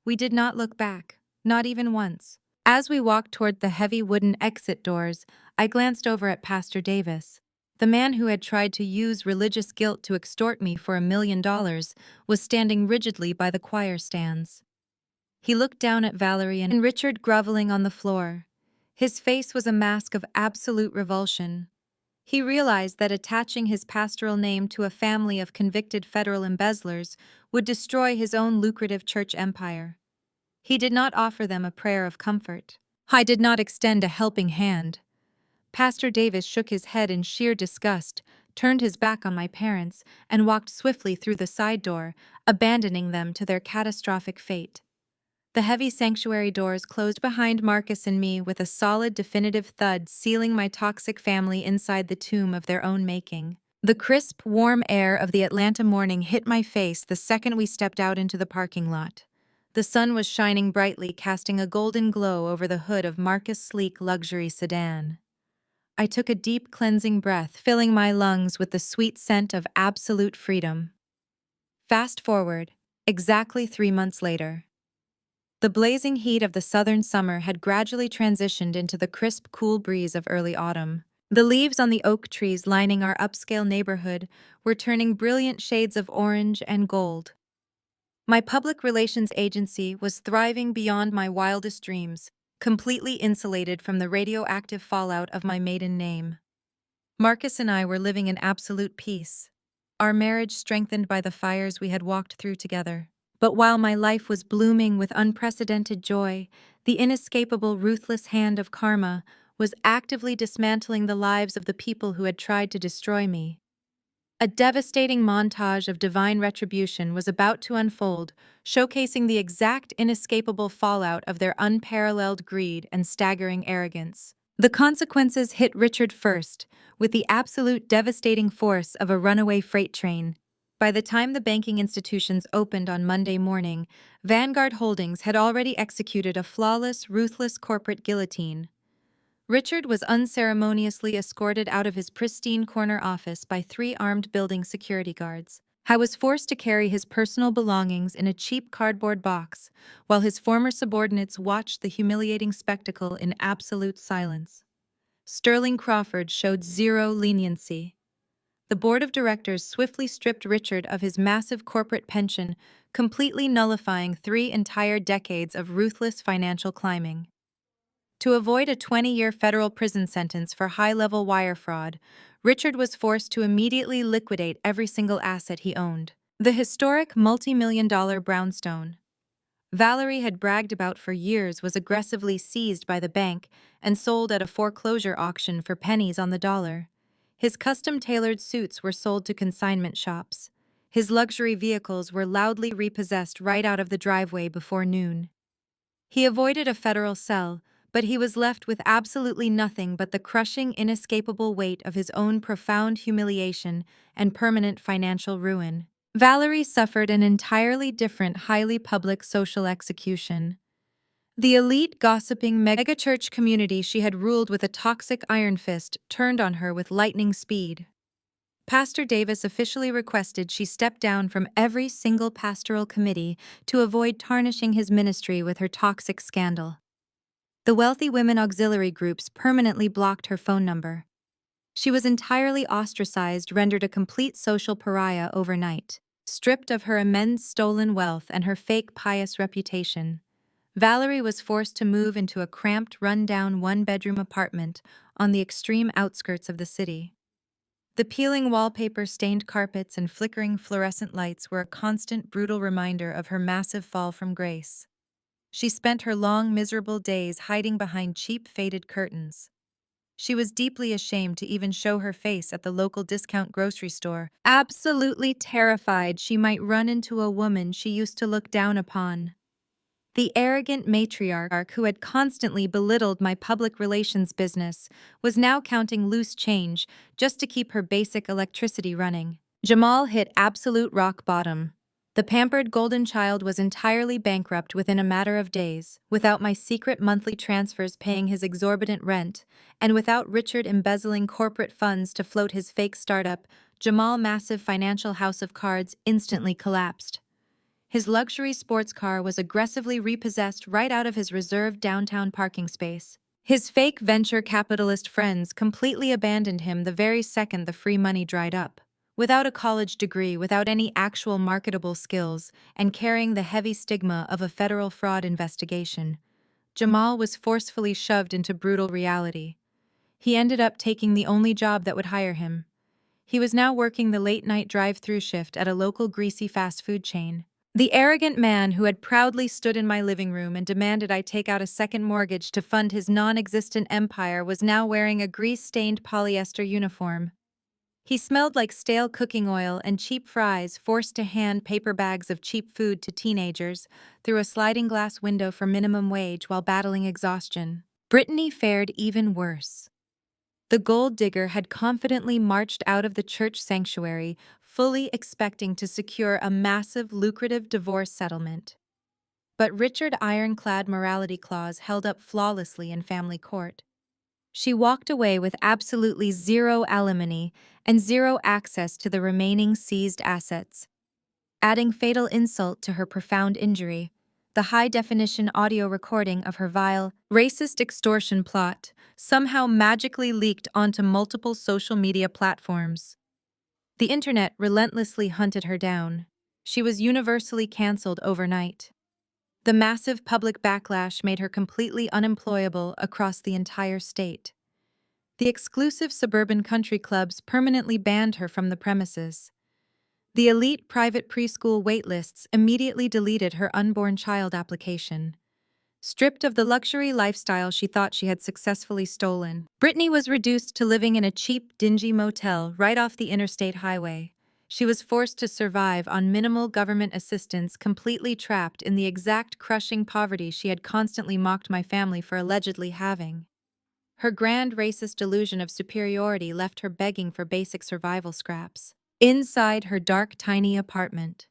We did not look back, not even once. As we walked toward the heavy wooden exit doors, I glanced over at Pastor Davis. The man who had tried to use religious guilt to extort me for $1 million was standing rigidly by the choir stands. He looked down at Valerie and Richard groveling on the floor. His face was a mask of absolute revulsion. He realized that attaching his pastoral name to a family of convicted federal embezzlers would destroy his own lucrative church empire. He did not offer them a prayer of comfort. I did not extend a helping hand. Pastor Davis shook his head in sheer disgust, turned his back on my parents, and walked swiftly through the side door, abandoning them to their catastrophic fate. The heavy sanctuary doors closed behind Marcus and me with a solid, definitive thud, sealing my toxic family inside the tomb of their own making. The crisp, warm air of the Atlanta morning hit my face the second we stepped out into the parking lot. The sun was shining brightly, casting a golden glow over the hood of Marcus' sleek luxury sedan. I took a deep, cleansing breath, filling my lungs with the sweet scent of absolute freedom. Fast forward, exactly 3 months later. The blazing heat of the southern summer had gradually transitioned into the crisp, cool breeze of early autumn. The leaves on the oak trees lining our upscale neighborhood were turning brilliant shades of orange and gold. My public relations agency was thriving beyond my wildest dreams, completely insulated from the radioactive fallout of my maiden name. Marcus and I were living in absolute peace, our marriage strengthened by the fires we had walked through together. But while my life was blooming with unprecedented joy, the inescapable, ruthless hand of karma was actively dismantling the lives of the people who had tried to destroy me. A devastating montage of divine retribution was about to unfold, showcasing the exact inescapable fallout of their unparalleled greed and staggering arrogance. The consequences hit Richard first, with the absolute devastating force of a runaway freight train. By the time the banking institutions opened on Monday morning, Vanguard Holdings had already executed a flawless, ruthless corporate guillotine. Richard was unceremoniously escorted out of his pristine corner office by 3 armed building security guards. I was forced to carry his personal belongings in a cheap cardboard box, while his former subordinates watched the humiliating spectacle in absolute silence. Sterling Crawford showed zero leniency. The board of directors swiftly stripped Richard of his massive corporate pension, completely nullifying 3 entire decades of ruthless financial climbing. To avoid a 20-year federal prison sentence for high-level wire fraud, Richard was forced to immediately liquidate every single asset he owned. The historic multi-million-dollar brownstone Valerie had bragged about for years was aggressively seized by the bank and sold at a foreclosure auction for pennies on the dollar. His custom-tailored suits were sold to consignment shops. His luxury vehicles were loudly repossessed right out of the driveway before noon. He avoided a federal cell, but he was left with absolutely nothing but the crushing, inescapable weight of his own profound humiliation and permanent financial ruin. Valerie suffered an entirely different, highly public social execution. The elite, gossiping megachurch community she had ruled with a toxic iron fist turned on her with lightning speed. Pastor Davis officially requested she step down from every single pastoral committee to avoid tarnishing his ministry with her toxic scandal. The wealthy women auxiliary groups permanently blocked her phone number. She was entirely ostracized, rendered a complete social pariah overnight. Stripped of her immense stolen wealth and her fake pious reputation, Valerie was forced to move into a cramped, run-down one-bedroom apartment on the extreme outskirts of the city. The peeling wallpaper, stained carpets, and flickering fluorescent lights were a constant, brutal reminder of her massive fall from grace. She spent her long, miserable days hiding behind cheap, faded curtains. She was deeply ashamed to even show her face at the local discount grocery store, absolutely terrified she might run into a woman she used to look down upon. The arrogant matriarch who had constantly belittled my public relations business was now counting loose change just to keep her basic electricity running. Jamal hit absolute rock bottom. The pampered golden child was entirely bankrupt within a matter of days, without my secret monthly transfers paying his exorbitant rent, and without Richard embezzling corporate funds to float his fake startup. Jamal's massive financial house of cards instantly collapsed. His luxury sports car was aggressively repossessed right out of his reserved downtown parking space. His fake venture capitalist friends completely abandoned him the very second the free money dried up. Without a college degree, without any actual marketable skills, and carrying the heavy stigma of a federal fraud investigation, Jamal was forcefully shoved into brutal reality. He ended up taking the only job that would hire him. He was now working the late-night drive-through shift at a local greasy fast food chain. The arrogant man who had proudly stood in my living room and demanded I take out a second mortgage to fund his non-existent empire was now wearing a grease-stained polyester uniform. He smelled like stale cooking oil and cheap fries, forced to hand paper bags of cheap food to teenagers through a sliding glass window for minimum wage while battling exhaustion. Brittany fared even worse. The gold digger had confidently marched out of the church sanctuary, fully expecting to secure a massive, lucrative divorce settlement. But Richard's ironclad morality clause held up flawlessly in family court. She walked away with absolutely zero alimony and zero access to the remaining seized assets. Adding fatal insult to her profound injury, the high-definition audio recording of her vile, racist extortion plot somehow magically leaked onto multiple social media platforms. The internet relentlessly hunted her down. She was universally canceled overnight. The massive public backlash made her completely unemployable across the entire state. The exclusive suburban country clubs permanently banned her from the premises. The elite private preschool waitlists immediately deleted her unborn child application. Stripped of the luxury lifestyle she thought she had successfully stolen, Brittany was reduced to living in a cheap, dingy motel right off the interstate highway. She was forced to survive on minimal government assistance, completely trapped in the exact crushing poverty she had constantly mocked my family for allegedly having. Her grand racist delusion of superiority left her begging for basic survival scraps. Inside her dark, tiny apartment,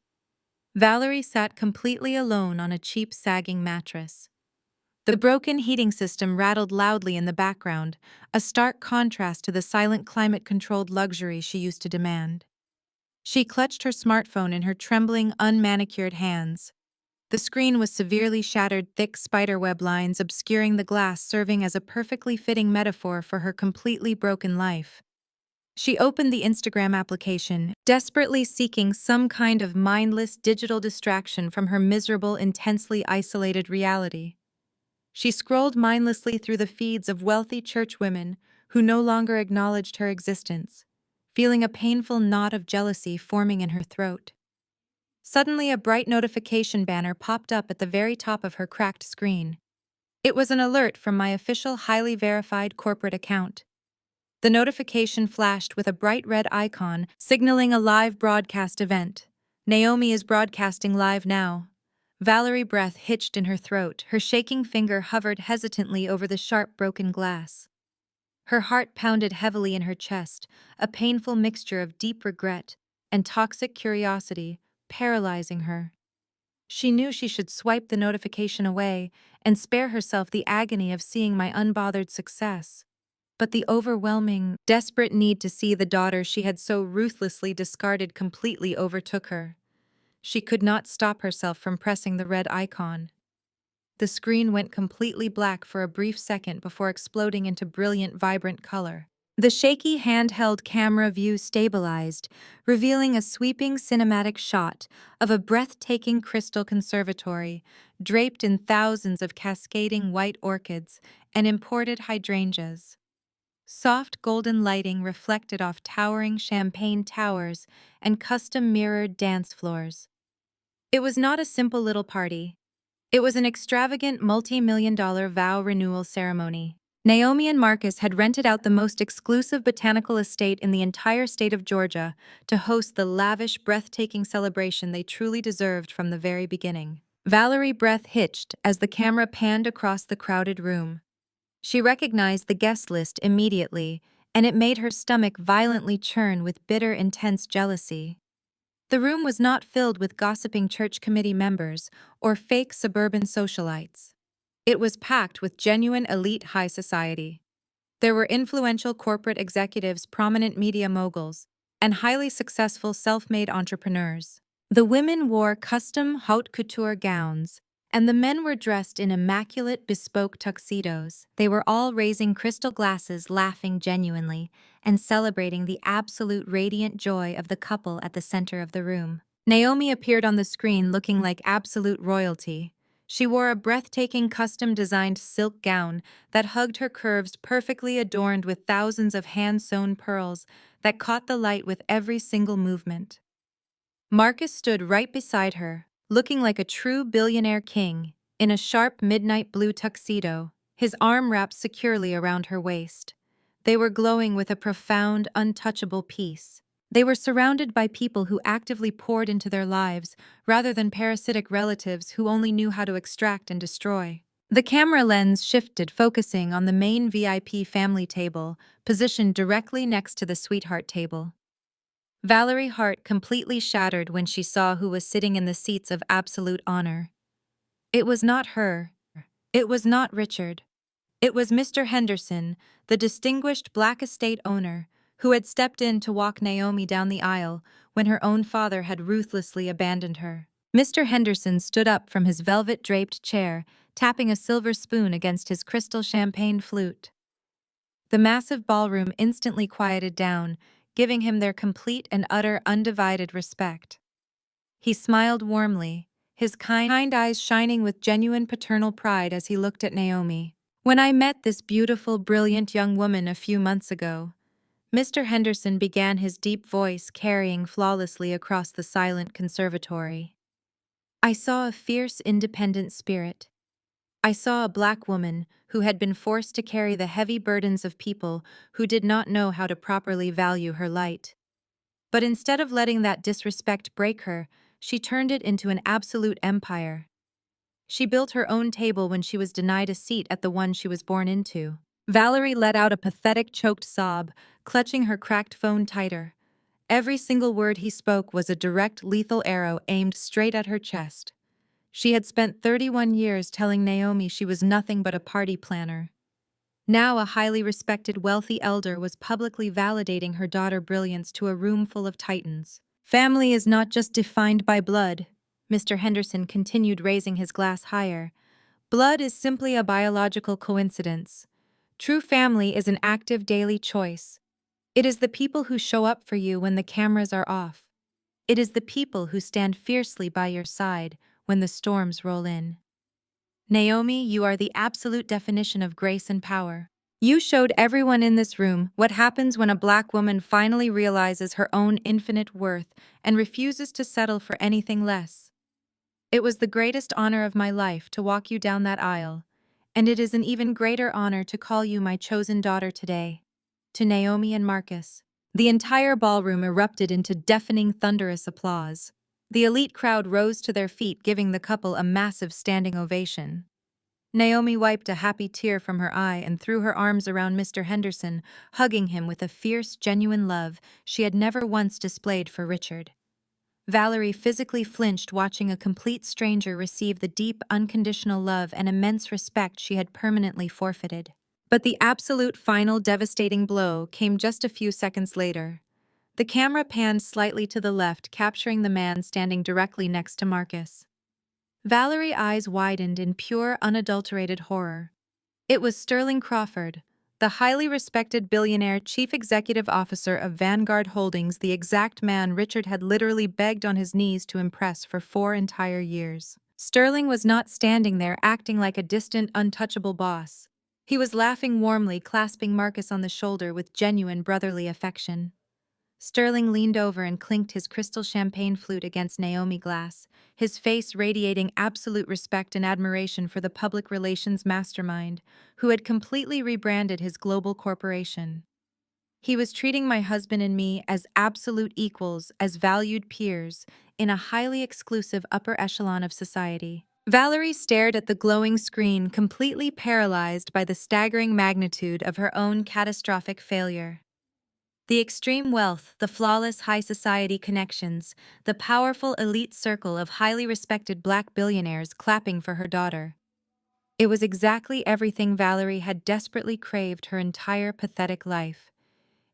Valerie sat completely alone on a cheap, sagging mattress. The broken heating system rattled loudly in the background, a stark contrast to the silent, climate-controlled luxury she used to demand. She clutched her smartphone in her trembling, unmanicured hands. The screen was severely shattered, thick spiderweb lines obscuring the glass, serving as a perfectly fitting metaphor for her completely broken life. She opened the Instagram application, desperately seeking some kind of mindless digital distraction from her miserable, intensely isolated reality. She scrolled mindlessly through the feeds of wealthy churchwomen who no longer acknowledged her existence, feeling a painful knot of jealousy forming in her throat. Suddenly, a bright notification banner popped up at the very top of her cracked screen. It was an alert from my official, highly verified corporate account. The notification flashed with a bright red icon signaling a live broadcast event. Naomi is broadcasting live now. Valerie's breath hitched in her throat, her shaking finger hovered hesitantly over the sharp broken glass. Her heart pounded heavily in her chest, a painful mixture of deep regret and toxic curiosity, paralyzing her. She knew she should swipe the notification away and spare herself the agony of seeing my unbothered success. But the overwhelming, desperate need to see the daughter she had so ruthlessly discarded completely overtook her. She could not stop herself from pressing the red icon. The screen went completely black for a brief second before exploding into brilliant, vibrant color. The shaky handheld camera view stabilized, revealing a sweeping cinematic shot of a breathtaking crystal conservatory, draped in thousands of cascading white orchids and imported hydrangeas. Soft golden lighting reflected off towering champagne towers and custom-mirrored dance floors. It was not a simple little party. It was an extravagant multi-million-dollar vow renewal ceremony. Naomi and Marcus had rented out the most exclusive botanical estate in the entire state of Georgia to host the lavish, breathtaking celebration they truly deserved from the very beginning. Valerie's breath hitched as the camera panned across the crowded room. She recognized the guest list immediately, and it made her stomach violently churn with bitter, intense jealousy. The room was not filled with gossiping church committee members or fake suburban socialites. It was packed with genuine elite high society. There were influential corporate executives, prominent media moguls, and highly successful self-made entrepreneurs. The women wore custom haute couture gowns, and the men were dressed in immaculate, bespoke tuxedos. They were all raising crystal glasses, laughing genuinely, and celebrating the absolute radiant joy of the couple at the center of the room. Naomi appeared on the screen looking like absolute royalty. She wore a breathtaking custom-designed silk gown that hugged her curves, perfectly adorned with thousands of hand-sewn pearls that caught the light with every single movement. Marcus stood right beside her, looking like a true billionaire king, in a sharp midnight blue tuxedo, his arm wrapped securely around her waist. They were glowing with a profound, untouchable peace. They were surrounded by people who actively poured into their lives, rather than parasitic relatives who only knew how to extract and destroy. The camera lens shifted, focusing on the main VIP family table, positioned directly next to the sweetheart table. Valerie's heart completely shattered when she saw who was sitting in the seats of absolute honor. It was not her. It was not Richard. It was Mr. Henderson, the distinguished Black estate owner, who had stepped in to walk Naomi down the aisle when her own father had ruthlessly abandoned her. Mr. Henderson stood up from his velvet-draped chair, tapping a silver spoon against his crystal champagne flute. The massive ballroom instantly quieted down, giving him their complete and utter undivided respect. He smiled warmly, his kind eyes shining with genuine paternal pride as he looked at Naomi. "When I met this beautiful, brilliant young woman a few months ago," Mr. Henderson began, his deep voice carrying flawlessly across the silent conservatory, "I saw a fierce, independent spirit. I saw a Black woman who had been forced to carry the heavy burdens of people who did not know how to properly value her light. But instead of letting that disrespect break her, she turned it into an absolute empire. She built her own table when she was denied a seat at the one she was born into." Valerie let out a pathetic, choked sob, clutching her cracked phone tighter. Every single word he spoke was a direct, lethal arrow aimed straight at her chest. She had spent 31 years telling Naomi she was nothing but a party planner. Now a highly respected, wealthy elder was publicly validating her daughter's brilliance to a room full of titans. "Family is not just defined by blood," Mr. Henderson continued, raising his glass higher. "Blood is simply a biological coincidence. True family is an active daily choice. It is the people who show up for you when the cameras are off. It is the people who stand fiercely by your side when the storms roll in. Naomi, you are the absolute definition of grace and power. You showed everyone in this room what happens when a Black woman finally realizes her own infinite worth and refuses to settle for anything less. It was the greatest honor of my life to walk you down that aisle, and it is an even greater honor to call you my chosen daughter today." To Naomi and Marcus. The entire ballroom erupted into deafening, thunderous applause. The elite crowd rose to their feet, giving the couple a massive standing ovation. Naomi wiped a happy tear from her eye and threw her arms around Mr. Henderson, hugging him with a fierce, genuine love she had never once displayed for Richard. Valerie physically flinched, watching a complete stranger receive the deep, unconditional love and immense respect she had permanently forfeited. But the absolute final devastating blow came just a few seconds later. The camera panned slightly to the left, capturing the man standing directly next to Marcus. Valerie's eyes widened in pure, unadulterated horror. It was Sterling Crawford, the highly respected billionaire chief executive officer of Vanguard Holdings, the exact man Richard had literally begged on his knees to impress for 4 entire years. Sterling was not standing there acting like a distant, untouchable boss. He was laughing warmly, clasping Marcus on the shoulder with genuine brotherly affection. Sterling leaned over and clinked his crystal champagne flute against Naomi's glass, his face radiating absolute respect and admiration for the public relations mastermind who had completely rebranded his global corporation. "He was treating my husband and me as absolute equals, as valued peers, in a highly exclusive upper echelon of society." Valerie stared at the glowing screen, completely paralyzed by the staggering magnitude of her own catastrophic failure. The extreme wealth, the flawless high society connections, the powerful elite circle of highly respected Black billionaires clapping for her daughter. It was exactly everything Valerie had desperately craved her entire pathetic life.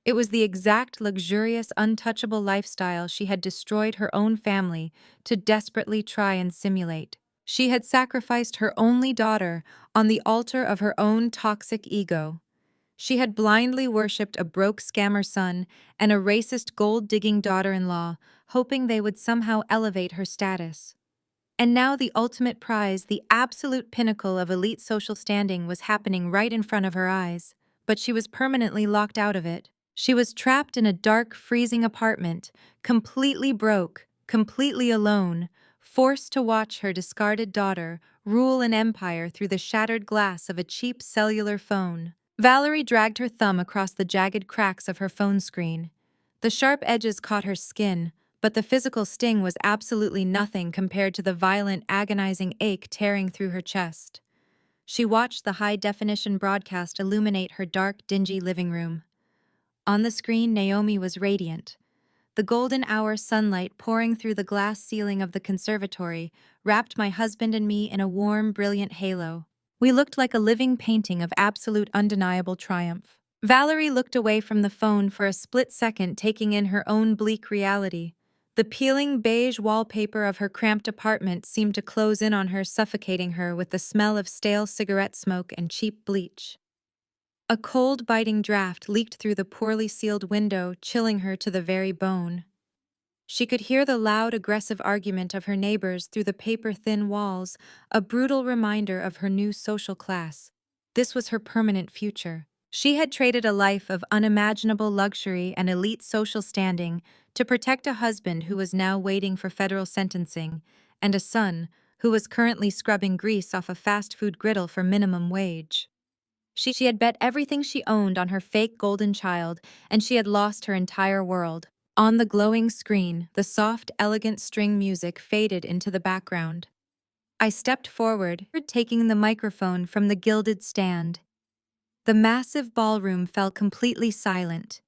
It was the exact luxurious, untouchable lifestyle she had destroyed her own family to desperately try and simulate. She had sacrificed her only daughter on the altar of her own toxic ego. She had blindly worshipped a broke scammer son and a racist gold-digging daughter-in-law, hoping they would somehow elevate her status. And now the ultimate prize, the absolute pinnacle of elite social standing, was happening right in front of her eyes. But she was permanently locked out of it. She was trapped in a dark, freezing apartment, completely broke, completely alone, forced to watch her discarded daughter rule an empire through the shattered glass of a cheap cellular phone. Valerie dragged her thumb across the jagged cracks of her phone screen. The sharp edges caught her skin, but the physical sting was absolutely nothing compared to the violent, agonizing ache tearing through her chest. She watched the high-definition broadcast illuminate her dark, dingy living room. On the screen, Naomi was radiant. The golden hour sunlight pouring through the glass ceiling of the conservatory wrapped my husband and me in a warm, brilliant halo. We looked like a living painting of absolute, undeniable triumph. Valerie looked away from the phone for a split second, taking in her own bleak reality. The peeling beige wallpaper of her cramped apartment seemed to close in on her, suffocating her with the smell of stale cigarette smoke and cheap bleach. A cold, biting draft leaked through the poorly sealed window, chilling her to the very bone. She could hear the loud, aggressive argument of her neighbors through the paper-thin walls, a brutal reminder of her new social class. This was her permanent future. She had traded a life of unimaginable luxury and elite social standing to protect a husband who was now waiting for federal sentencing, and a son who was currently scrubbing grease off a fast food griddle for minimum wage. She had bet everything she owned on her fake golden child, and she had lost her entire world. On the glowing screen, the soft, elegant string music faded into the background. I stepped forward, taking the microphone from the gilded stand. The massive ballroom fell completely silent.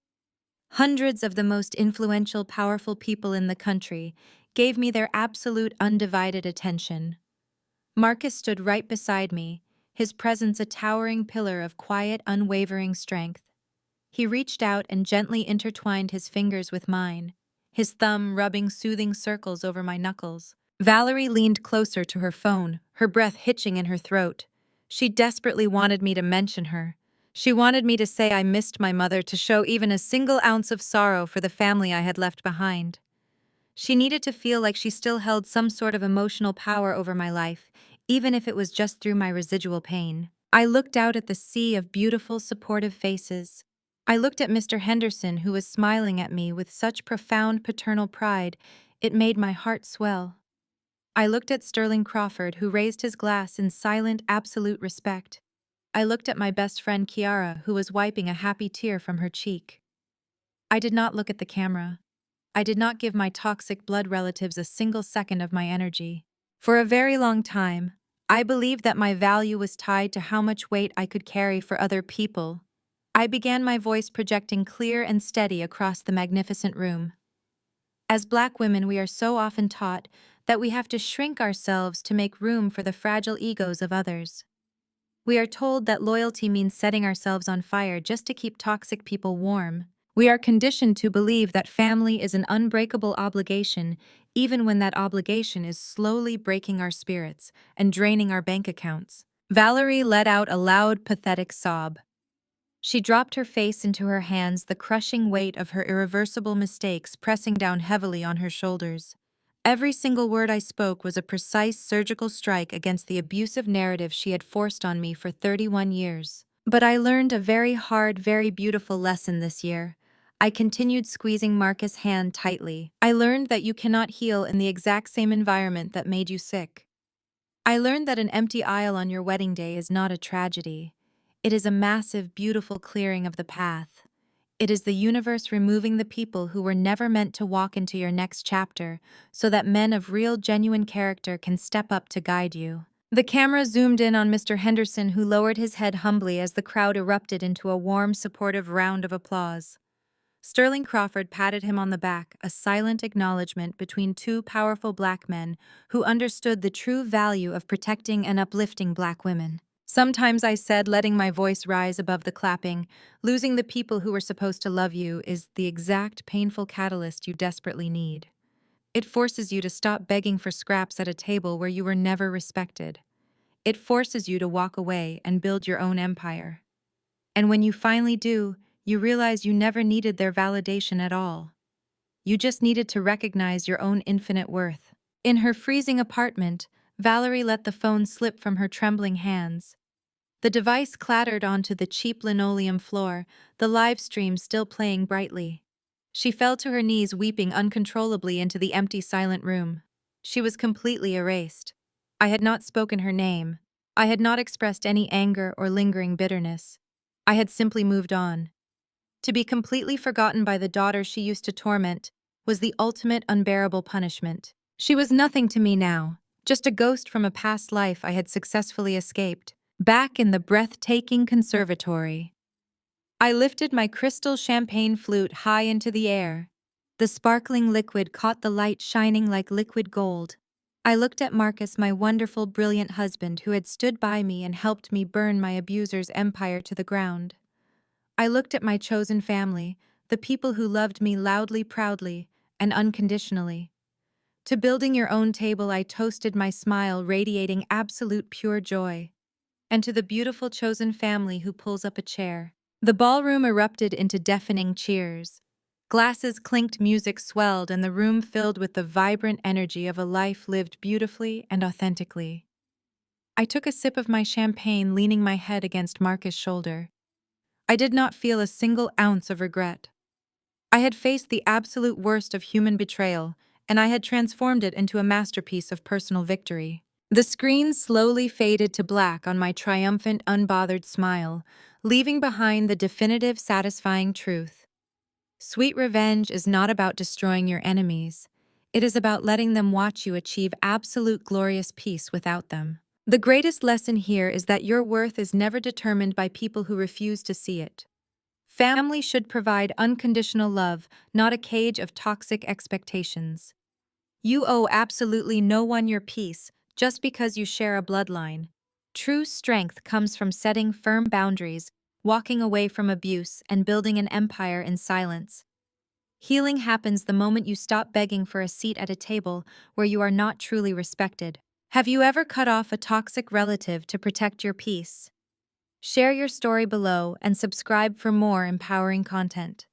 Hundreds of the most influential, powerful people in the country gave me their absolute, undivided attention. Marcus stood right beside me, his presence a towering pillar of quiet, unwavering strength. He reached out and gently intertwined his fingers with mine, his thumb rubbing soothing circles over my knuckles. Valerie leaned closer to her phone, her breath hitching in her throat. She desperately wanted me to mention her. She wanted me to say I missed my mother, to show even a single ounce of sorrow for the family I had left behind. She needed to feel like she still held some sort of emotional power over my life, even if it was just through my residual pain. I looked out at the sea of beautiful, supportive faces. I looked at Mr. Henderson, who was smiling at me with such profound paternal pride, it made my heart swell. I looked at Sterling Crawford, who raised his glass in silent, absolute respect. I looked at my best friend Kiara, who was wiping a happy tear from her cheek. I did not look at the camera. I did not give my toxic blood relatives a single second of my energy. For a very long time, I believed that my value was tied to how much weight I could carry for other people. I began my voice projecting clear and steady across the magnificent room. As Black women, we are so often taught that we have to shrink ourselves to make room for the fragile egos of others. We are told that loyalty means setting ourselves on fire just to keep toxic people warm. We are conditioned to believe that family is an unbreakable obligation, even when that obligation is slowly breaking our spirits and draining our bank accounts. Valerie let out a loud, pathetic sob. She dropped her face into her hands, the crushing weight of her irreversible mistakes pressing down heavily on her shoulders. Every single word I spoke was a precise surgical strike against the abusive narrative she had forced on me for 31 years. But I learned a very hard, very beautiful lesson this year. I continued squeezing Marcus' hand tightly. I learned that you cannot heal in the exact same environment that made you sick. I learned that an empty aisle on your wedding day is not a tragedy. It is a massive, beautiful clearing of the path. It is the universe removing the people who were never meant to walk into your next chapter, so that men of real, genuine character can step up to guide you. The camera zoomed in on Mr. Henderson, who lowered his head humbly as the crowd erupted into a warm, supportive round of applause. Sterling Crawford patted him on the back, a silent acknowledgement between two powerful Black men who understood the true value of protecting and uplifting Black women. Sometimes, I said, letting my voice rise above the clapping, losing the people who were supposed to love you is the exact painful catalyst you desperately need. It forces you to stop begging for scraps at a table where you were never respected. It forces you to walk away and build your own empire. And when you finally do, you realize you never needed their validation at all. You just needed to recognize your own infinite worth. In her freezing apartment, Valerie let the phone slip from her trembling hands. The device clattered onto the cheap linoleum floor, the live stream still playing brightly. She fell to her knees, weeping uncontrollably into the empty, silent room. She was completely erased. I had not spoken her name. I had not expressed any anger or lingering bitterness. I had simply moved on. To be completely forgotten by the daughter she used to torment was the ultimate unbearable punishment. She was nothing to me now, just a ghost from a past life I had successfully escaped. Back in the breathtaking conservatory, I lifted my crystal champagne flute high into the air. The sparkling liquid caught the light, shining like liquid gold. I looked at Marcus, my wonderful, brilliant husband who had stood by me and helped me burn my abuser's empire to the ground. I looked at my chosen family, the people who loved me loudly, proudly, and unconditionally. To building your own table, I toasted, my smile radiating absolute pure joy. And to the beautiful chosen family who pulls up a chair. The ballroom erupted into deafening cheers. Glasses clinked, music swelled, and the room filled with the vibrant energy of a life lived beautifully and authentically. I took a sip of my champagne, leaning my head against Marcus' shoulder. I did not feel a single ounce of regret. I had faced the absolute worst of human betrayal, and I had transformed it into a masterpiece of personal victory. The screen slowly faded to black on my triumphant, unbothered smile, leaving behind the definitive, satisfying truth. Sweet revenge is not about destroying your enemies. It is about letting them watch you achieve absolute glorious peace without them. The greatest lesson here is that your worth is never determined by people who refuse to see it. Family should provide unconditional love, not a cage of toxic expectations. You owe absolutely no one your peace just because you share a bloodline. True strength comes from setting firm boundaries, walking away from abuse, and building an empire in silence. Healing happens the moment you stop begging for a seat at a table where you are not truly respected. Have you ever cut off a toxic relative to protect your peace? Share your story below and subscribe for more empowering content.